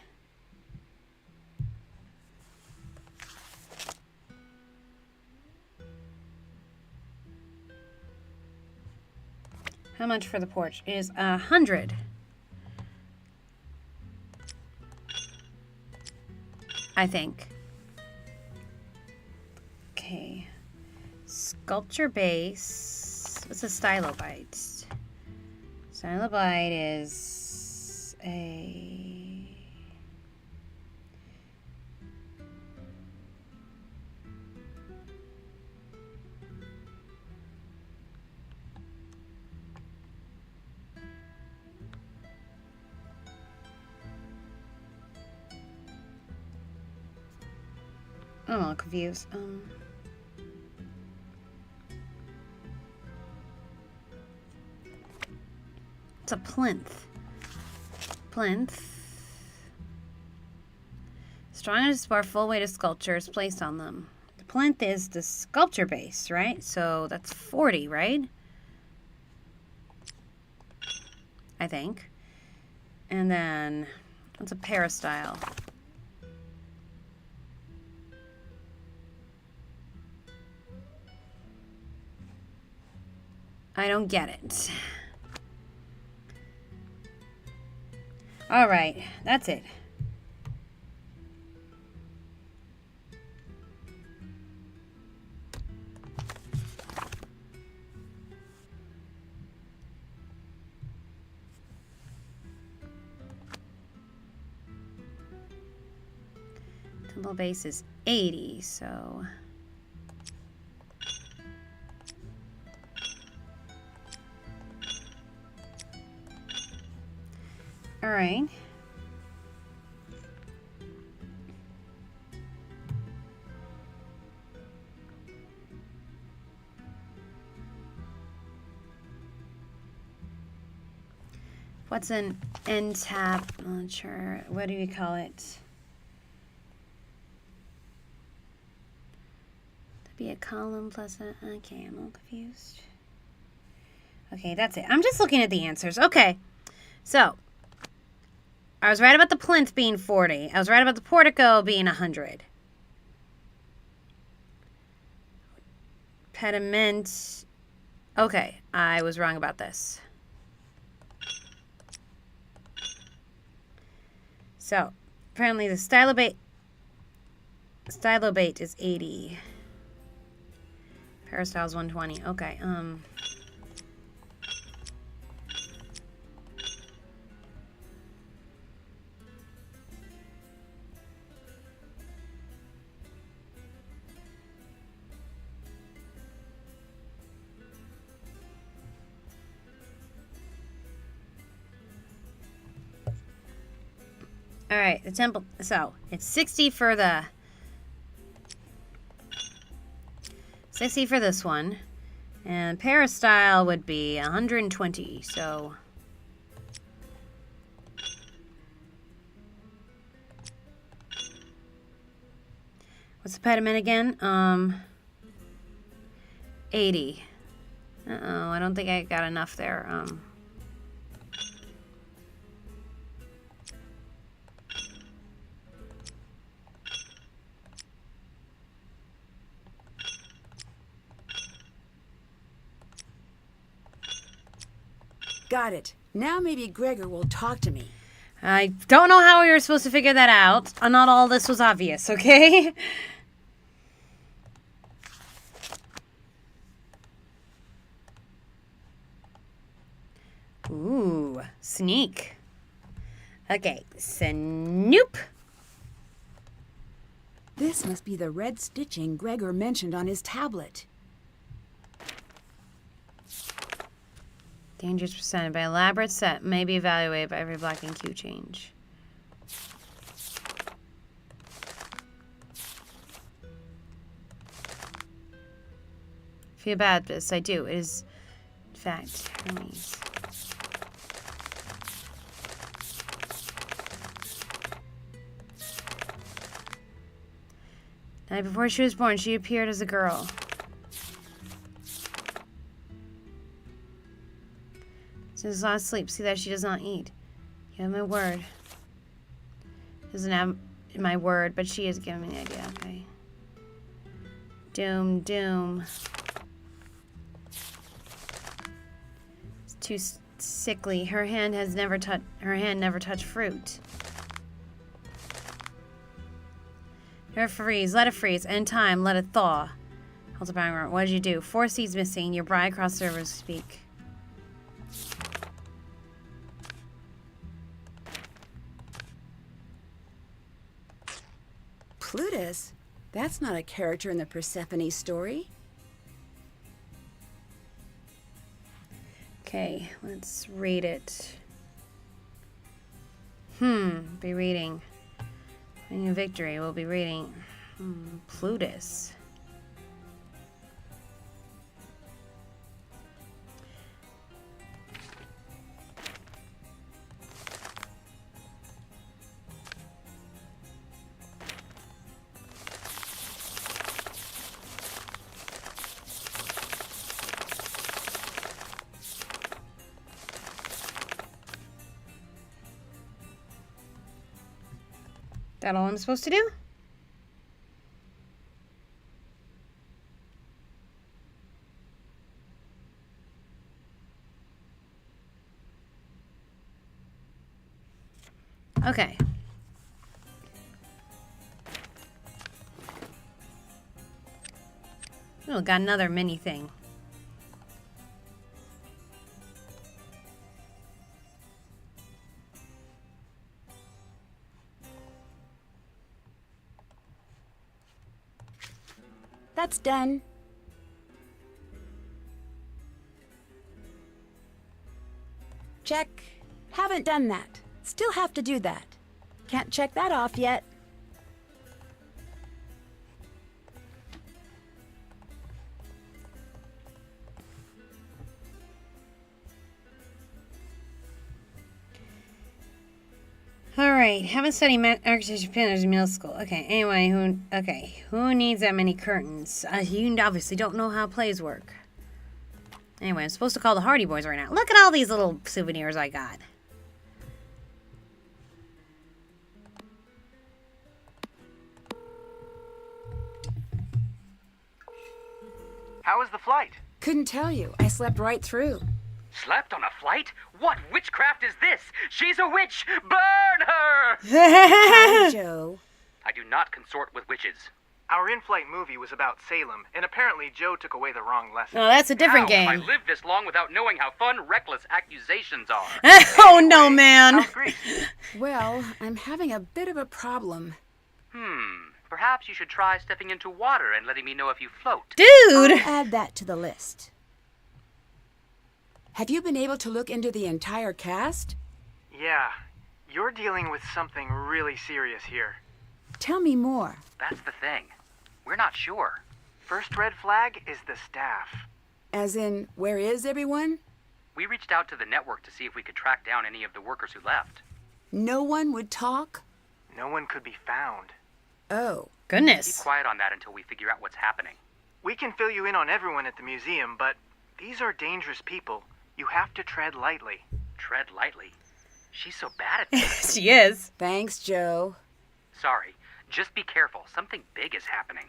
How much for the porch? It is 100. I think. Okay. Sculpture base. What's a stylobite? Stylobite is a... I'm all confused. It's a plinth. Plinth. Strong enough to support full weight of sculptures placed on them. The plinth is the sculpture base, right? So that's 40, right? I think. And then, what's a peristyle? I don't get it. All right, that's it. Temple base is 80, so... All right. What's an end tap launcher? What do you call it? That'd be a column plus a... Okay, I'm all confused. Okay, that's it. I'm just looking at the answers. Okay, so... I was right about the plinth being 40. I was right about the portico being 100. Pediment. Okay, I was wrong about this. So, apparently the stylobate is 80. Peristyle's 120. Okay, all right, the temple, so it's 60 for the 60 for this one, and peristyle would be 120, so what's the pediment again? 80. Uh-oh, I don't think I got enough there. Got it. Now maybe Gregor will talk to me. I don't know how we were supposed to figure that out. Not all this was obvious, okay? Ooh, sneak. Okay, Snoop. This must be the red stitching Gregor mentioned on his tablet. Dangers presented by elaborate set may be evaluated by every black and Q change. feel bad this. I do. It is, in fact, Hermes. The night before she was born, she appeared as a girl. Since last sleep, see that she does not eat. You have my word. Doesn't have my word, but she is giving me the idea. Okay. Doom, doom. It's too sickly. Her hand never touched fruit. Her freeze. Let it freeze. End time. Let it thaw. Hold up, what did you do? 4 seeds missing. Your bride crossed over to speak. Plutus? That's not a character in the Persephone story. Okay, let's read it. Be reading. Winning a victory, we'll be reading. Plutus. That all I'm supposed to do? Okay. Oh, got another mini thing. That's done. Check. Haven't done that. Still have to do that. Can't check that off yet. Alright, haven't studied architecture painters in middle school. Okay, anyway, who needs that many curtains? You obviously don't know how plays work. Anyway, I'm supposed to call the Hardy Boys right now. Look at all these little souvenirs I got. How was the flight? Couldn't tell you. I slept right through. Slept on a flight? What witchcraft is this? She's a witch! Burn her! Hi, Joe. I do not consort with witches. Our in-flight movie was about Salem, and apparently Joe took away the wrong lesson. Oh, that's a different How have game. I lived this long without knowing how fun, reckless accusations are? Oh no, man. How's Greece? Well, I'm having a bit of a problem. Perhaps you should try stepping into water and letting me know if you float. Dude! I'll add that to the list. Have you been able to look into the entire cast? Yeah, you're dealing with something really serious here. Tell me more. That's the thing. We're not sure. First red flag is the staff. As in, where is everyone? We reached out to the network to see if we could track down any of the workers who left. No one would talk? No one could be found. Oh. Keep Goodness. quiet on that until we figure out what's happening. We can fill you in on everyone at the museum, but these are dangerous people. You have to tread lightly. Tread lightly. She's so bad at this. She is. Thanks, Joe. Sorry. Just be careful. Something big is happening.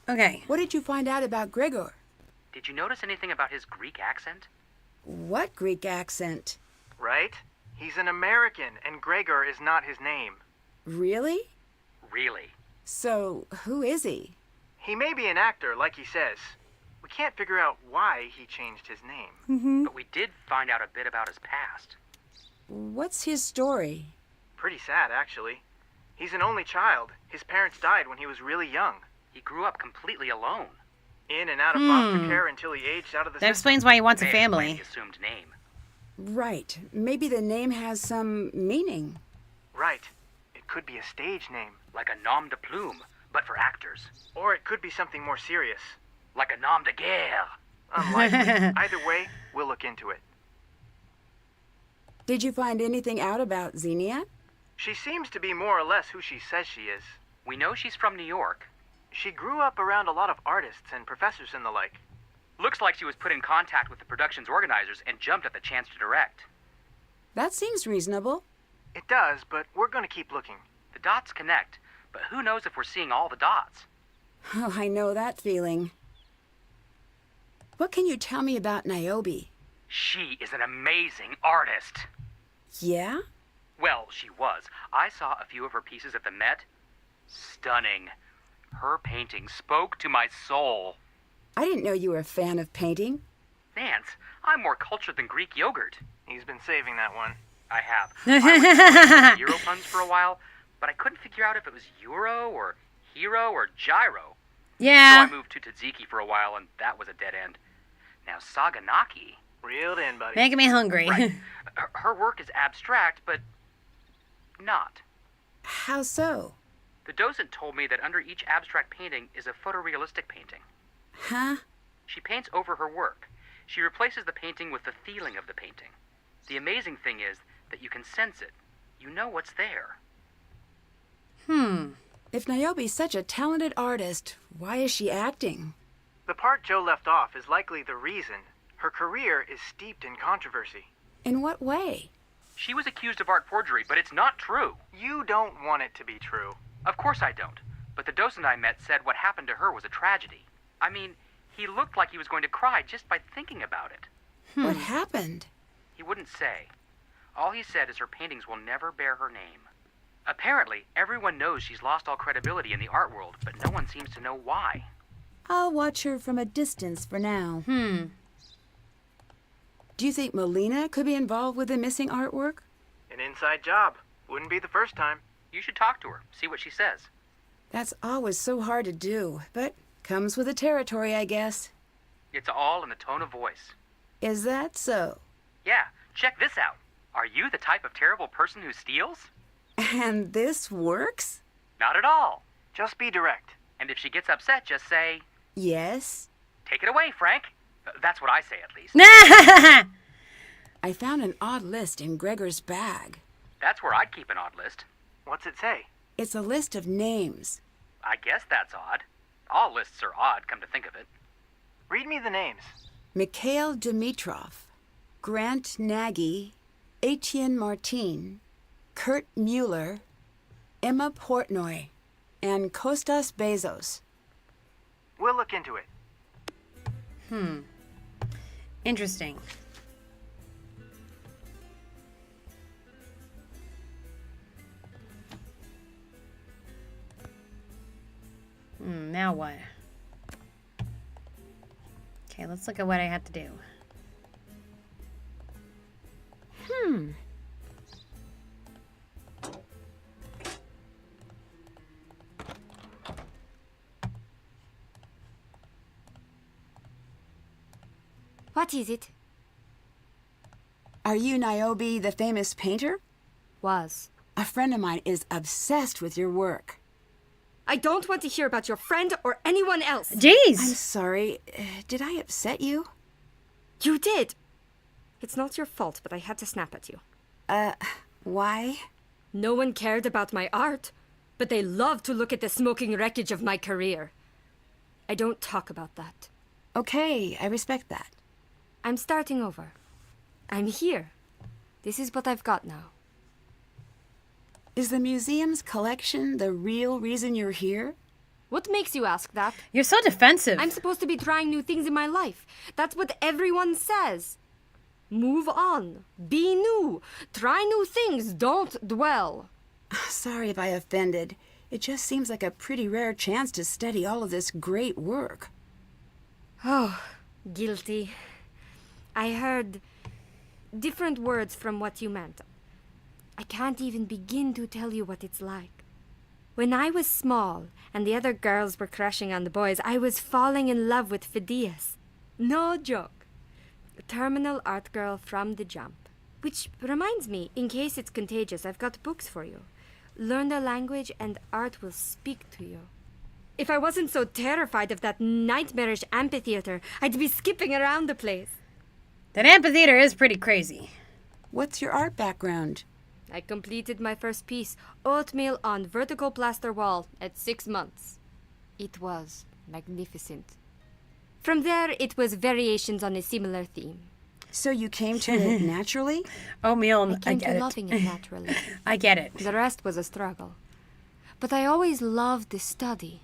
Okay. What did you find out about Gregor? Did you notice anything about his Greek accent? What Greek accent? Right? He's an American, and Gregor is not his name. Really? Really. So, who is he? He may be an actor, like he says. We can't figure out why he changed his name. But we did find out a bit about his past. What's his story? Pretty sad, actually. He's an only child. His parents died when he was really young. He grew up completely alone. In and out of foster care until he aged out of the That system. explains why he wants a May explain family. the assumed name. Right. Maybe the name has some meaning. Right. It could be a stage name. Like a nom de plume, but for actors. Or it could be something more serious. Like a nom de guerre. Unlikely. Either way, we'll look into it. Did you find anything out about Xenia? She seems to be more or less who she says she is. We know she's from New York. She grew up around a lot of artists and professors and the like. Looks like she was put in contact with the production's organizers and jumped at the chance to direct. That seems reasonable. It does, but we're gonna keep looking. The dots connect, but who knows if we're seeing all the dots? Oh, I know that feeling. What can you tell me about Naobi? She is an amazing artist. Yeah? Well, she was. I saw a few of her pieces at the Met. Stunning. Her painting spoke to my soul. I didn't know you were a fan of painting. Nance, I'm more cultured than Greek yogurt. He's been saving that one. I have. I was Euro puns for a while, but I couldn't figure out if it was Euro or Hero or Gyro. Yeah. So I moved to Tzatziki for a while, and that was a dead end. Now, Saganaki... Reeled in, buddy. Making me hungry. Right. Her work is abstract, but not. How so? The docent told me that under each abstract painting is a photorealistic painting. Huh? She paints over her work. She replaces the painting with the feeling of the painting. The amazing thing is that you can sense it. You know what's there. If Naobi's such a talented artist, why is she acting? The part Joe left off is likely the reason. Her career is steeped in controversy. In what way? She was accused of art forgery, but it's not true. You don't want it to be true. Of course I don't. But the docent I met said what happened to her was a tragedy. I mean, he looked like he was going to cry just by thinking about it. What happened? He wouldn't say. All he said is her paintings will never bear her name. Apparently, everyone knows she's lost all credibility in the art world, but no one seems to know why. I'll watch her from a distance for now. Do you think Melina could be involved with the missing artwork? An inside job. Wouldn't be the first time. You should talk to her, see what she says. That's always so hard to do, but comes with the territory, I guess. It's all in the tone of voice. Is that so? Yeah, check this out. Are you the type of terrible person who steals? And this works? Not at all. Just be direct. And if she gets upset, just say, Yes. take it away, Frank. That's what I say, at least. I found an odd list in Gregor's bag. That's where I'd keep an odd list. What's it say? It's a list of names. I guess that's odd. All lists are odd, come to think of it. Read me the names. Mikhail Dimitrov, Grant Nagy, Etienne Martin, Kurt Mueller, Emma Portnoy, and Kostas Bezos. We'll look into it. Interesting. Now what? Okay, let's look at what I have to do. What is it? Are you Naobi, the famous painter? Was. A friend of mine is obsessed with your work. I don't want to hear about your friend or anyone else. I'm Jeez. sorry. Did I upset you? You did. It's not your fault, but I had to snap at you. Why? No one cared about my art, but they loved to look at the smoking wreckage of my career. I don't talk about that. Okay, I respect that. I'm starting over. I'm here. This is what I've got now. Is the museum's collection the real reason you're here? What makes you ask that? You're so defensive. I'm supposed to be trying new things in my life. That's what everyone says. Move on. Be new. Try new things. Don't dwell. Sorry if I offended. It just seems like a pretty rare chance to study all of this great work. Oh, guilty. I heard different words from what you meant. I can't even begin to tell you what it's like. When I was small and the other girls were crushing on the boys, I was falling in love with Phidias. No joke. A terminal art girl from the jump. Which reminds me, in case it's contagious, I've got books for you. Learn the language and art will speak to you. If I wasn't so terrified of that nightmarish amphitheater, I'd be skipping around the place. That amphitheater is pretty crazy. What's your art background? I completed my first piece, Oatmeal on Vertical Plaster Wall, at 6 months. It was magnificent. From there, it was variations on a similar theme. So you came to it naturally? Oatmeal, I I came get to it. loving it naturally. I get it. The rest was a struggle. But I always loved the study,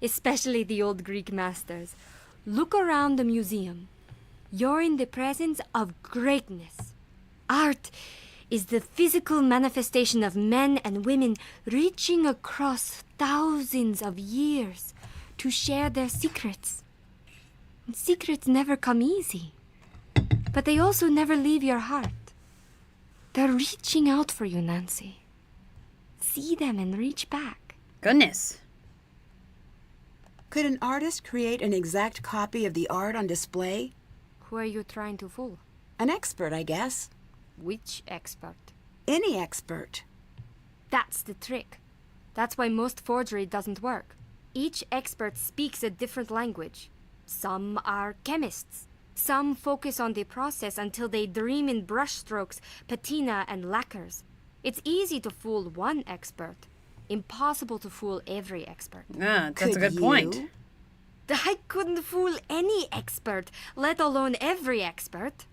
especially the old Greek masters. Look around the museum. You're in the presence of greatness. Art is the physical manifestation of men and women reaching across thousands of years to share their secrets. And secrets never come easy, but they also never leave your heart. They're reaching out for you, Nancy. See them and reach back. Goodness. Could an artist create an exact copy of the art on display? Who are you trying to fool? An expert, I guess. Which expert? Any expert. That's the trick. That's why most forgery doesn't work. Each expert speaks a different language. Some are chemists. Some focus on the process until they dream in brushstrokes, patina, and lacquers. It's easy to fool one expert. Impossible to fool every expert. Yeah, that's a Could good point. you? I couldn't fool any expert, let alone every expert.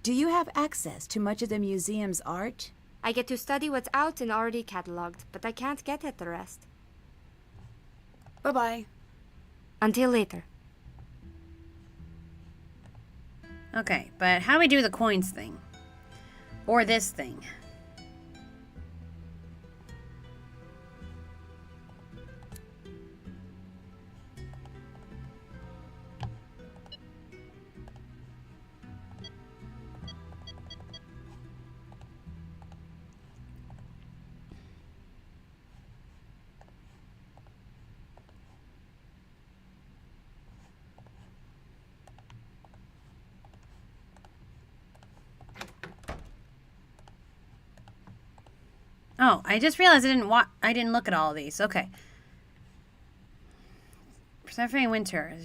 Do you have access to much of the museum's art? I get to study what's out and already cataloged, but I can't get at the rest. Bye-bye. Until later. Okay, but how do we do the coins thing? Or this thing? Oh, I just realized I didn't look at all of these. Okay. Persephone Winter.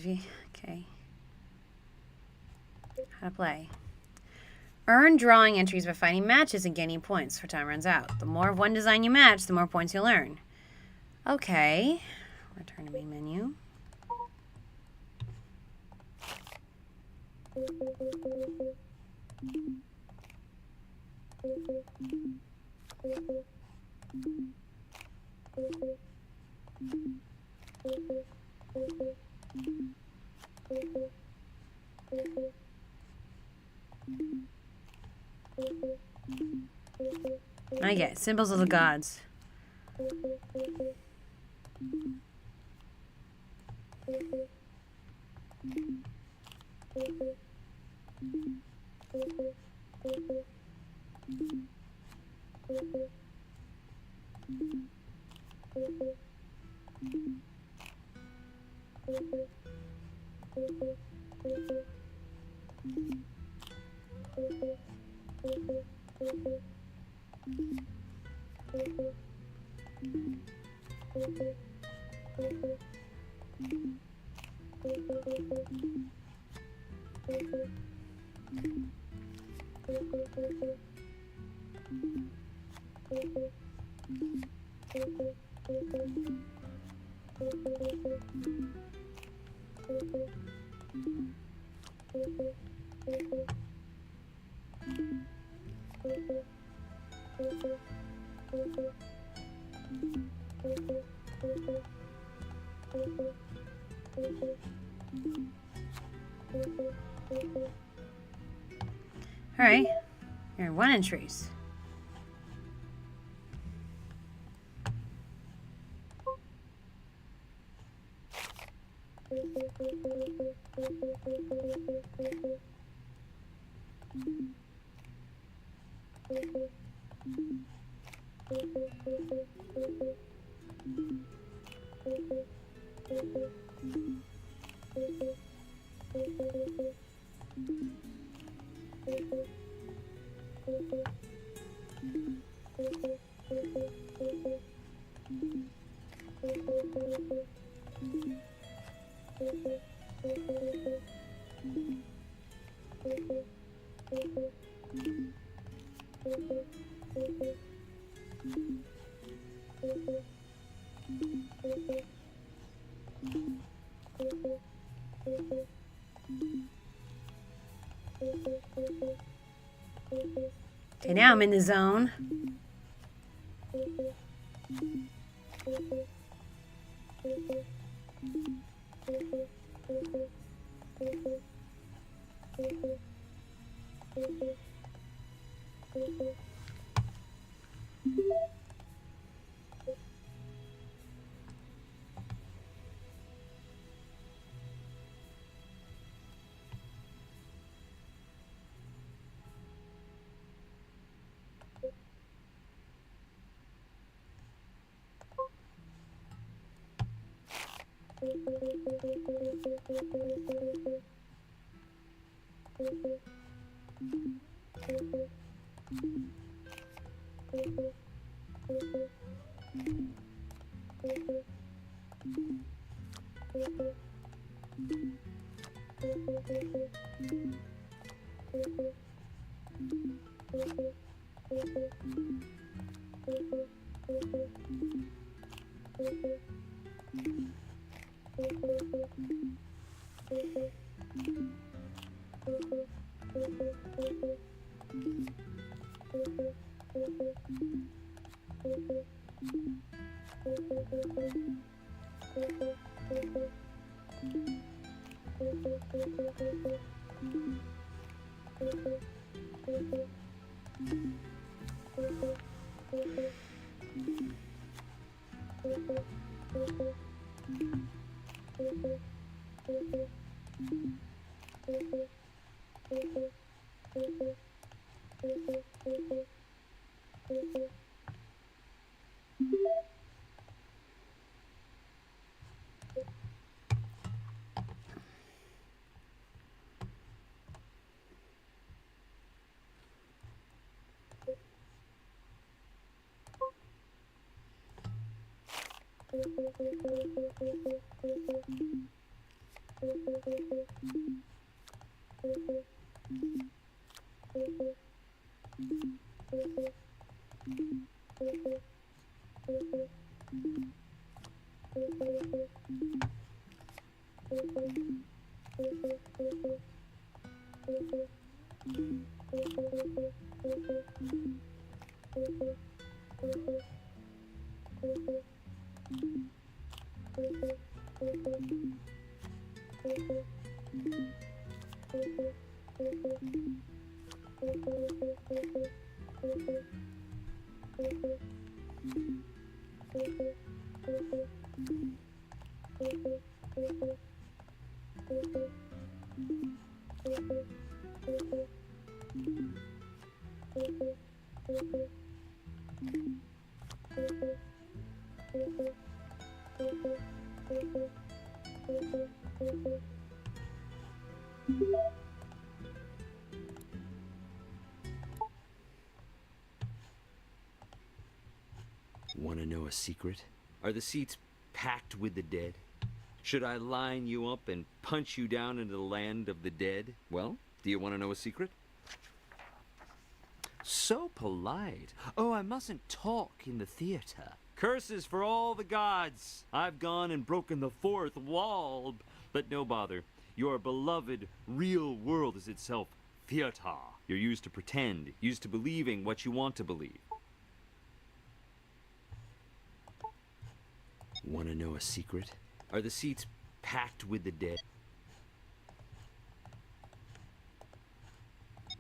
Okay. How to play. Earn drawing entries by finding matches and gaining points for time runs out. The more of one design you match, the more points you'll earn. Okay. Return to main menu. I get symbols of the gods. Alright. Here are 1 entries. Okay, now I'm in the zone. Want to know a secret? Are the seats packed with the dead? Should I line you up and punch you down into the land of the dead? Well, do you want to know a secret? So polite. Oh, I mustn't talk in the theater. Curses for all the gods! I've gone and broken the fourth wall. But no bother. Your beloved real world is itself theater. You're used to pretend, used to believing what you want to believe. Want to know a secret? Are the seats packed with the dead?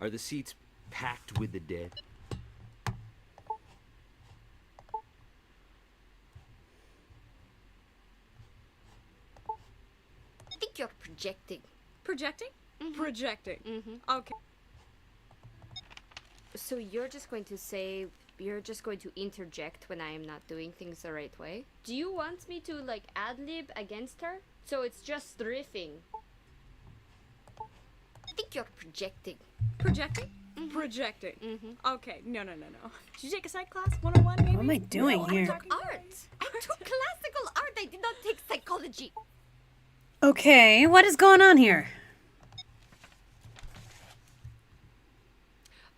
Are the seats packed with the dead? I think you're projecting. Projecting? Projecting. Okay. So you're just going to interject when I am not doing things the right way? Do you want me to like ad-lib against her? So it's just riffing. I think you're projecting. Projecting? Projecting. Okay, no. Did you take a psych class? 101 maybe? What am I doing here? Art. I took classical art. I did not take psychology. Okay, what is going on here?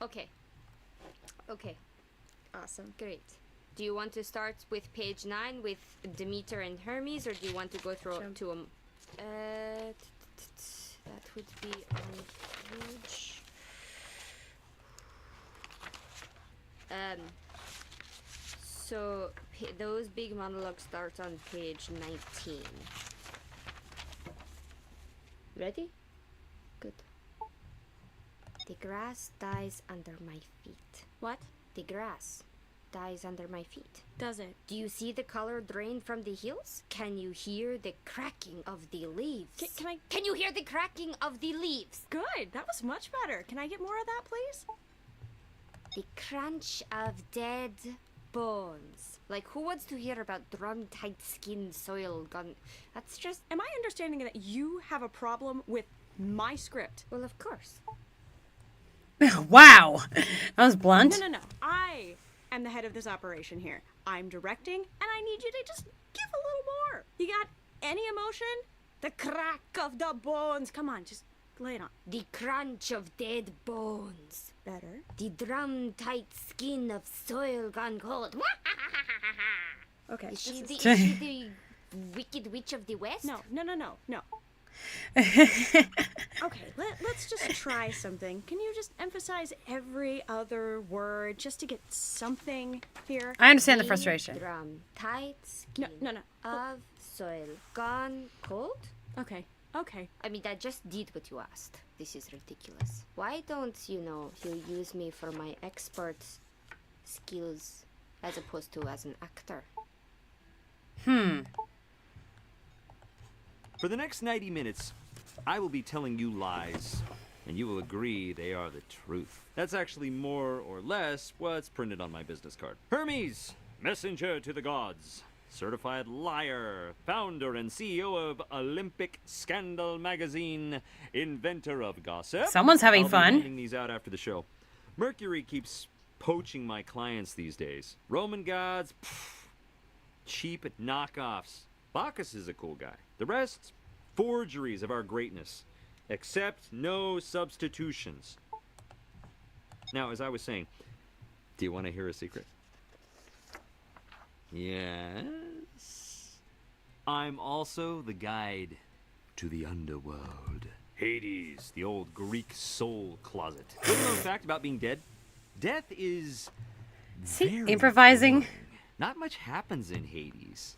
Okay. Okay. Awesome. Great. Do you want to start with page 9 with Demeter and Hermes, or do you want to go through to a... that would be on page... So, those big monologues start on page 19. Ready? Good. The grass dies under my feet. What? The grass dies under my feet. Does it? Do you see the color drain from the hills? Can you hear the cracking of the leaves? Can you hear the cracking of the leaves? Good. That was much better. Can I get more of that, please? The crunch of dead bones. Like, who wants to hear about drum-tight skin soil gone? That's just... Am I understanding that you have a problem with my script? Well, of course. Wow. That was blunt. No. I am the head of this operation here. I'm directing, and I need you to just give a little more. You got any emotion? The crack of the bones. Come on, just lay it on. The crunch of dead bones. Better. The drum-tight skin of soil gone cold. Okay. Is she the wicked witch of the west? No. Okay, let's just try something. Can you just emphasize every other word just to get something here? I understand the frustration. Drum-tight skin No. of soil gone cold? Okay. I mean, I just did what you asked. This is ridiculous. Why don't, you use me for my expert skills as opposed to as an actor? For the next 90 minutes, I will be telling you lies, and you will agree they are the truth. That's actually more or less what's printed on my business card. Hermes, messenger to the gods. Certified liar, founder and CEO of Olympic Scandal Magazine, inventor of gossip. Someone's having I'll fun. be handing these out after the show. Mercury keeps poaching my clients these days. Roman gods, cheap knockoffs. Bacchus is a cool guy. The rest, forgeries of our greatness. Except no substitutions. Now, as I was saying, do you want to hear a secret? Yes. I'm also the guide to the underworld. Hades, the old Greek soul closet. Little known fact about being dead. Death is very improvising? boring. Not much happens in Hades.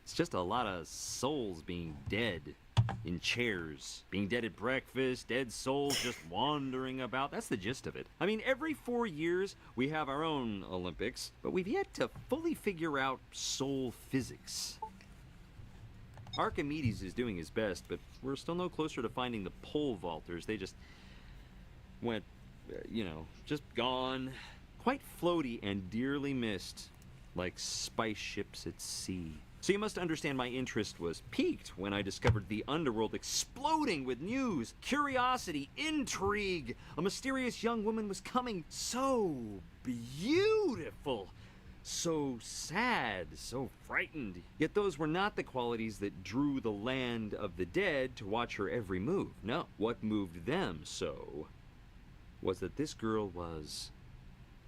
It's just a lot of souls being dead in chairs, being dead at breakfast, dead souls just wandering about. That's the gist of it. I mean, every 4 years we have our own Olympics, but we've yet to fully figure out soul physics. Archimedes is doing his best, but we're still no closer to finding the pole vaulters. They just went, just gone. Quite floaty and dearly missed, like spice ships at sea. So you must understand my interest was piqued when I discovered the underworld exploding with news, curiosity, intrigue. A mysterious young woman was coming, so beautiful, so sad, so frightened. Yet those were not the qualities that drew the land of the dead to watch her every move. No, what moved them so was that this girl was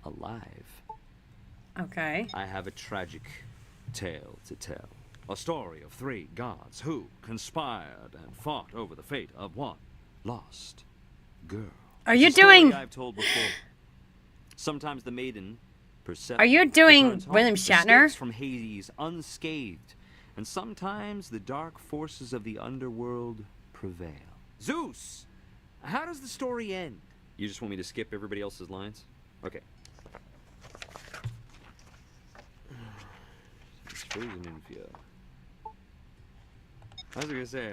alive. Okay. I have a tragic tale to tell. A story of 3 gods who conspired and fought over the fate of one lost girl. Are you It's a story doing... I've told before. Sometimes the maiden, Persephone, Are you doing returns home, William Shatner? escapes from Hades unscathed, and sometimes the dark forces of the underworld prevail. Zeus, how does the story end? You just want me to skip everybody else's lines? Okay. It's frozen in fear. I was gonna say,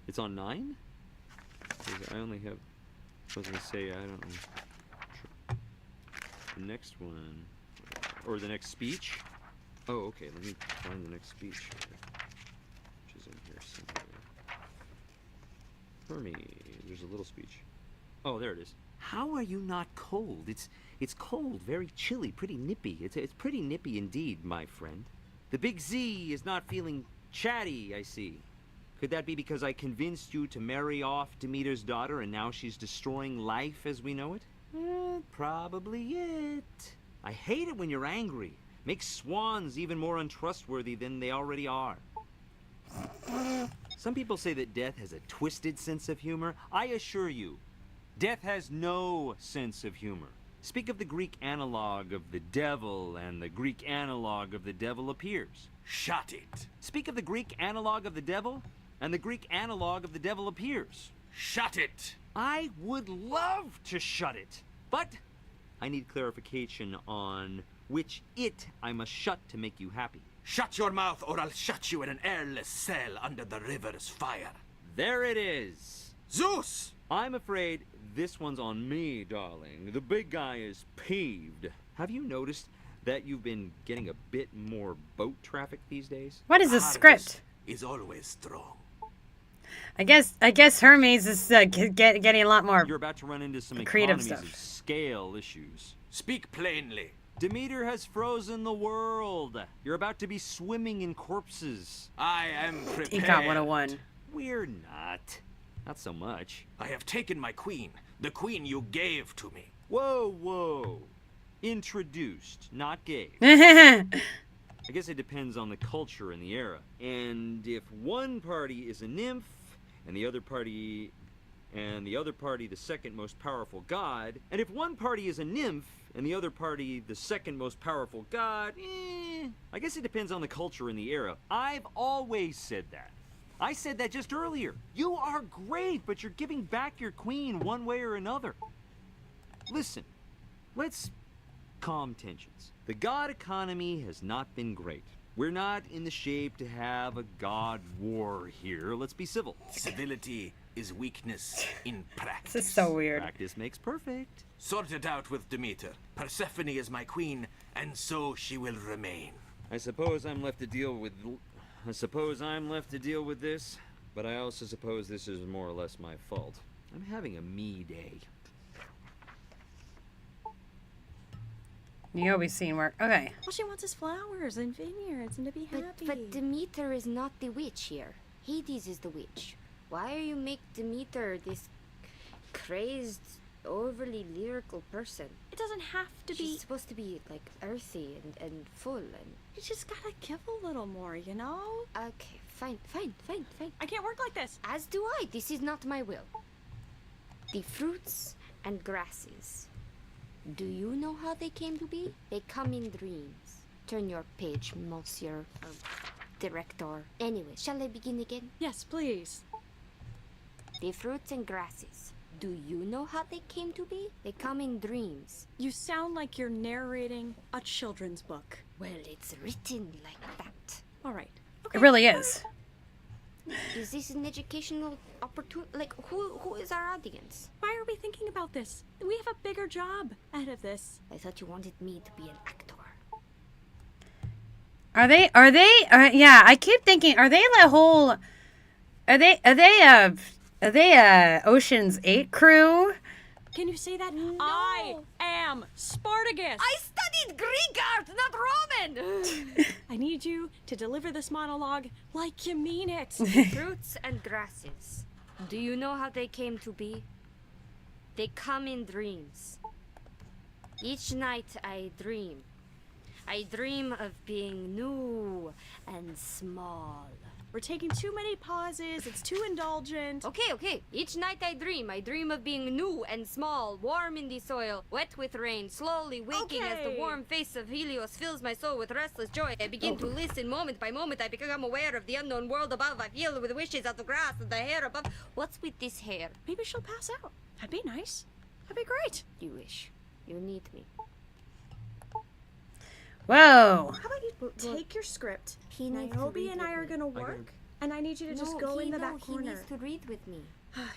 it's on 9? 'Cause I only have, I was gonna say, I don't know. The next one, or the next speech? Oh, okay, let me find the next speech here, which is in here somewhere. Hermes, there's a little speech. Oh, there it is. How are you not cold? It's cold, very chilly, pretty nippy. It's pretty nippy indeed, my friend. The big Z is not feeling chatty, I see. Could that be because I convinced you to marry off Demeter's daughter and now she's destroying life as we know it? Probably it. I hate it when you're angry. Makes swans even more untrustworthy than they already are. Some people say that death has a twisted sense of humor. I assure you, death has no sense of humor. Speak of the Greek analog of the devil, and the Greek analog of the devil appears. Shut it. Speak of the Greek analog of the devil, and the Greek analog of the devil appears. Shut it. I would love to shut it, but I need clarification on which it I must shut to make you happy. Shut your mouth or I'll shut you in an airless cell under the river's fire. There it is. Zeus! I'm afraid this one's on me, darling. The big guy is peeved. Have you noticed that you've been getting a bit more boat traffic these days? What is this script? Is always strong. I guess Hermes is getting a lot more. You're about to run into some creative economies stuff. of scale issues. Speak plainly. Demeter has frozen the world. You're about to be swimming in corpses. I am prepared. Econ 101. We're not. Not so much. I have taken my queen, the queen you gave to me. Whoa, whoa. Introduced, not gave. I guess it depends on the culture and the era. And if one party is a nymph, and the other party the second most powerful god, and if one party is a nymph, and the other party the second most powerful god, I guess it depends on the culture and the era. I've always said that. I said that just earlier. You are great, but you're giving back your queen one way or another. Listen, let's calm tensions. The god economy has not been great. We're not in the shape to have a god war here. Let's be civil. Civility is weakness in practice. This is so weird. Practice makes perfect. Sort it out with Demeter. Persephone is my queen, and so she will remain. I suppose I'm left to deal with this, but I also suppose this is more or less my fault. I'm having a me day. Naobi's scene work. Okay. All she wants is flowers and vineyards and to be happy. But Demeter is not the witch here. Hades is the witch. Why are you make Demeter this crazed, overly lyrical person? It doesn't have to be. She's supposed to be like earthy and full and. You just gotta give a little more, you know? Okay, fine. I can't work like this. As do I. This is not my will. The fruits and grasses. Do you know how they came to be? They come in dreams. Turn your page, Monsieur Director. Anyway, shall I begin again? Yes, please. The fruits and grasses. Do you know how they came to be? They come in dreams. You sound like you're narrating a children's book. Well, it's written like that. All right. It really is. Is this an educational opportunity? Like, who is our audience? Why are we thinking about this? We have a bigger job ahead of this. I thought you wanted me to be an actor. Yeah, I keep thinking, are they Ocean's 8 crew? Can you say that? No. I am Spartacus. I studied Greek art, not Roman. I need you to deliver this monologue like you mean it. Fruits and grasses. Do you know how they came to be? They come in dreams. Each night I dream. I dream of being new and small. We're taking too many pauses. It's too indulgent. Okay. Each night I dream of being new and small, warm in the soil, wet with rain, slowly waking as the warm face of Helios fills my soul with restless joy. I begin to listen moment by moment. I become aware of the unknown world above. I feel with wishes of the grass and the hair above. What's with this hair? Maybe she'll pass out. That'd be nice. That'd be great. You wish. You need me. Whoa. How about you take your script? Naobi and I are gonna work, and I need you to just go in the back corner. He needs to read with me.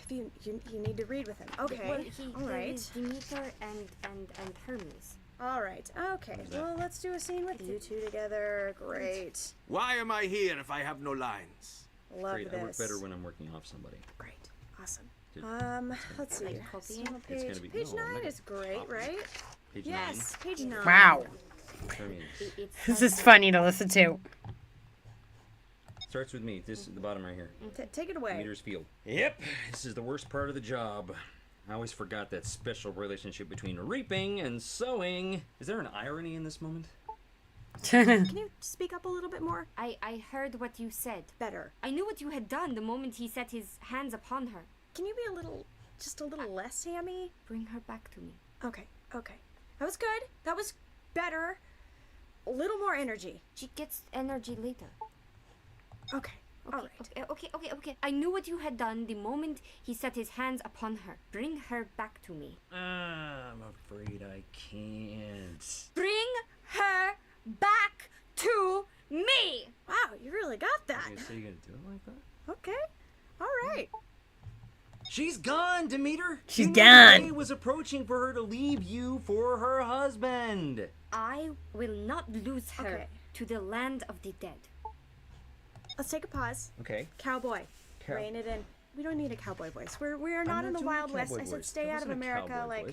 you need to read with him. Okay. All right. Demeter and Hermes. All right. Okay. Well, let's do a scene with you two together. Great. Why am I here if I have no lines? Love Great, this. I work better when I'm working off somebody. Great. Awesome. Dude, Let's see. copying? It's gonna be- Page no, I'm 9 not is great, copy. right? Page Yes, page 9. Wow. 9. Hermes. This is funny to listen to. Starts with me. This is the bottom right here. Take it away. Demeter's field. Yep, this is the worst part of the job. I always forgot that special relationship between reaping and sowing. Is there an irony in this moment? Can you speak up a little bit more? I heard what you said. Better. I knew what you had done the moment he set his hands upon her. Can you be just a little less hammy? Bring her back to me. Okay. That was good. That was better. A little more energy. She gets energy later. Okay. All right. Okay. I knew what you had done the moment he set his hands upon her. Bring her back to me. I'm afraid I can't. Bring her back to me! Wow, you really got that. So you're gonna do it like that? Okay. All right. She's gone, Demeter. She's You knew gone. The day was approaching for her to leave you for her husband. I will not lose her Okay. to the land of the dead. Let's take a pause. Okay. Cowboy. Rein it in. We don't need a cowboy voice. We're I'm not in the doing Wild a West. cowboy I said voice. stay That out of wasn't a America cowboy like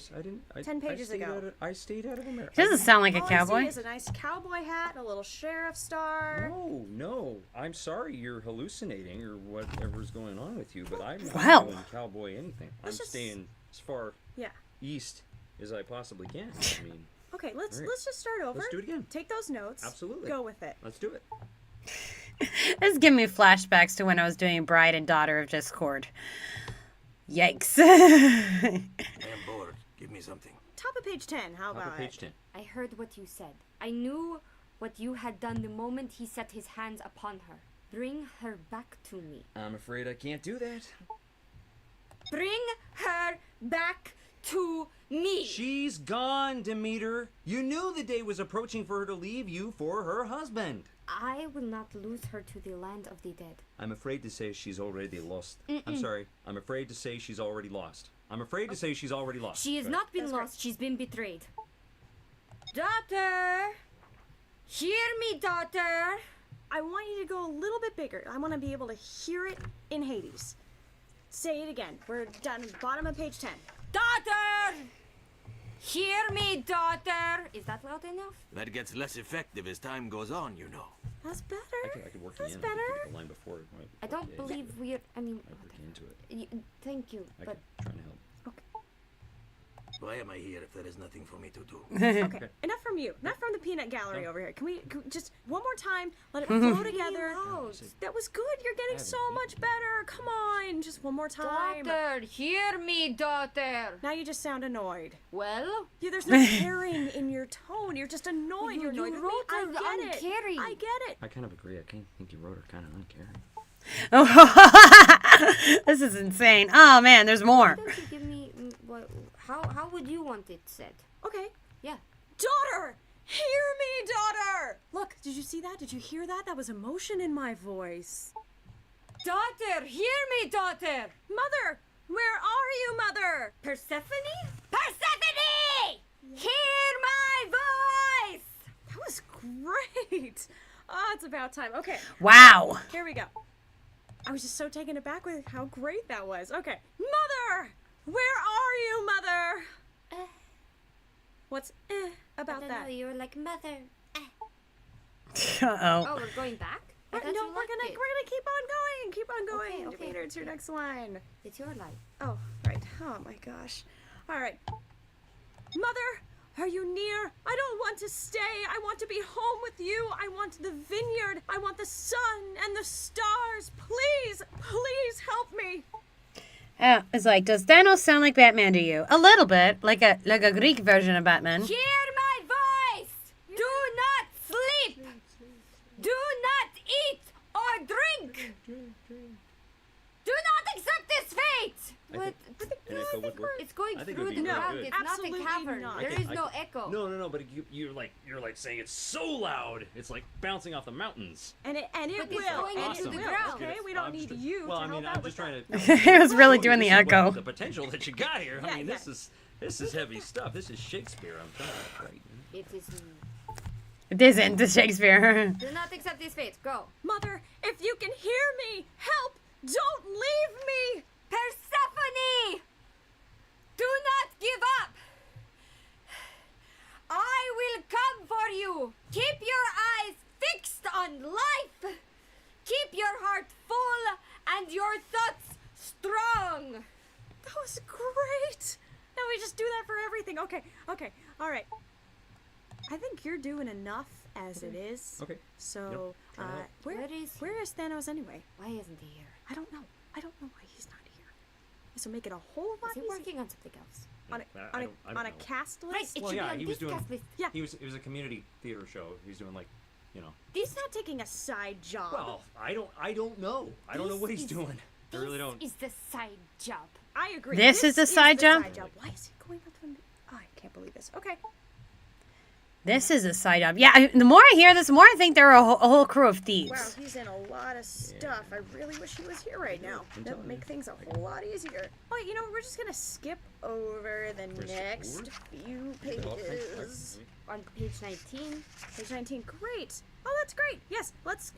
voice. 10 pages ago. I stayed out of America. She doesn't sound like a All I cowboy. see is a nice cowboy hat, a little sheriff star. No. I'm sorry you're hallucinating or whatever's going on with you, but I'm not Wow. doing cowboy anything. I'm Let's just- staying as far Yeah. east as I possibly can. I mean, Okay, let's All right. let's just start over. Let's do it again. Take those notes. Absolutely. Go with it. let's do it. This is giving me flashbacks to when I was doing Bride and Daughter of Discord. Yikes. I am bored. Give me something. Top of page 10. How Top about of page it? 10. I heard what you said. I knew what you had done the moment he set his hands upon her. Bring her back to me. I'm afraid I can't do that. Bring her back to me. She's gone, Demeter. You knew the day was approaching for her to leave you for her husband. I will not lose her to the land of the dead. I'm afraid to say she's already lost. I'm sorry. I'm afraid to say she's already lost. I'm afraid to say she's already lost. She has Right. not been That's lost. She's been betrayed. Daughter! Hear me, daughter! I want you to go a little bit bigger. I want to be able to hear it in Hades. Say it again. We're down at the bottom of page 10. Daughter! Hear me, daughter! Is that loud enough? That gets less effective as time goes on, you know. That's better. I could work That's in. better. I could pick up the line before. Right? I don't Yeah, believe we're. I mean, I work into it. thank you, I but could try to help. Why am I here if there is nothing for me to do? Okay. Enough from you. Not from the peanut gallery over here. Can we just one more time let it flow together? That was good. You're getting so much better. Come on. Just one more time. daughter, hear me, daughter. Now you just sound annoyed. Well, Yeah, there's no caring in your tone. You're just annoyed. You- You're annoyed you with me. wrote I her get it. uncaring. I get it. I kind of agree. I think you wrote her kind of uncaring. This is insane. Oh man, there's more. why don't you give me what? How would you want it said? Okay. Yeah. Daughter! Hear me, daughter! Look, did you see that? Did you hear that? That was emotion in my voice. Daughter, hear me, daughter. Mother! Where are you, Mother? Persephone? Persephone! Hear my voice! That was great. Oh, it's about time. Okay, Wow. here we go. I was just so taken aback with how great that was. Okay. Mother! Where are you, Mother? What's about that? You're like mother. Uh-oh. Oh, we're going back? I No, thought you we're liked gonna it. keep on going. Keep on going. Okay. Demeter, it's your next line. It's your life. Oh, right. Oh my gosh. All right. Mother, are you near? I don't want to stay. I want to be home with you. I want the vineyard. I want the sun and the stars. Please, please help me. It's like, does Thanos sound like Batman to you? A little bit, like a Greek version of Batman. Hear my voice! Do not sleep! Do not eat or drink! Do not accept this fate! What? An echo would work. It's going I think it through would be the really ground. good. It's not Absolutely a cavern. not. There I is can- no echo. No, but you're like saying it's so loud. It's like bouncing off the mountains. And it But it's will. going And into it the will. ground. Okay, we don't I'm need just- you Well, to I mean, help out I'm with just trying that. to. It was really doing the This is what- echo. The potential that you got here. Yeah, I mean, yeah. this is heavy stuff. This is Shakespeare. I'm trying to write. It is. It isn't the Shakespeare. Do not accept this fate. Go. Mother, if you can hear me, help! Don't leave me! Persephone! Do not give up! I will come for you! Keep your eyes fixed on life! Keep your That was great. Now we just do that for everything. Okay, all right. I think you're doing enough as it is. Okay. So, where is Thanos anyway? Why isn't he here? I don't know why he's not here. This will make it a whole lot Is he easier. working on something else? On I a don't know. cast Right, list? it Well, should yeah, be on he this was doing. cast list. Yeah. It was a community theater show. He was doing like, you know. He's not taking a side job. Well, I don't know. I don't know what he's doing. I really don't. This is the side job. I agree. This is the side job? Why is he going up to Oh, I can't believe this. Okay. This is a side job. Yeah, the more I hear this, the more I think they're a whole crew of thieves. Wow, he's in a lot of stuff. I really wish he was here right now. That would make things a whole lot easier. Oh, you know, we're just gonna skip over the next few pages. On page 19. Page 19, great. Oh, that's great. Yes, let's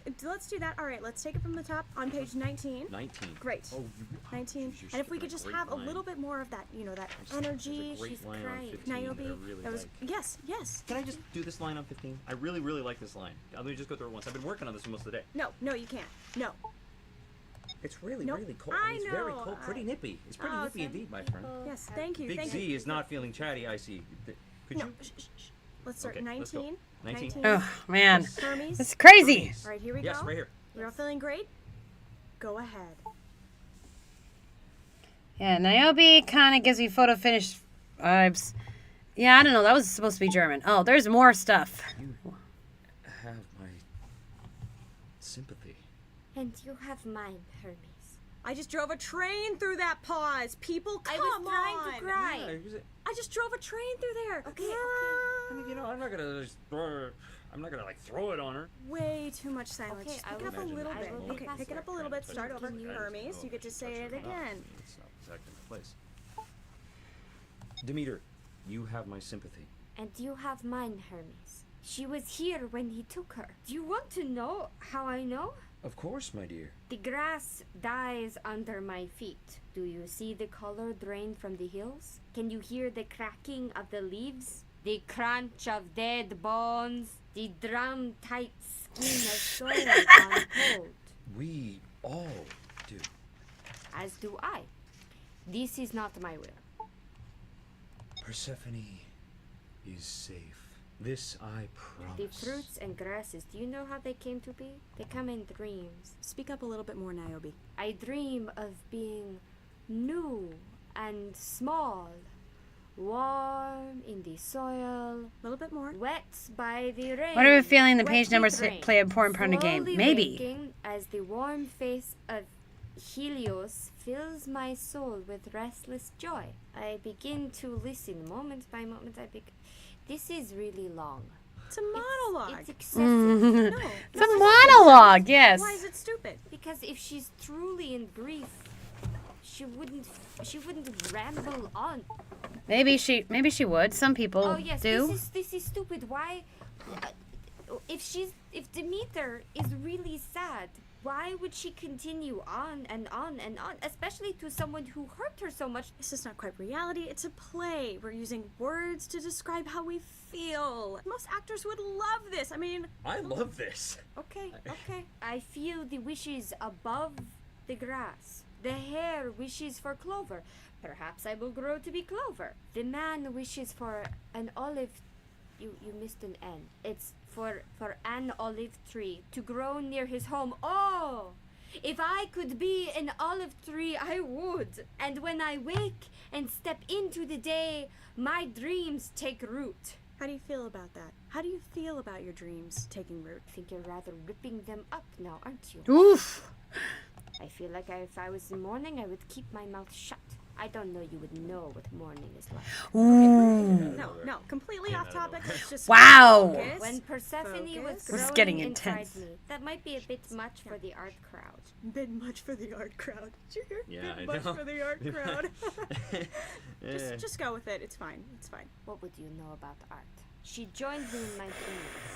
do that. All right, let's take it from the top on page 19. 19. Great. Oh, 19. you're And if we skipping could a just great have line. a little bit more of that, you know, that energy. There's a She's great line on crying. 15 that I Niobe. really That was like. yes. Can I just do this line on 15? I really like this line. Let me just go through it once. I've been working on this for most of the day. No, you can't. No. It's really Nope. cold. I It's very know, cold. Pretty nippy. It's pretty Oh, nippy indeed, my friend. Yes, thank you. Big thank Z you. is not feeling chatty, I see. Could No, you? shh. Let's start Okay, let's go. 19. 19. Oh, man. Hermes. It's crazy. All right, here we Yes, go. right here. We're all feeling great? Go ahead. Yeah, Naobi kind of gives me photo finish vibes. Yeah, I don't know. That was supposed to be German. Oh, there's more stuff. You have my sympathy. And you have mine, Hermes. I just drove a train through that pause. People, come I was trying on. to cry. I just drove a train through there. Okay. I mean, you know, I'm not gonna just like throw it on her. Way too much silence. Okay, Just I pick it will up a imagine little that. bit. I will be Okay, pick it faster. up a little bit. Start over. Continue. Hermes, you get to say it again. It's not exactly my place. Demeter, you have my sympathy. And you have mine, Hermes. She was here when he took her. Do you want to know how I know? Of course, my dear. The grass dies under my feet. Do you see the color drain from the hills? Can you hear the cracking of the leaves? The crunch of dead bones? The drum-tight skin of soil gone cold? We all do. As do I. This is not my will. Persephone is safe. This I The promise. fruits and grasses, do you know how they came to be? They come in dreams. Speak up a little bit more, Niobe. I dream of being new and small, warm in the soil, A little bit more. wet by the rain. What are we feeling the wet page with numbers rain. play an important part in the game? Slowly Maybe. waking as the warm face of Helios fills my soul with restless joy. I begin to listen moment by moment. This is really long. It's a monologue. It's excessive. No. It's a monologue, yes. Why is it stupid? Because if she's truly in grief, she wouldn't ramble on. Maybe she would. Some people Oh yes, do. this is stupid. Why? If Demeter is really sad, why would she continue on and on and on, especially to someone who hurt her so much? This is not quite reality. It's a play. We're using words to describe how we feel. Most actors would love this. I mean, I love this. Okay. I feel the wishes above the grass. The hare wishes for clover. Perhaps I will grow to be clover. The man wishes for an olive. You missed an N. It's for an olive tree to grow near his home. Oh! If I could be an olive tree, I would. And when I wake and step into the day, my dreams take root. how do you feel about that? How do you feel about your dreams taking root? I think you're rather ripping them up now, aren't you? Oof. I feel like if I was in mourning, I would keep my mouth shut. I don't know you would know what mourning is like. Ooh. No, completely off topic. Let's just Wow. focus. When Persephone was Focus. This is growing getting inside intense. me, that might be a bit much for the art crowd. Bit much for the art crowd. Did you hear? Yeah, Bit I much know. for the art crowd. Yeah. just go with it. It's fine. It's fine. What would you know about art? She joined me in my dreams.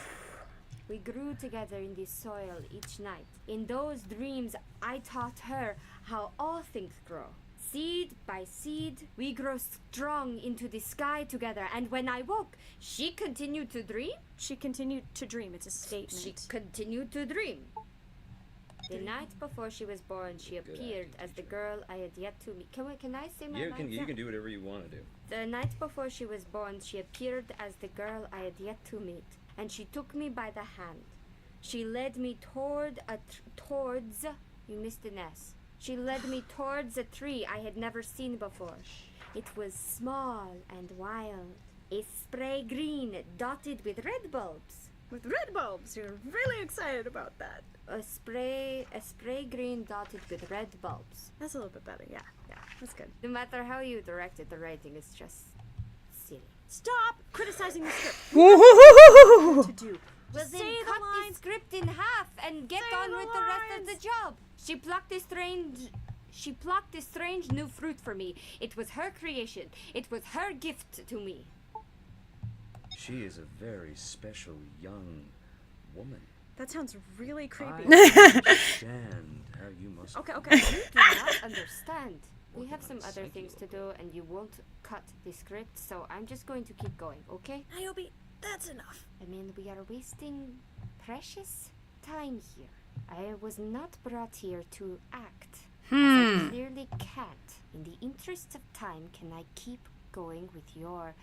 We grew together in the soil each night. In those dreams, I taught her how all things grow. Seed by seed, we grow strong into the sky together. And when I woke, she continued to dream. She continued to dream. It's a statement. She continued to dream. The night before she was born, she appeared as the girl I had yet to meet. Can I say my You lines? can do whatever you want to do. The night before she was born, she appeared as the girl I had yet to meet, and she took me by the hand. She led me towards. You missed an S. She led me towards a tree I had never seen before. It was small and wild, a spray green dotted with red bulbs. With red bulbs, you're really excited about that. A spray green dotted with red bulbs. That's a little bit better, yeah. Yeah, that's good. No matter how you directed the writing, it's just silly. Stop criticizing the script. Woo-hoo-hoo-hoo-hoo-hoo. To do. Well, Just then say cut the the lines. script in half and get Say on the with the rest of the lines. job. She plucked a strange new fruit for me. It was her creation. It was her gift to me. She is a very special young woman. That sounds really creepy. I understand how you must. Okay, okay. You do not understand. We have some other things to do, and you won't cut the script, so I'm just going to keep going, okay? Naobi, that's enough. I mean, we are wasting precious time here. I was not brought here to act. As I clearly can't. In the interests of time, can I keep going with your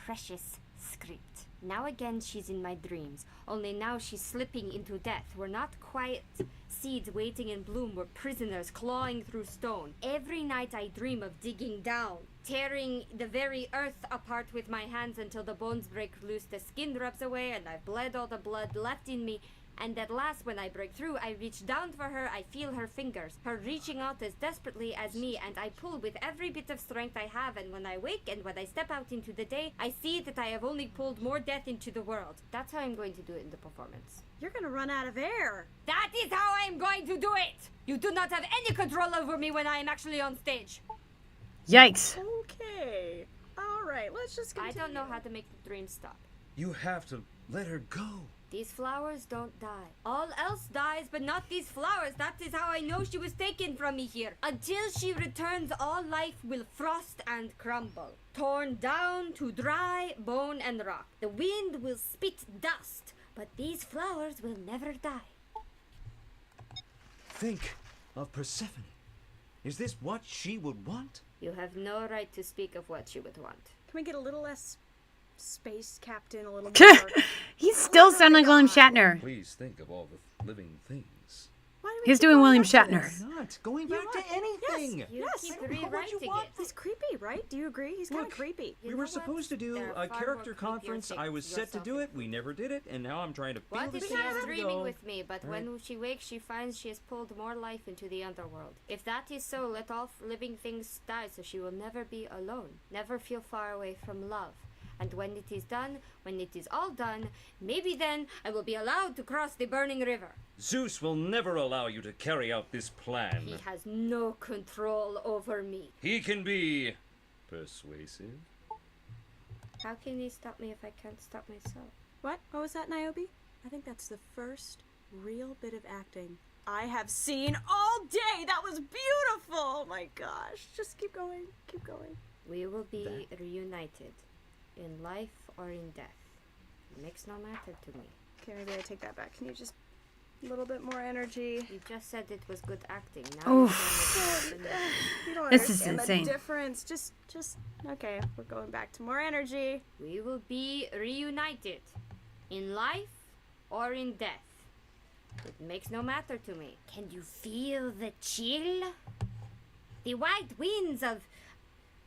precious script? Now again, she's in my dreams. Only now she's slipping into death. We're not quiet seeds waiting in bloom. We're prisoners clawing through stone. Every night I dream of digging down, tearing the very earth apart with my hands until the bones break loose, the skin drops away, and I've bled all the blood left in me. And at last, when I break through, I reach down for her, I feel her fingers, her reaching out as desperately as me, and I pull with every bit of strength I have, and when I wake and when I step out into the day, I see that I have only pulled more death into the world. That's how I'm going to do it in the performance. You're gonna run out of air. That is how I'm going to do it! You do not have any control over me when I am actually on stage. Yikes. Okay. All right, let's just continue. I don't know how to make the dream stop. You have to let her go. These flowers don't die. All else dies, but not these flowers. That is how I know she was taken from me here. Until she returns, all life will frost and crumble, torn down to dry bone and rock. The wind will spit dust, but these flowers will never die. Think of Persephone. Is this what she would want? You have no right to speak of what she would want. Can we get a little less space captain, a little more? He still sounds like William Shatner. Please think of all the living things. Why do we He's keep doing going William back to Shatner. this? Not going back to anything. Yes, You yes. keep I don't know what you rewriting want. it. He's creepy, right? Do you agree? He's kind of Look, creepy. You We know were what? supposed to do There are a far character more creepier conference. I was things set to do yourself. it. We never did it, and now I'm trying to feel What the if she system is dreaming go. with me, but when she wakes, she finds she has pulled more life into the underworld? If that is so, let all living things die so she will never be alone, never feel far away from love. And when it is done, when it is all done, maybe then I will be allowed to cross the burning river. Zeus will never allow you to carry out this plan. He has no control over me. He can be persuasive. How can he stop me if I can't stop myself? What? What was that, Naobi? I think that's the first real bit of acting I have seen all day. That was beautiful. Oh my gosh. Just keep going. Keep going. We will be reunited, in life or in death. It makes no matter to me. Okay, maybe I take that back. Can you just a little bit more energy? You just said it was good acting. Now Oof. you're saying You don't This is understand insane. the difference. Just okay. We're going back to more energy. we will be reunited, in life or in death. It makes no matter to me. Can you feel the chill? The white winds of...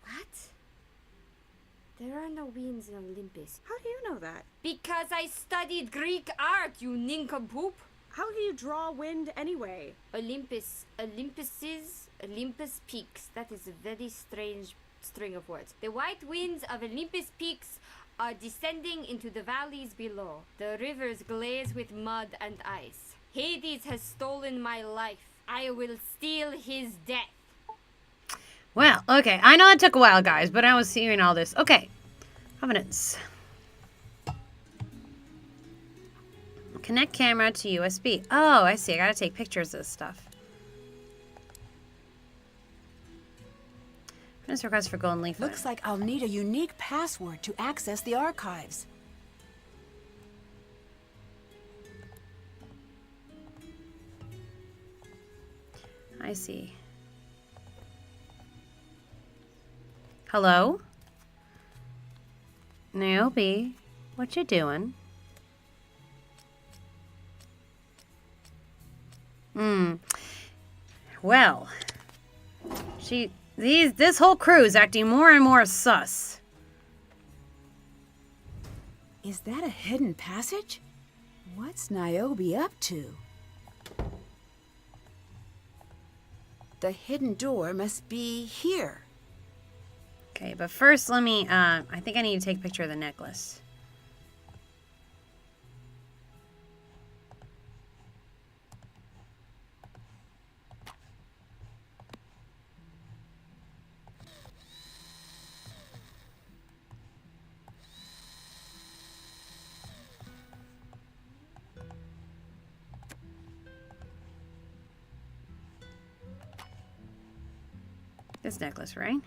What? There are no winds in Olympus. How do you know that? Because I studied Greek art, you nincompoop. How do you draw wind anyway? Olympus peaks. That is a very strange string of words. The white winds of Olympus peaks are descending into the valleys below. The rivers glaze with mud and ice. Hades has stolen my life. I will steal his death. Well, okay. I know it took a while, guys, but I was hearing all this. Okay. Provenance. Connect camera to USB. Oh, I see. I gotta take pictures of this stuff. Provenance request for golden leaf. Looks like I'll need a unique password to access the archives. I see. Hello? Naobi, what you doing? Well, this whole crew is acting more and more sus. Is that a hidden passage? What's Naobi up to? The hidden door must be here. Okay, but first let me, I think I need to take a picture of the necklace. This necklace, right?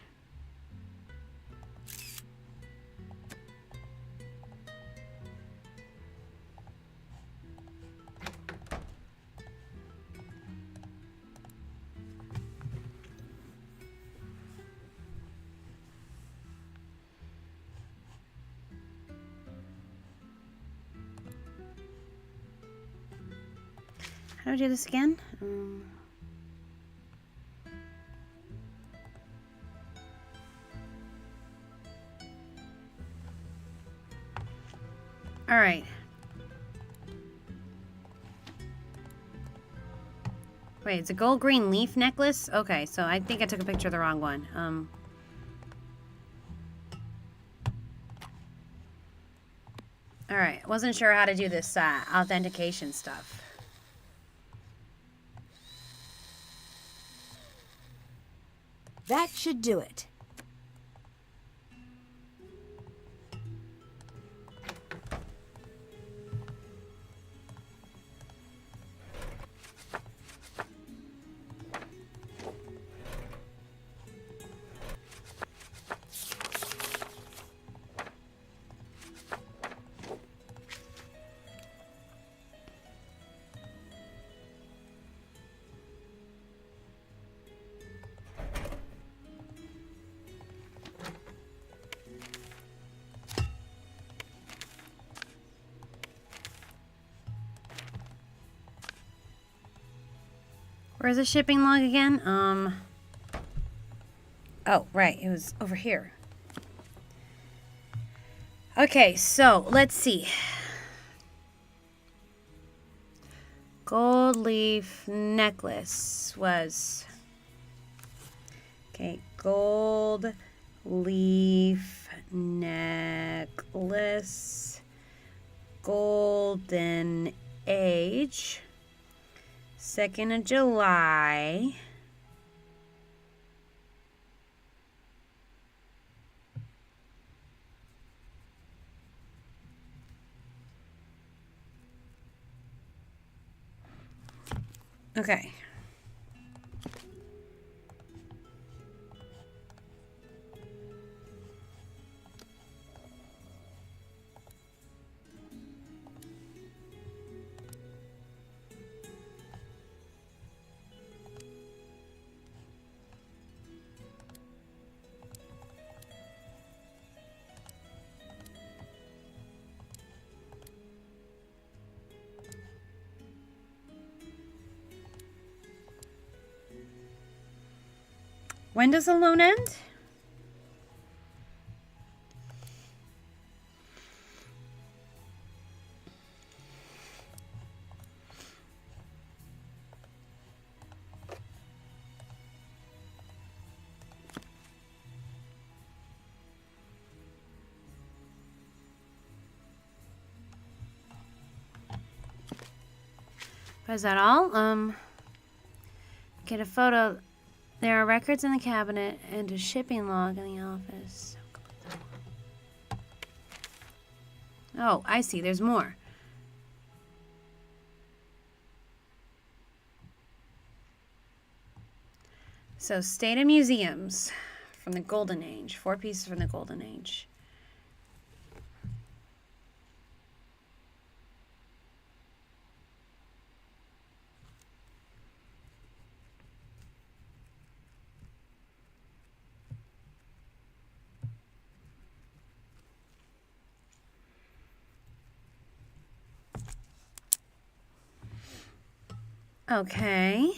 How do I do this again? All right. Wait, it's a gold green leaf necklace? Okay, so I think I took a picture of the wrong one. All right, wasn't sure how to do this authentication stuff. That should do it. Where's the shipping log again? Oh, right. It was over here. Okay, so let's see. Gold leaf necklace was... Okay, gold leaf necklace. Golden age. 2nd of July. Okay. When does the loan end? Is that all? Get a photo. There are records in the cabinet and a shipping log in the office. Oh, I see. There's more. So, State of Museums from the Golden Age. 4 pieces from the Golden Age. Okay.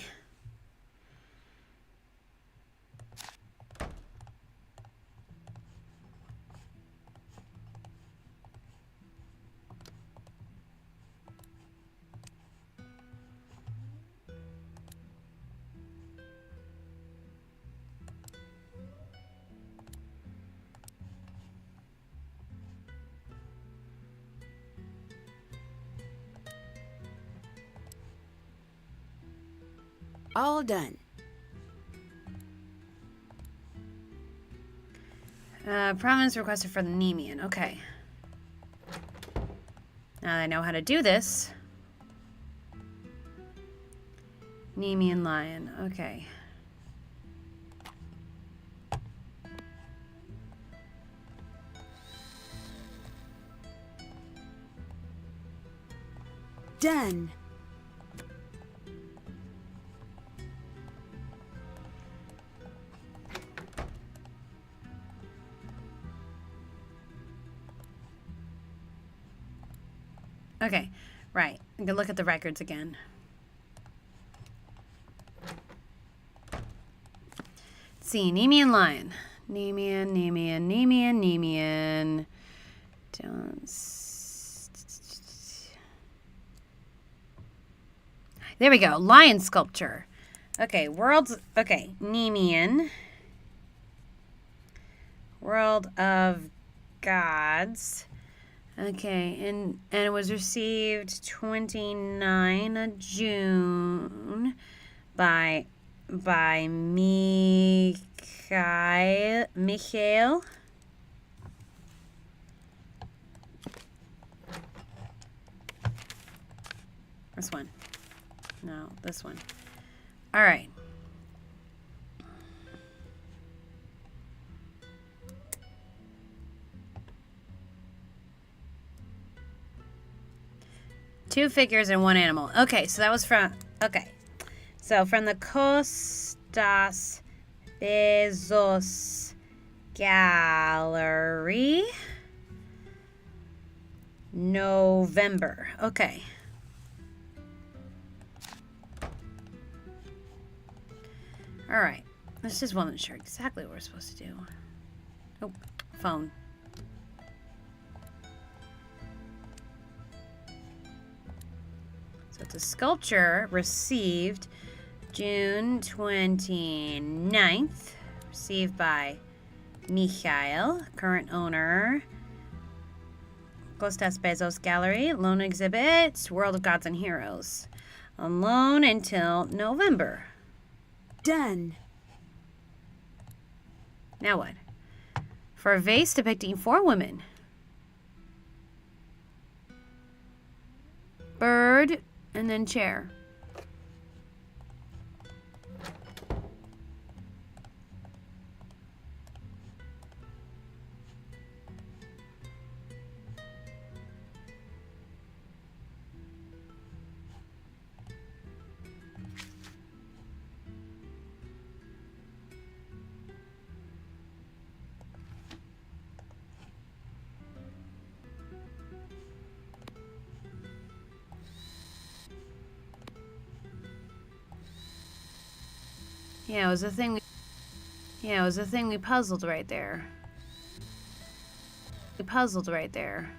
All done. Provenance requested for the Nemean. Okay. Now that I know how to do this. Nemean lion. Okay. Done. Okay. Right. I'm gonna look at the records again. Let's see. Nemean lion. Nemean. There we go. Lion sculpture. Okay. Okay. Nemean. World of Gods. Okay, and it was received 29 of June by Mikhail. This one. No, this one. All right. Two figures and one animal. Okay, so that was from... Okay. So, from the Costas Bezos Gallery. November. Okay. Alright. This just wasn't sure exactly what we're supposed to do. Oh, phone. It's a sculpture received June 29th. Received by Mikhail, current owner. Costas Bezos Gallery, loan exhibit, World of Gods and Heroes. On loan until November. Done. Now what? For a vase depicting 4 women. Bird, and then chair. Yeah, it was a thing we puzzled right there. We puzzled right there.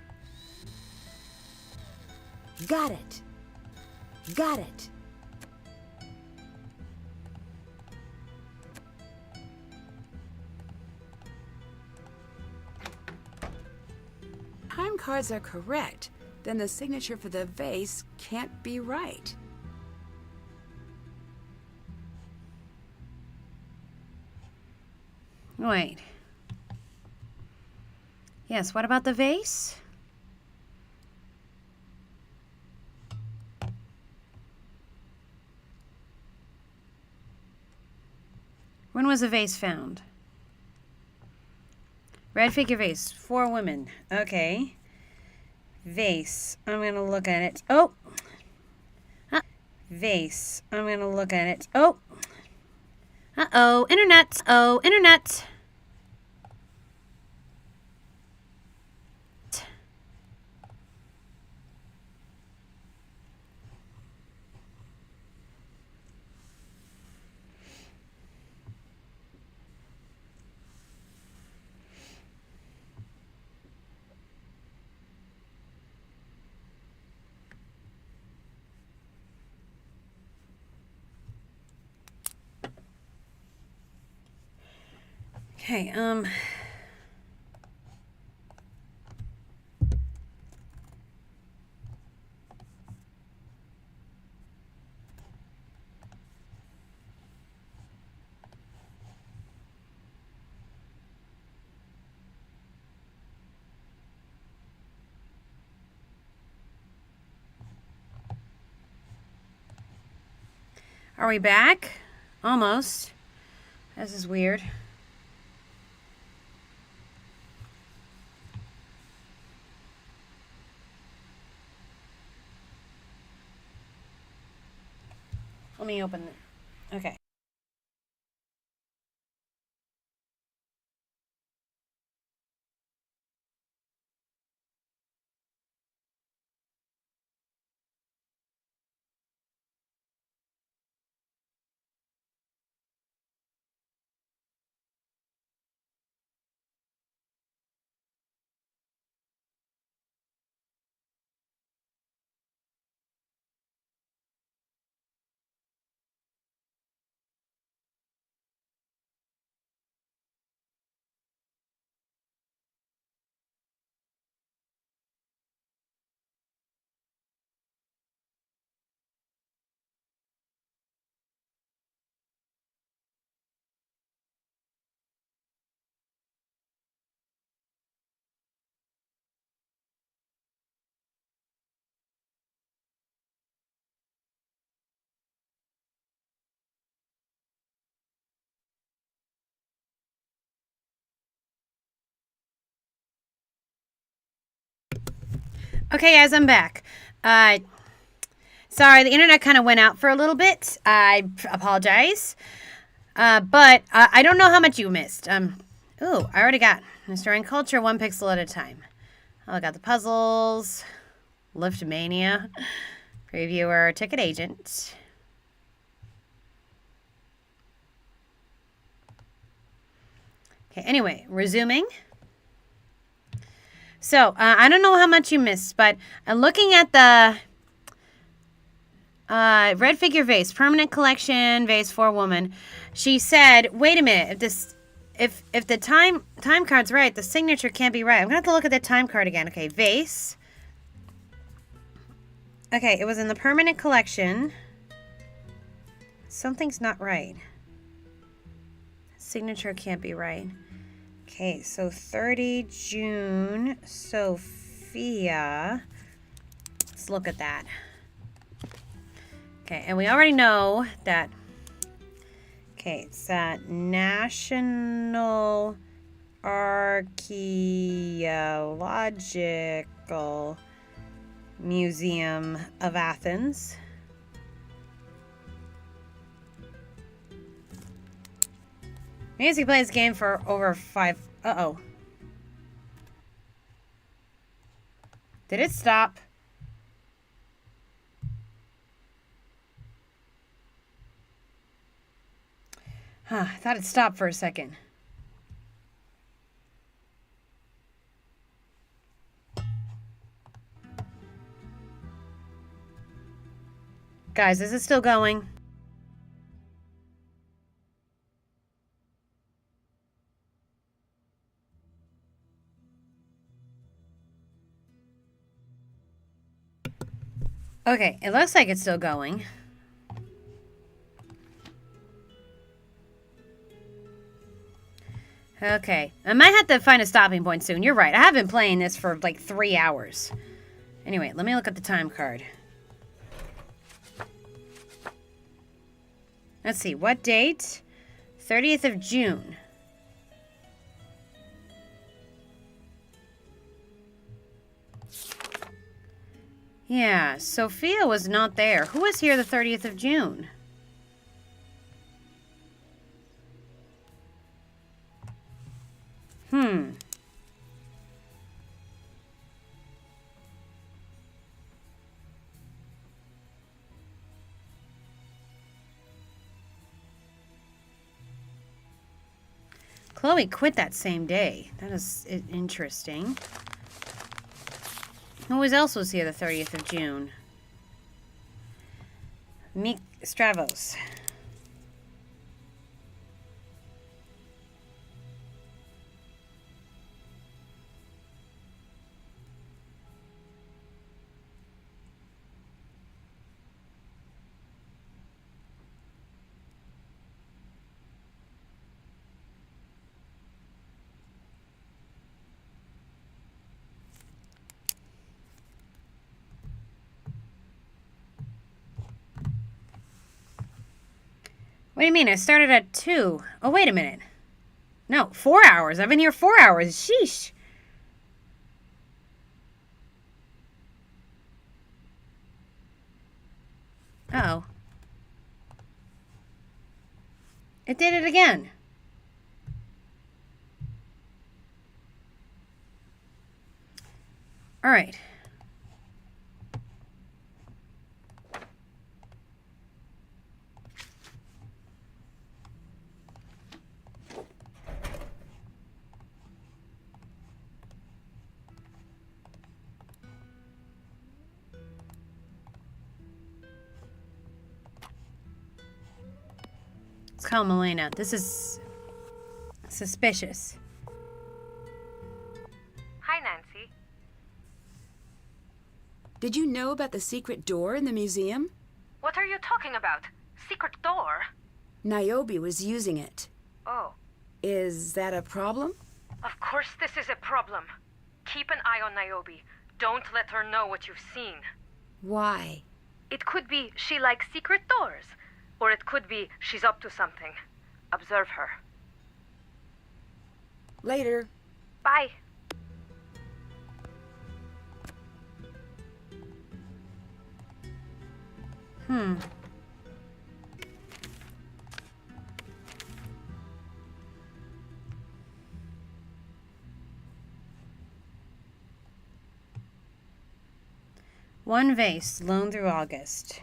Got it. Got it. Time cards are correct. Then the signature for the vase can't be right. Wait. Yes, what about the vase? When was the vase found? Red figure vase, 4 women. Okay. Vase. I'm gonna look at it. Oh! Vase. I'm gonna look at it. Oh! Uh-oh, internet. Oh, internet. Okay, are we back? Almost. This is weird. Let me open it. Okay. Okay, guys, I'm back. Sorry, the internet kind of went out for a little bit. I apologize. But I don't know how much you missed. Ooh, I already got Restoring Culture, 1 pixel at a time. Oh, I got the puzzles, Lift Mania, Previewer, Ticket Agent. Okay, anyway, resuming. So, I don't know how much you missed, but looking at the red figure vase, permanent collection vase for a woman, she said, wait a minute, if the time card's right, the signature can't be right. I'm going to have to look at the time card again. Okay, vase. Okay, it was in the permanent collection. Something's not right. Signature can't be right. Okay, so 30 June, Sophia. Let's look at that. Okay, and we already know that. Okay, it's that National Archaeological Museum of Athens. Nancy plays this game for over 5. Uh-oh. Did it stop? Huh, I thought it stopped for a second. Guys, is it still going? Okay, it looks like it's still going. Okay, I might have to find a stopping point soon. You're right. I have been playing this for like 3 hours. Anyway, let me look at the time card. Let's see, what date? 30th of June. Yeah, Sophia was not there. Who was here the 30th of June? Chloe quit that same day. That is interesting. Who else was here the 30th of June? Meek Stravos. What do you mean? I started at 2. Oh, wait a minute. No, 4 hours. I've been here 4 hours. Sheesh. Uh-oh. It did it again. All right. Let's call Milena. This is suspicious. Hi, Nancy. Did you know about the secret door in the museum? What are you talking about? Secret door? Naobi was using it. Oh. Is that a problem? Of course this is a problem. Keep an eye on Naobi. Don't let her know what you've seen. Why? It could be she likes secret doors. Or it could be she's up to something. Observe her. Later. Bye. One vase, loaned through August.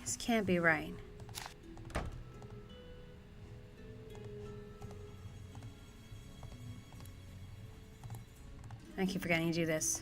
This can't be right. I keep forgetting to do this.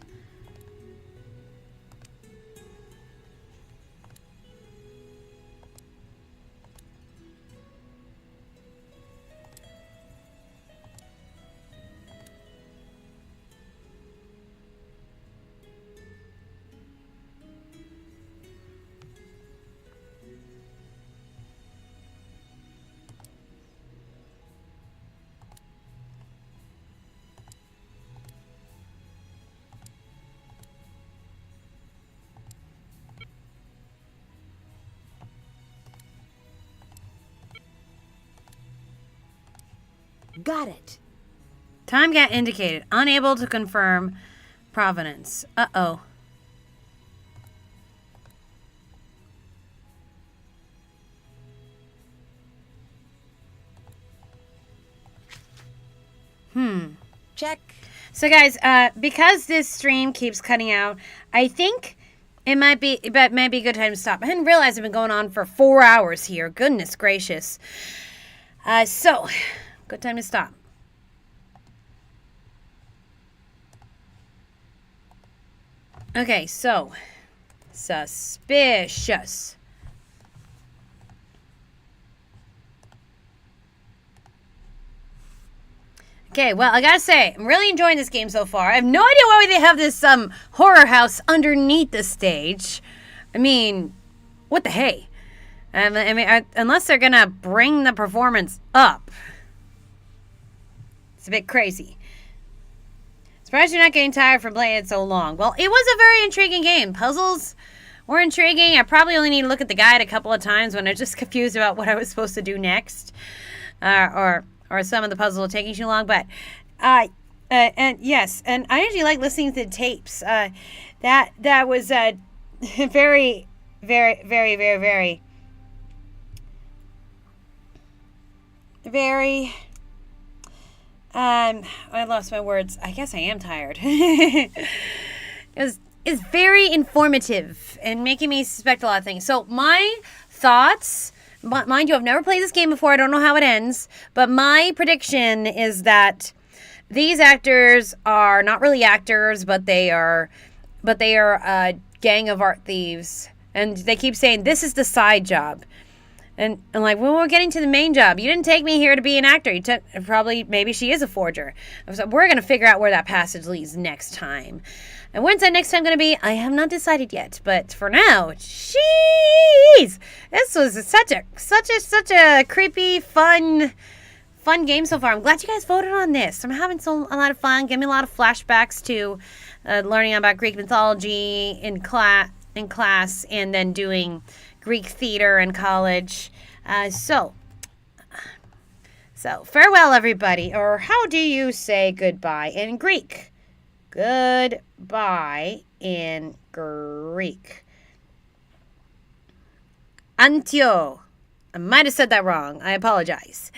Got it. Time gap indicated. Unable to confirm provenance. Uh-oh. Check. So guys, because this stream keeps cutting out, I think it might be a good time to stop. I didn't realize I've been going on for 4 hours here. Goodness gracious. So, good time to stop. Okay, so, suspicious. Okay, well, I gotta say, I'm really enjoying this game so far. I have no idea why they have this horror house underneath the stage. I mean, what the hey? Unless they're gonna bring the performance up. It's a bit crazy. Surprised you're not getting tired from playing it so long. Well, it was a very intriguing game. Puzzles were intriguing. I probably only need to look at the guide a couple of times when I'm just confused about what I was supposed to do next. Or some of the puzzles are taking too long. But, and yes, and I usually like listening to tapes. That was very, very, very, very, very, very... I lost my words. I guess I am tired. It's very informative and making me suspect a lot of things. So my thoughts, mind you, I've never played this game before. I don't know how it ends, but my prediction is that these actors are not really actors, but they are a gang of art thieves, and they keep saying this is the side job. And like, when we're getting to the main job, you didn't take me here to be an actor. You took, maybe she is a forger. So we're going to figure out where that passage leads next time. And when's that next time going to be? I have not decided yet. But for now, jeez, this was such a creepy, fun game so far. I'm glad you guys voted on this. I'm having a lot of fun. Give me a lot of flashbacks to learning about Greek mythology in class, and then doing Greek theater in college. So farewell, everybody. Or how do you say goodbye in Greek? Goodbye in Greek. Antio. I might have said that wrong. I apologize.